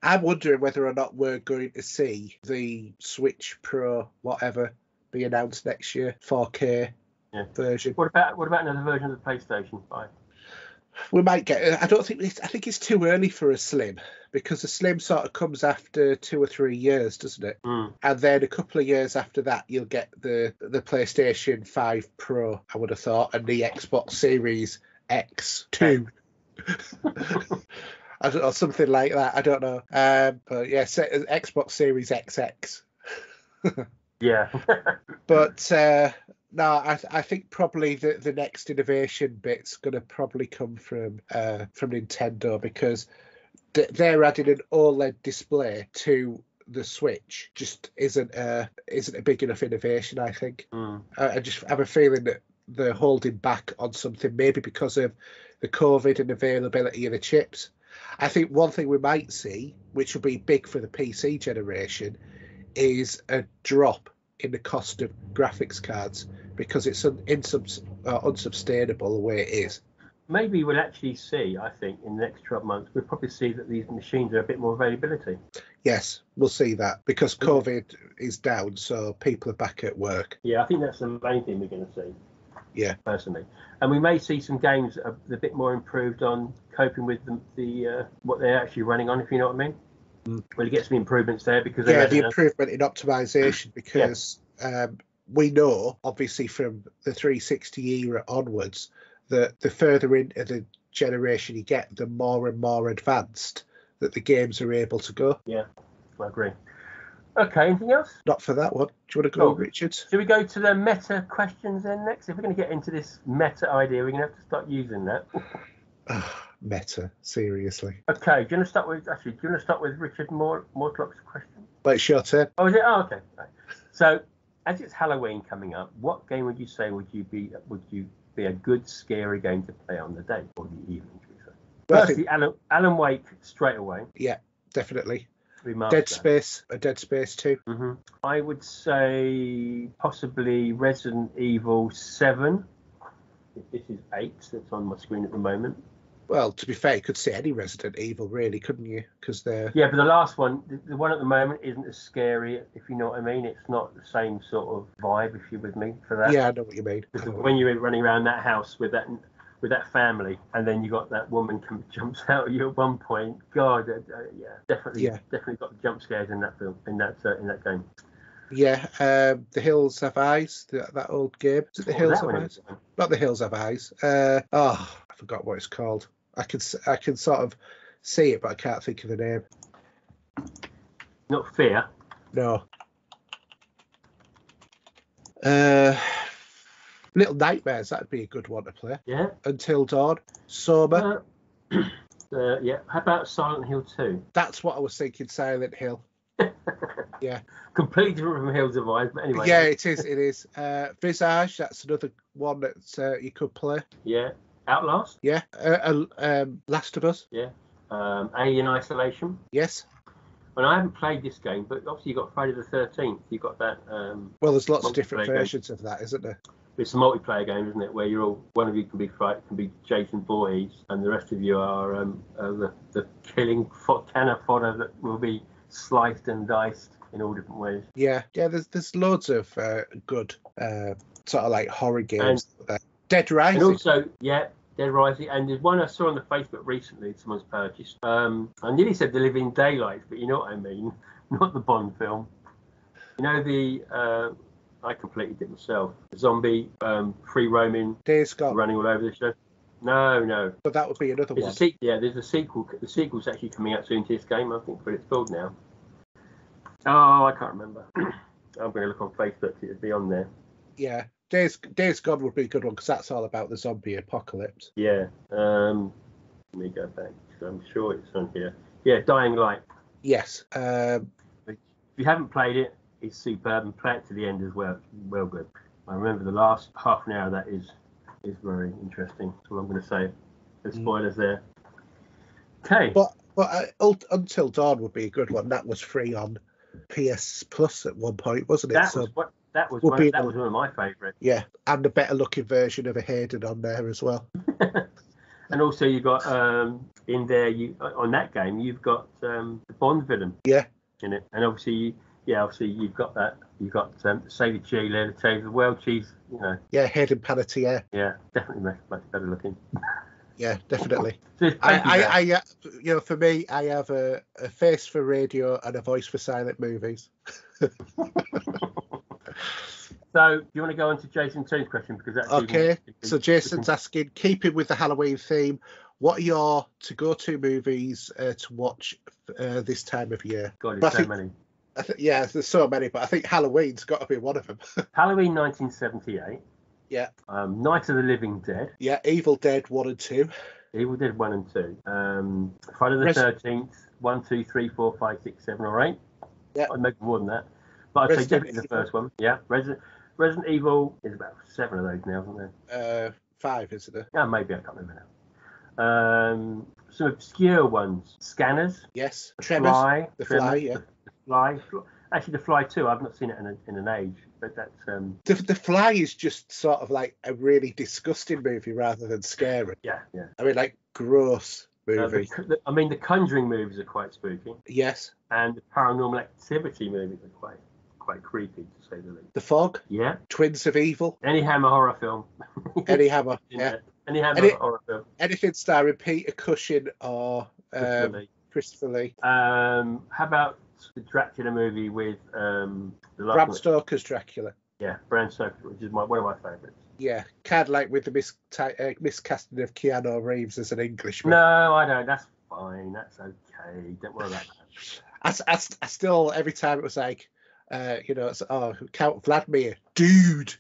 I'm wondering whether or not we're going to see the Switch Pro, whatever, be announced next year, 4K version. What about another version of the PlayStation 5? We might get. I think it's too early for a Slim, because the Slim sort of comes after 2 or 3 years, doesn't it? And then a couple of years after that, you'll get the PlayStation 5 Pro, I would have thought, and the Xbox Series X2. I don't know, something like that. I don't know. But yeah, Xbox Series XX. Yeah. But no, I think probably the next innovation bit's going to probably come from Nintendo, because they're adding an OLED display to the Switch. Just isn't a big enough innovation, I think. I just have a feeling that they're holding back on something, maybe because of the COVID and availability of the chips. I think one thing we might see, which will be big for the PC generation, is a drop in the cost of graphics cards, because it's unsustainable the way it is. Maybe we'll actually see, I think, in the next 12 months, we'll probably see that these machines are a bit more availability. Yes, we'll see that, because COVID is down, so people are back at work. Yeah, I think that's the main thing we're going to see. Yeah, personally, and we may see some games that are a bit more improved on coping with the what they're actually running on, if you know what I mean. We'll get some improvements there, because the improvement in optimization, because we know, obviously, from the 360 era onwards, that the further into the generation you get, the more and more advanced that the games are able to go. Yeah, I agree. Okay, anything else? Not for that one. Do you want to go, Richard? Should we go to the meta questions then next? If we're going to get into this meta idea, we're going to have to start using that. Meta, seriously. Okay, do you want to start with Richard Mortlock's question? But it's your turn. Oh, is it? Oh, okay. Right. So, as it's Halloween coming up, what game would you say would you be a good scary game to play on the day or the evening? Should we say? Firstly, Alan Wake straight away. Yeah, definitely. Remastered. Dead Space 2. I would say possibly Resident Evil 7. This is 8 that's on my screen at the moment. Well, to be fair, you could say any Resident Evil, really, couldn't you? Because they're... Yeah, but the last one, the one at the moment, isn't as scary, if you know what I mean. It's not the same sort of vibe, if you're with me, for that. Yeah, I know what you mean. Because when you're running around that house with that family, and then you got that woman jumps out at you at one point. God, definitely got the jump scares in that film, in that game. Yeah, The Hills Have Eyes, that old game. Is it The Hills Have Eyes? Not The Hills Have Eyes. I forgot what it's called. I can sort of see it, but I can't think of the name. Not Fear. No. Little Nightmares, that'd be a good one to play. Yeah. Until Dawn. Sober. Yeah. How about Silent Hill 2? That's what I was thinking, Silent Hill. Yeah. Completely different from Hills of Eyes, but anyway. Yeah, it is. Visage, that's another one that you could play. Yeah. Outlast? Yeah. Last of Us? Yeah. Alien Isolation? Yes. And I haven't played this game, but obviously you've got Friday the 13th. You've got that. Well, there's lots of different versions of that, isn't there? It's a multiplayer game, isn't it? Where one of you can be Jason Voorhees, and the rest of you are the killing cannon fodder that will be sliced and diced in all different ways. Yeah. There's loads of good sort of like horror games. Dead Rising. And also, Dead Rising. And there's one I saw on the Facebook recently. Someone's purchased. I nearly said The Living Daylights, but you know what I mean. Not the Bond film. You know I completely did myself. Zombie, free roaming, Days Gone, running all over the show. No. But that would be another one. There's a sequel. The sequel's actually coming out soon to this game. I think what it's called now. Oh, I can't remember. I'm going to look on Facebook. It'd be on there. Yeah. Days Gone would be a good one because that's all about the zombie apocalypse. Yeah. Let me go back. I'm sure it's on here. Yeah, Dying Light. Yes. If you haven't played it, it's superb, and play it to the end as well. Well good. I remember the last half an hour of that is very interesting. That's all I'm going to say. No spoilers there. Okay. But Until Dawn would be a good one. That was free on PS Plus at one point, wasn't it? That was one of my favourites. Yeah, and a better looking version of a Haydn on there as well. And also you got in there on that game you've got the Bond villain. Yeah. In it, and obviously you've got that. You've got Save the Chile, the Save the World Cheese. You know. Yeah, Haydn Panettiere. Yeah, definitely much better looking. Yeah, definitely. So I for me, I have a face for radio and a voice for silent movies. So, do you want to go on to Jason Toon's question? Because that's okay. So Jason's asking, keeping with the Halloween theme, what are your to-go-to movies to watch this time of year? God, there's so many. Yeah, there's so many, but I think Halloween's got to be one of them. Halloween 1978. Yeah. Night of the Living Dead. Yeah, Evil Dead 1 and 2. Evil Dead 1 and 2. Friday the 13th, 1, 2, 3, 4, 5, 6, 7, or 8. Yeah. I'd make more than that. But I'd say definitely the first one. Yeah. Resident Evil is about 7 of those now, isn't there? 5, isn't there? Yeah, maybe. I can't remember now. Some obscure ones. Scanners. Yes. Tremors. The Fly, yeah. The Fly. Actually, The Fly too. I've not seen it in an age, but that's. The Fly is just sort of like a really disgusting movie rather than scary. Yeah. I mean, like gross movie. The Conjuring movies are quite spooky. Yes. And the Paranormal Activity movies are quite creepy, to say the least. The Fog. Yeah. Twins of Evil. Any Hammer horror film. Any Hammer. Yeah. Any Hammer horror film. Anything starring Peter Cushing or Christopher Lee. How about the Dracula movie with Bram Stoker's Dracula? Yeah, Bram Stoker, which is one of my favourites. Yeah, kind of like with the miscasting of Keanu Reeves as an Englishman. No, I don't. That's fine. That's okay. Don't worry about that. I still, every time it was like, it's, Count Vladimir, dude.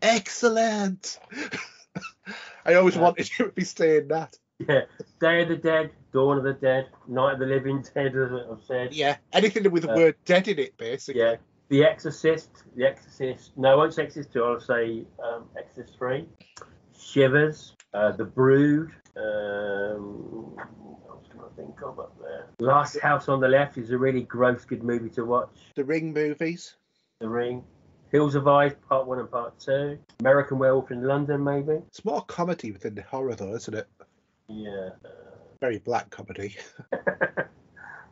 Excellent. I always wanted you to be saying that. Yeah, Day of the Dead, Dawn of the Dead, Night of the Living Dead, as I've said. Yeah, anything with the word dead in it, basically. Yeah, The Exorcist. No, I won't say Exorcist 2, I'll say Exorcist 3. Shivers, The Brood. What else can I think of up there? Last House on the Left is a really gross, good movie to watch. The Ring movies. The Ring. Hills of Eyes, Part 1 and Part 2. American Werewolf in London, maybe. It's more comedy within the horror, though, isn't it? Yeah. Very black comedy.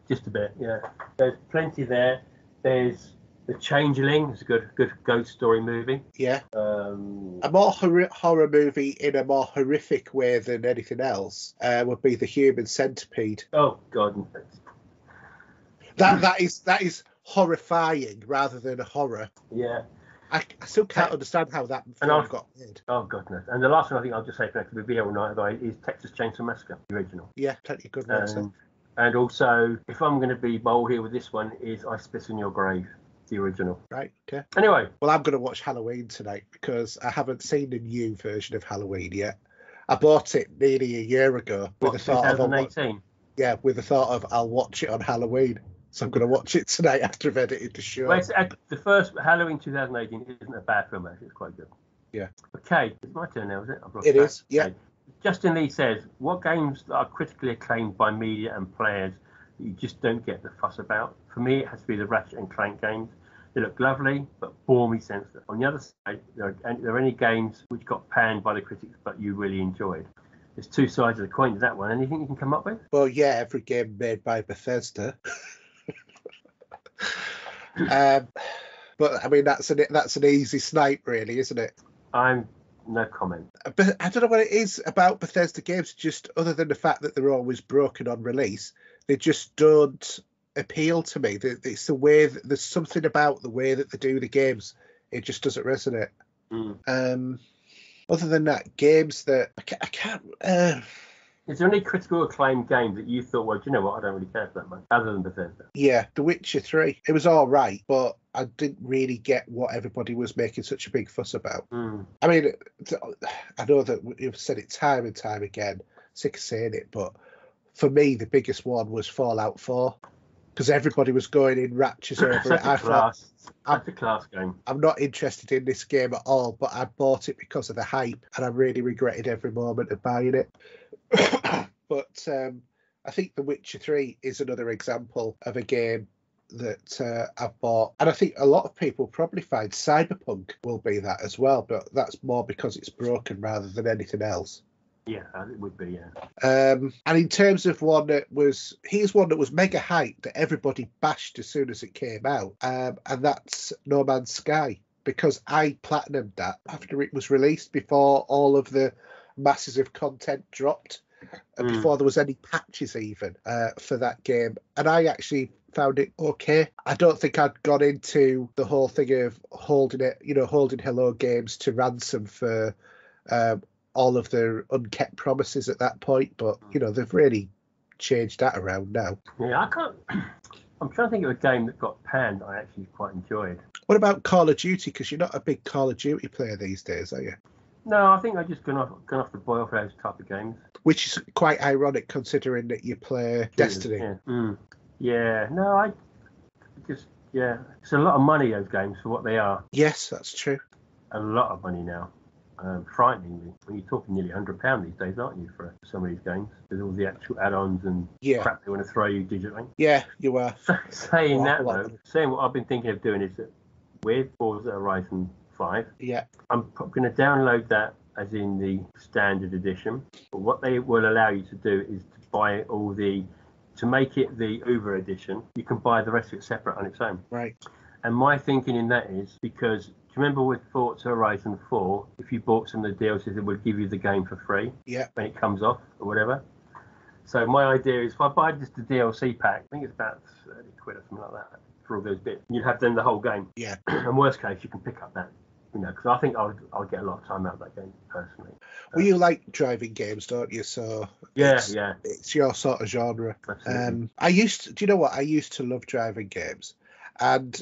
Just a bit, yeah. There's plenty there. There's The Changeling. It's a good ghost story movie. Yeah. A more horror movie in a more horrific way than anything else would be The Human Centipede. Oh, God. That is horrifying rather than a horror. Yeah. I still can't understand how that film got made. Oh, God, no. And the last one I think I'll just say connected with All Night Away is Texas Chainsaw Massacre, the original. Yeah, plenty of good ones. And also, if I'm going to be bold here with this one, is I Spit on Your Grave, the original. Right, okay. Anyway. Well, I'm going to watch Halloween tonight because I haven't seen the new version of Halloween yet. I bought it nearly a year ago. With the thought 2018? With the thought of I'll watch it on Halloween. So I'm going to watch it tonight after I've edited the show. Well, the first Halloween 2018 isn't a bad film, actually. It's quite good. Yeah. Okay, it's my turn now, is it? It is, yeah. Okay. Justin Lee says, what games are critically acclaimed by media and players that you just don't get the fuss about? For me, it has to be the Ratchet and Clank games. They look lovely, but bore me senseless. On the other side, there are any games which got panned by the critics, but you really enjoyed. There's two sides of the coin to that one. Anything you can come up with? Well, yeah, every game made by Bethesda. But I mean that's an easy snipe, really, isn't it? I'm no comment. But I don't know what it is about Bethesda games, just other than the fact that they're always broken on release, they just don't appeal to me. It's the way that there's something about the way that they do the games, it just doesn't resonate. Other than that, games that I can't Is there any critical acclaim game that you thought, well, do you know what, I don't really care for that much, other than Bethesda? Yeah, The Witcher 3. It was all right, but I didn't really get what everybody was making such a big fuss about. I mean, I know that you've said it time and time again, sick of saying it, but for me, the biggest one was Fallout 4, because everybody was going in raptures over it. I thought, that's a class game. I'm not interested in this game at all, but I bought it because of the hype, and I really regretted every moment of buying it. But I think The Witcher 3 is another example of a game that I've bought. And I think a lot of people probably find Cyberpunk will be that as well, but that's more because it's broken rather than anything else. Yeah, it would be, yeah. And in terms of one that was, here's one that was mega hyped that everybody bashed as soon as it came out, and that's No Man's Sky, because I platinumed that after it was released, before all of the masses of content dropped, and before there was any patches even for that game. And I actually found it okay. I don't think I'd gone into the whole thing of holding Hello Games to ransom for all of their unkept promises at that point, but they've really changed that around now. Yeah, I'm trying to think of a game that got panned I actually quite enjoyed. What about Call of Duty? Because you're not a big Call of Duty player these days, are you? No, I think I've just gone off the boil for those type of games. Which is quite ironic considering that you play Destiny. Yeah. No, I just, it's a lot of money, those games, for what they are. Yes, that's true. A lot of money now. Frighteningly. When you're talking nearly £100 these days, aren't you, for some of these games? With all the actual add-ons and crap they want to throw you digitally. Yeah, you are. Saying what I've been thinking of doing is that with Forza Horizon 5, I'm going to download that as in the standard edition. But what they will allow you to do is to buy to make it the Uber edition, you can buy the rest of it separate on its own. Right. And my thinking in that is because, do you remember with Forza Horizon 4, if you bought some of the DLCs, it would give you the game for free when it comes off or whatever. So my idea is if I buy just the DLC pack, I think it's about 30 quid or something like that for all those bits, you'd have then the whole game. Yeah. And worst case, you can pick up that. Because I think I'll get a lot of time out of that game personally. Well, you like driving games, don't you? So it's your sort of genre. Absolutely. I used to love driving games, and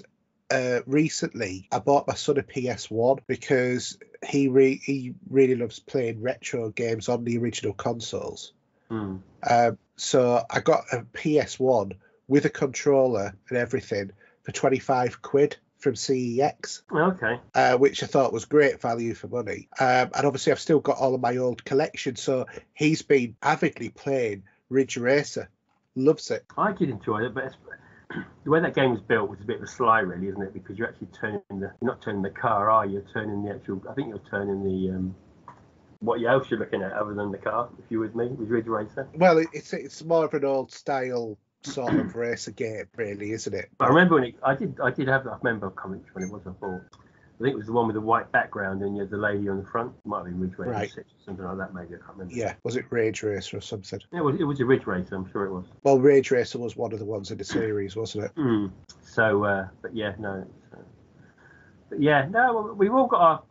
recently I bought my son a PS1 because he really loves playing retro games on the original consoles. So I got a PS1 with a controller and everything for 25 quid. From CEX, which I thought was great value for money. And obviously I've still got all of my old collection, so he's been avidly playing Ridge Racer. Loves it. I did enjoy it, but the way that game was built was a bit of a sly, really, isn't it? Because you're actually you're not turning the car, are you? You're turning the actual, I think you're turning the, what else you're looking at other than the car, if you're with me, with Ridge Racer? Well, it's more of an old style sort of racer game, really, isn't it? But I remember when I did have. I remember, I can't remember which one it was. I thought I think it was the one with the white background and you had the lady on the front. It might be Ridge Racer 6 or something like that. Maybe I can't remember. Yeah, was it Rage Racer or something? It was a Ridge Racer. I'm sure it was. Well, Rage Racer was one of the ones in the series, wasn't it? So, but yeah, no. No. We've all got our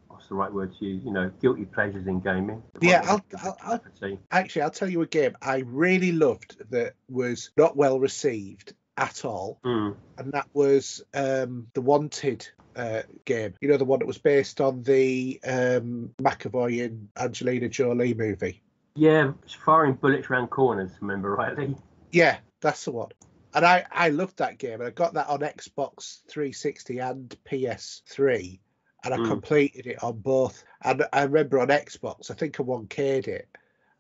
what's the right word to use? Guilty pleasures in gaming. Yeah, I'll tell you a game I really loved that was not well received at all, and that was the Wanted game. The one that was based on the McAvoy and Angelina Jolie movie. Yeah, firing bullets around corners. Remember rightly? Yeah, that's the one. And I loved that game, and I got that on Xbox 360 and PS3. And I completed it on both. And I remember on Xbox, I think I 1K'd it,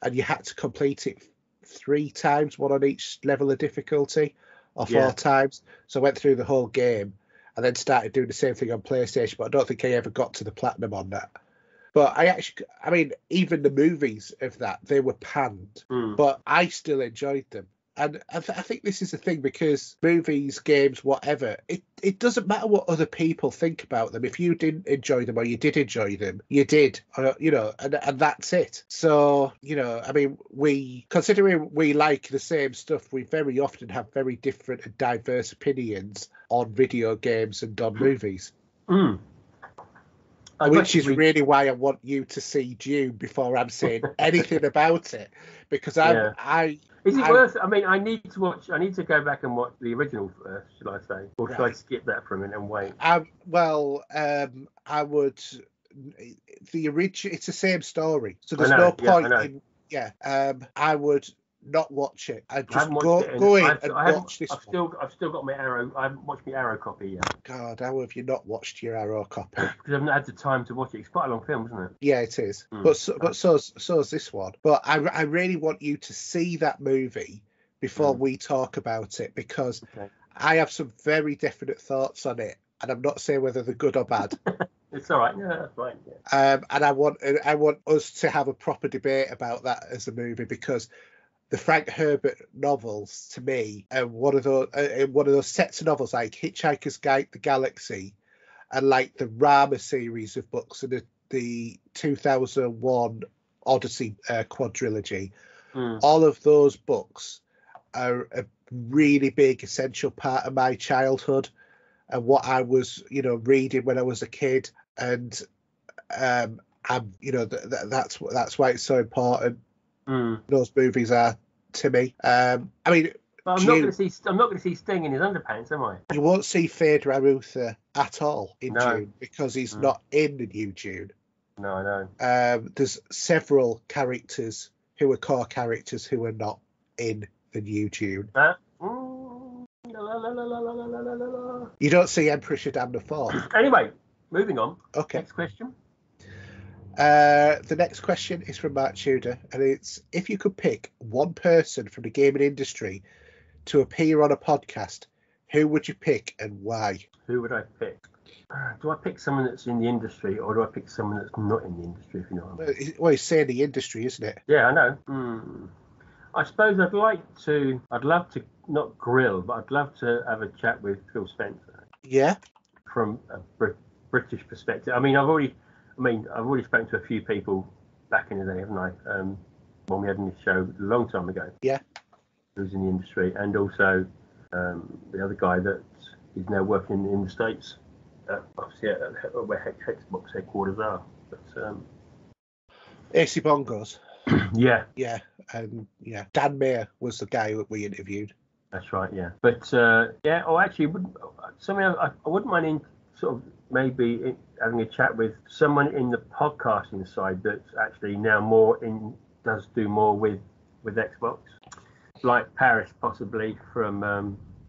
and you had to complete it 3 times, one on each level of difficulty, or 4 times. So I went through the whole game and then started doing the same thing on PlayStation, but I don't think I ever got to the platinum on that. But even the movies of that, they were panned, but I still enjoyed them. And I think this is the thing, because movies, games, whatever, it doesn't matter what other people think about them. If you didn't enjoy them or you did enjoy them, you did, and that's it. So, considering we like the same stuff, we very often have very different and diverse opinions on video games and on movies. which is really why I want you to see Dune before I'm saying anything about it, because Is it worth? I mean, I need to go back and watch the original first, should I say, or should I skip that for a minute and wait? I would. The original, it's the same story, so there's no point in. Yeah, I would not watch it. I'd just go in and watch this. I've still got my Arrow. I haven't watched my Arrow copy yet. God, how have you not watched your Arrow copy? Because I haven't had the time to watch it. It's quite a long film, isn't it? Yeah, it is. But so's this one. But I really want you to see that movie before we talk about it, because I have some very definite thoughts on it, and I'm not saying whether they're good or bad. It's all right. Yeah, that's fine. Yeah. And I want us to have a proper debate about that as a movie, because the Frank Herbert novels, to me, are one of those sets of novels like Hitchhiker's Guide to the Galaxy, and like the Rama series of books and the 2001 Odyssey quadrilogy. All of those books are a really big essential part of my childhood and what I was, reading when I was a kid, and I'm, that's why it's so important. Those movies are to me. I mean, but I'm not going to see Sting in his underpants, am I? You won't see Phaedra Arutha at all in Dune, because he's not in the new Dune. No, I know. There's several characters who are core characters who are not in the new Dune. You don't see Emperor Shaddam IV. Anyway, moving on. Okay. Next question. The next question is from Mark Tudor, and it's: if you could pick one person from the gaming industry to appear on a podcast, who would you pick and why? Who would I pick? Do I pick someone that's in the industry, or do I pick someone that's not in the industry, if you know what I mean? Well, he's saying the industry, isn't it? Yeah, I know. I suppose I'd love to, not grill, but I'd love to have a chat with Phil Spencer. Yeah. From a British perspective. I mean, I've already spoken to a few people back in the day, haven't I? When we had this show a long time ago. Yeah. Who was in the industry, and also the other guy that is now working in the States, obviously where Xbox headquarters are. But AC Bongos. Yeah. Yeah, and Dan Mayer was the guy that we interviewed. That's right. Yeah, but actually, I wouldn't mind maybe having a chat with someone in the podcasting side that's actually now does do more with Xbox, like Paris possibly from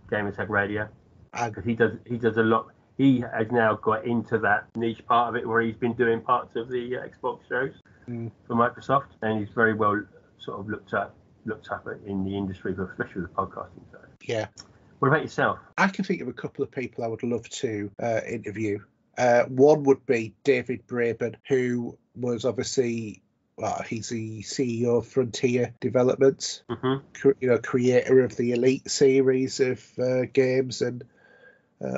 Gamers Tag Radio, because he does a lot. He has now got into that niche part of it where he's been doing parts of the Xbox shows for Microsoft, and he's very well sort of looked up in the industry, especially the podcasting side. Yeah. What about yourself? I can think of a couple of people I would love to interview. One would be David Braben, who was obviously, he's the CEO of Frontier Developments, creator of the Elite series of games and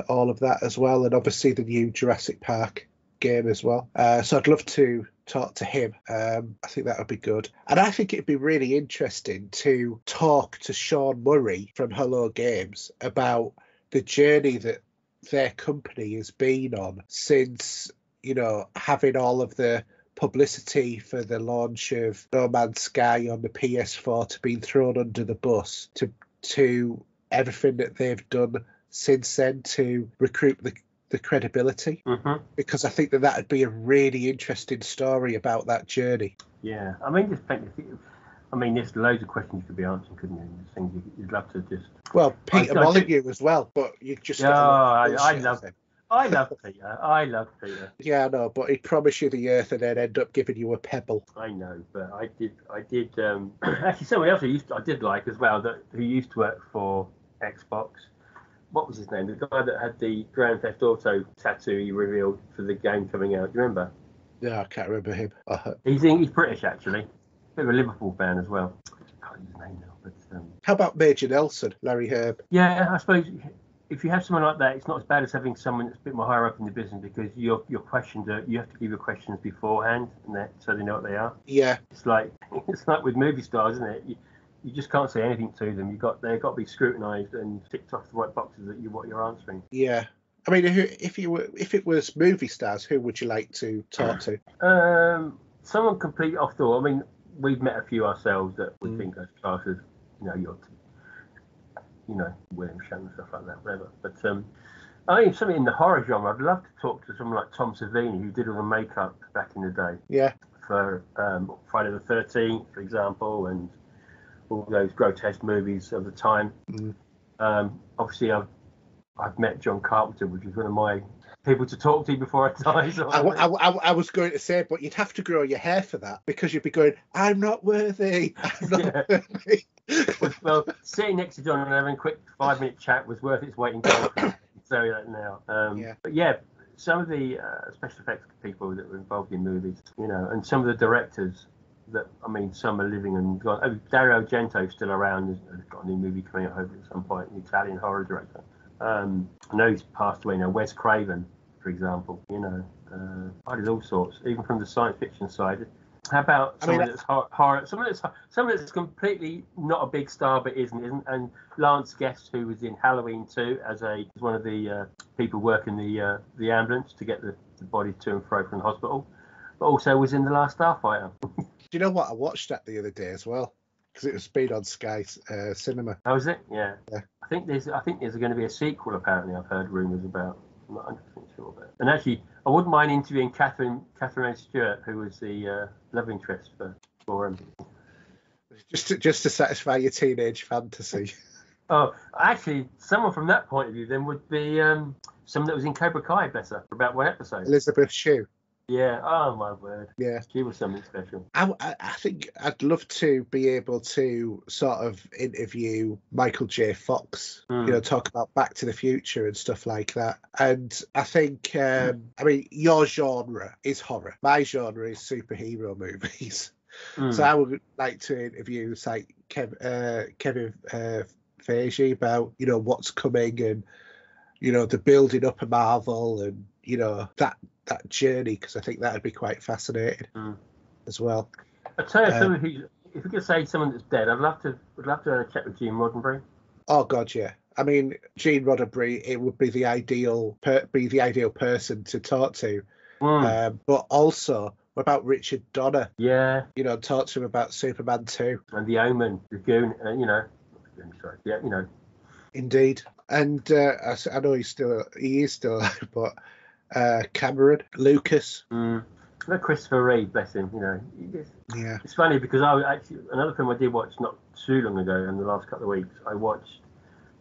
all of that as well, and obviously the new Jurassic Park game as well. So I'd love to talk to him. I think that would be good. And I think it'd be really interesting to talk to Sean Murray from Hello Games about the journey that their company has been on since, having all of the publicity for the launch of No Man's Sky on the PS4 to being thrown under the bus to everything that they've done since then to recruit the credibility, because I think that would be a really interesting story about that journey. Yeah, I mean, there's loads of questions you could be answering, couldn't you? There's things you'd love to just. Well, Peter Molyneux as well, but you just. I love Peter. I love Peter. Yeah, I know, but he'd promise you the earth and then end up giving you a pebble. I know, but I did. Actually, someone else I did like as well, who used to work for Xbox. What was his name? The guy that had the Grand Theft Auto tattoo he revealed for the game coming out. Do you remember? Yeah, I can't remember him. He's British, actually. Bit of a Liverpool fan as well. I can't remember his name now. But how about Major Nelson, Larry Herb? Yeah, I suppose if you have someone like that, it's not as bad as having someone that's a bit more higher up in the business, because your questions you have to give your questions beforehand, so they know what they are. Yeah. It's like with movie stars, isn't it? You just can't say anything to them. They've got to be scrutinised and ticked off the right boxes what you're answering. Yeah. I mean, if it was movie stars, who would you like to talk to? Someone completely off the wall. I mean, we've met a few ourselves that we think are class as, William Shatner and stuff like that, whatever. But I think something in the horror genre. I'd love to talk to someone like Tom Savini, who did all the makeup back in the day. Yeah. For Friday the 13th, for example, and all those grotesque movies of the time. Obviously, I've met John Carpenter, which is one of my people to talk to before I die. So I was going to say, but you'd have to grow your hair for that, because you'd be going, I'm not worthy. I'm not worthy. Well, sitting next to John and having a quick 5-minute chat was worth its weight in gold. I'll tell you that now. But yeah, some of the special effects people that were involved in movies, and some of the directors that, some are living and gone. Oh, Dario Argento's still around. He's got a new movie coming out, hopefully, at some point, an Italian horror director. I know he's passed away now. Wes Craven, for example, I did all sorts, even from the science fiction side. How about someone that's horror? Someone that's completely not a big star but isn't. And Lance Guest, who was in Halloween 2 as one of the people working the ambulance to get the body to and fro from the hospital, but also was in The Last Starfighter. Do you know what? I watched that the other day as well, because it was been on Sky Cinema. Oh, is it? Yeah. I think there's going to be a sequel. Apparently, I've heard rumours about. I'm not 100% sure about it. And actually, I wouldn't mind interviewing Catherine Stewart, who was the love interest for him. Just to satisfy your teenage fantasy. Oh, actually, someone from that point of view then would be someone that was in Cobra Kai, bless her, for about one episode. Elizabeth Shue. Yeah. Oh my word. Yeah. She was something special. I think I'd love to be able to sort of interview Michael J. Fox, talk about Back to the Future and stuff like that. And I think, your genre is horror. My genre is superhero movies. So I would like to interview like Kevin Feige about, what's coming and, the building up of Marvel and, that journey, because I think that would be quite fascinating as well. I tell you, if we could say someone that's dead, I'd love to check with Gene Roddenberry. Oh God, yeah. Gene Roddenberry, it would be the ideal person to talk to. But also, what about Richard Donner? Yeah. Talk to him about Superman 2 and The Omen, The Goon. Sorry. Yeah. Indeed. And I know he is still alive, but. Cameron, Lucas, Christopher Reeve, bless him. Yeah. It's funny because another film I did watch not too long ago, in the last couple of weeks, I watched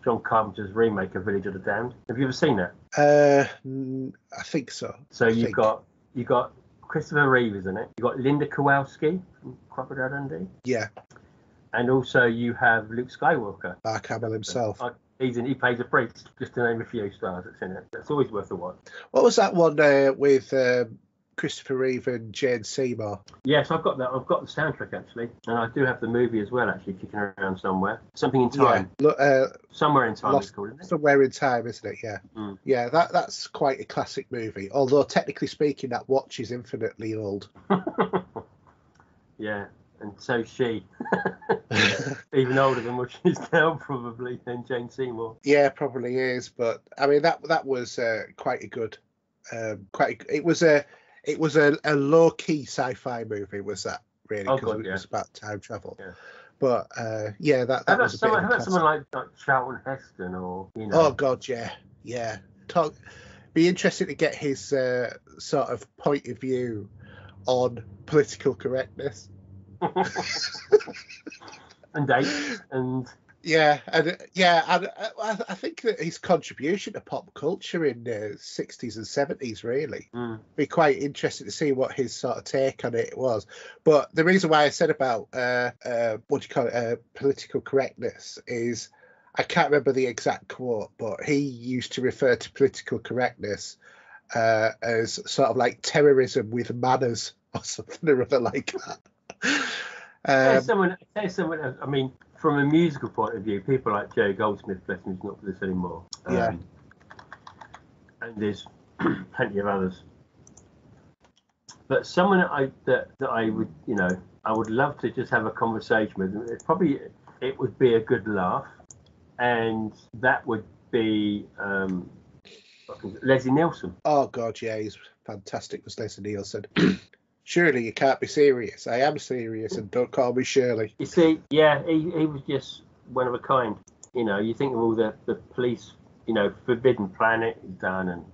John Carpenter's remake of Village of the Damned. Have you ever seen that? I think so. So you've got Christopher Reeve, isn't it? You've got Linda Kowalski from Crocodile Dundee. Yeah. And also you have Luke Skywalker. Mark Hamill himself. He plays a priest, just to name a few stars that's in it. That's always worth a watch. What was that one with Christopher Reeve and Jane Seymour? Yes, I've got that. I've got the soundtrack actually, and I do have the movie as well, actually kicking around somewhere. Something in Time. Yeah. Somewhere in Time. It's called, isn't it? Somewhere in Time, isn't it? Yeah. Yeah, that's quite a classic movie. Although technically speaking, that watch is infinitely old. Yeah. And so she, even older than what she's now, probably, than Jane Seymour. Yeah, probably is. But that was quite a good. It was a low key sci-fi movie. Was that really? Because it was about time travel. Yeah. But that was a bit. How about someone like Charlton Heston or Oh God, yeah. Be interested to get his sort of point of view on political correctness. And dates and I think that his contribution to pop culture in the 60s and 70s really be quite interesting to see what his sort of take on it was. But the reason why I said about political correctness is I can't remember the exact quote, but he used to refer to political correctness as sort of like terrorism with manners or something or other like that. Someone, from a musical point of view, people like Joe Goldsmith, bless him, is not with us anymore. And there's plenty of others. But someone that I would, I would love to just have a conversation with them. It would be a good laugh, and that would be Leslie Nielsen. Oh God, yeah, he's fantastic. Was Leslie Nielsen? Surely you can't be serious. I am serious, and don't call me Shirley. You see, yeah, he was just one of a kind. You know, you think of all the police, you know, Forbidden Planet he's done, and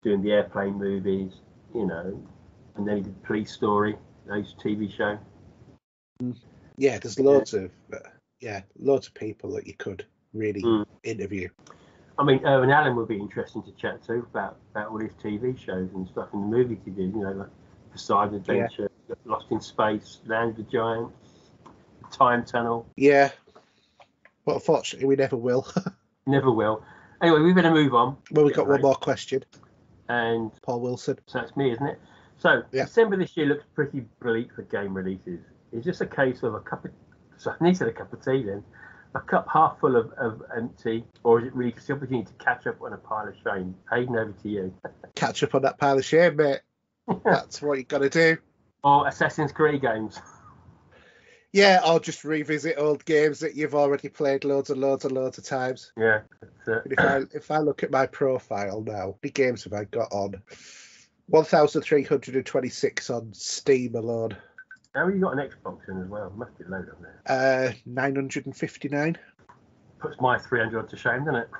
doing the airplane movies, you know, and then he did Police Story, those TV show. Yeah, there's loads of people that you could really interview. I mean, Irvin Allen would be interesting to chat to about all his TV shows and stuff in the movies he did, you know, like Poseidon Adventure, Lost in Space, Land of the Giants, Time Tunnel. Yeah, but unfortunately we never will. Never will. Anyway, we better move on. Well, we've got one more question. And Paul Wilson. So it's me, isn't it? So December this year looks pretty bleak for game releases. It's just a case of a cup of tea then. A cup half full of empty, or is it really just the opportunity to catch up on a pile of shame? Haydn, over to you. Catch up on that pile of shame, mate. That's what you got to do. Or Assassin's Creed games. Yeah, or just revisit old games that you've already played loads and loads and loads of times. Yeah. If I look at my profile now, how many games have I got on? 1,326 on Steam alone. Now you got an Xbox in as well. Must be loaded on there. 959. Puts my 300 to shame, doesn't it?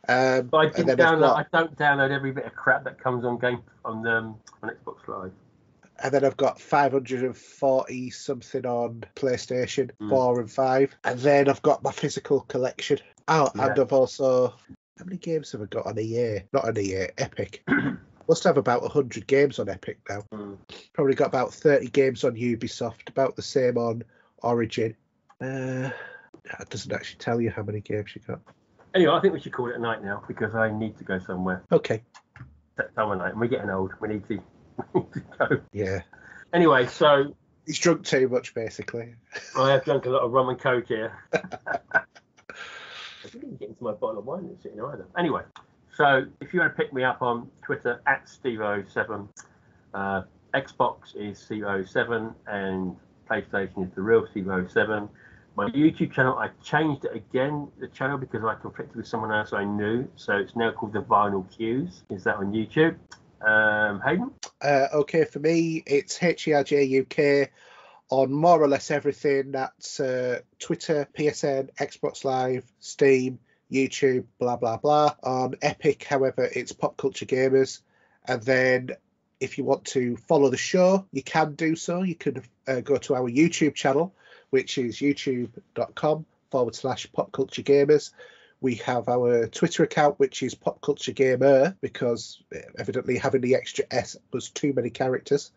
But I don't download every bit of crap that comes on Xbox Live. And then I've got 540 something on PlayStation 4 and 5. And then I've got my physical collection. Oh, and I've also... How many games have I got on EA? Not on EA, Epic. Must have about 100 games on Epic now. Probably got about 30 games on Ubisoft, about the same on Origin. It doesn't actually tell you how many games you got. Anyway, I think we should call it a night now because I need to go somewhere. Okay. That time of night, and we're getting old. We need to go. Yeah. Anyway, so... He's drunk too much, basically. I have drunk a lot of rum and coke here. I didn't get into my bottle of wine that's sitting there either. Anyway, so if you want to pick me up on Twitter, @Steve07, Xbox is Steve07, and PlayStation is the real Steve07. My YouTube channel, I changed it again, the channel, because I conflicted with someone else I knew. So it's now called The Vinyl Cues. Is that on YouTube? Haydn? Okay, for me, it's HERJ UK on more or less everything. That's Twitter, PSN, Xbox Live, Steam, YouTube, blah, blah, blah. On Epic, however, it's Pop Culture Gamers. And then if you want to follow the show, you can do so. You can go to our YouTube channel, which is youtube.com/popculturegamers. We have our Twitter account, which is Pop Culture Gamer, because evidently having the extra S was too many characters.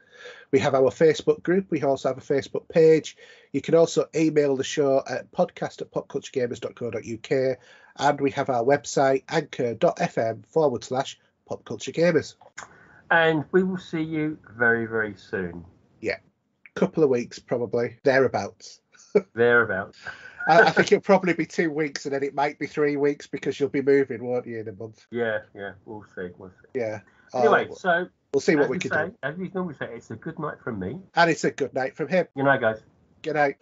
We have our Facebook group. We also have a Facebook page. You can also email the show at podcast@popculturegamers.co.uk. And we have our website, anchor.fm/popculturegamers. And we will see you very, very soon. Yeah. Couple of weeks, probably. Thereabouts. Thereabouts. I think it'll probably be 2 weeks, and then it might be 3 weeks because you'll be moving, won't you, in a month? Yeah, we'll see. Yeah. Anyway, so we'll see what we can do. As we normally say, it's a good night from me. And it's a good night from him. Good night, guys. Good night.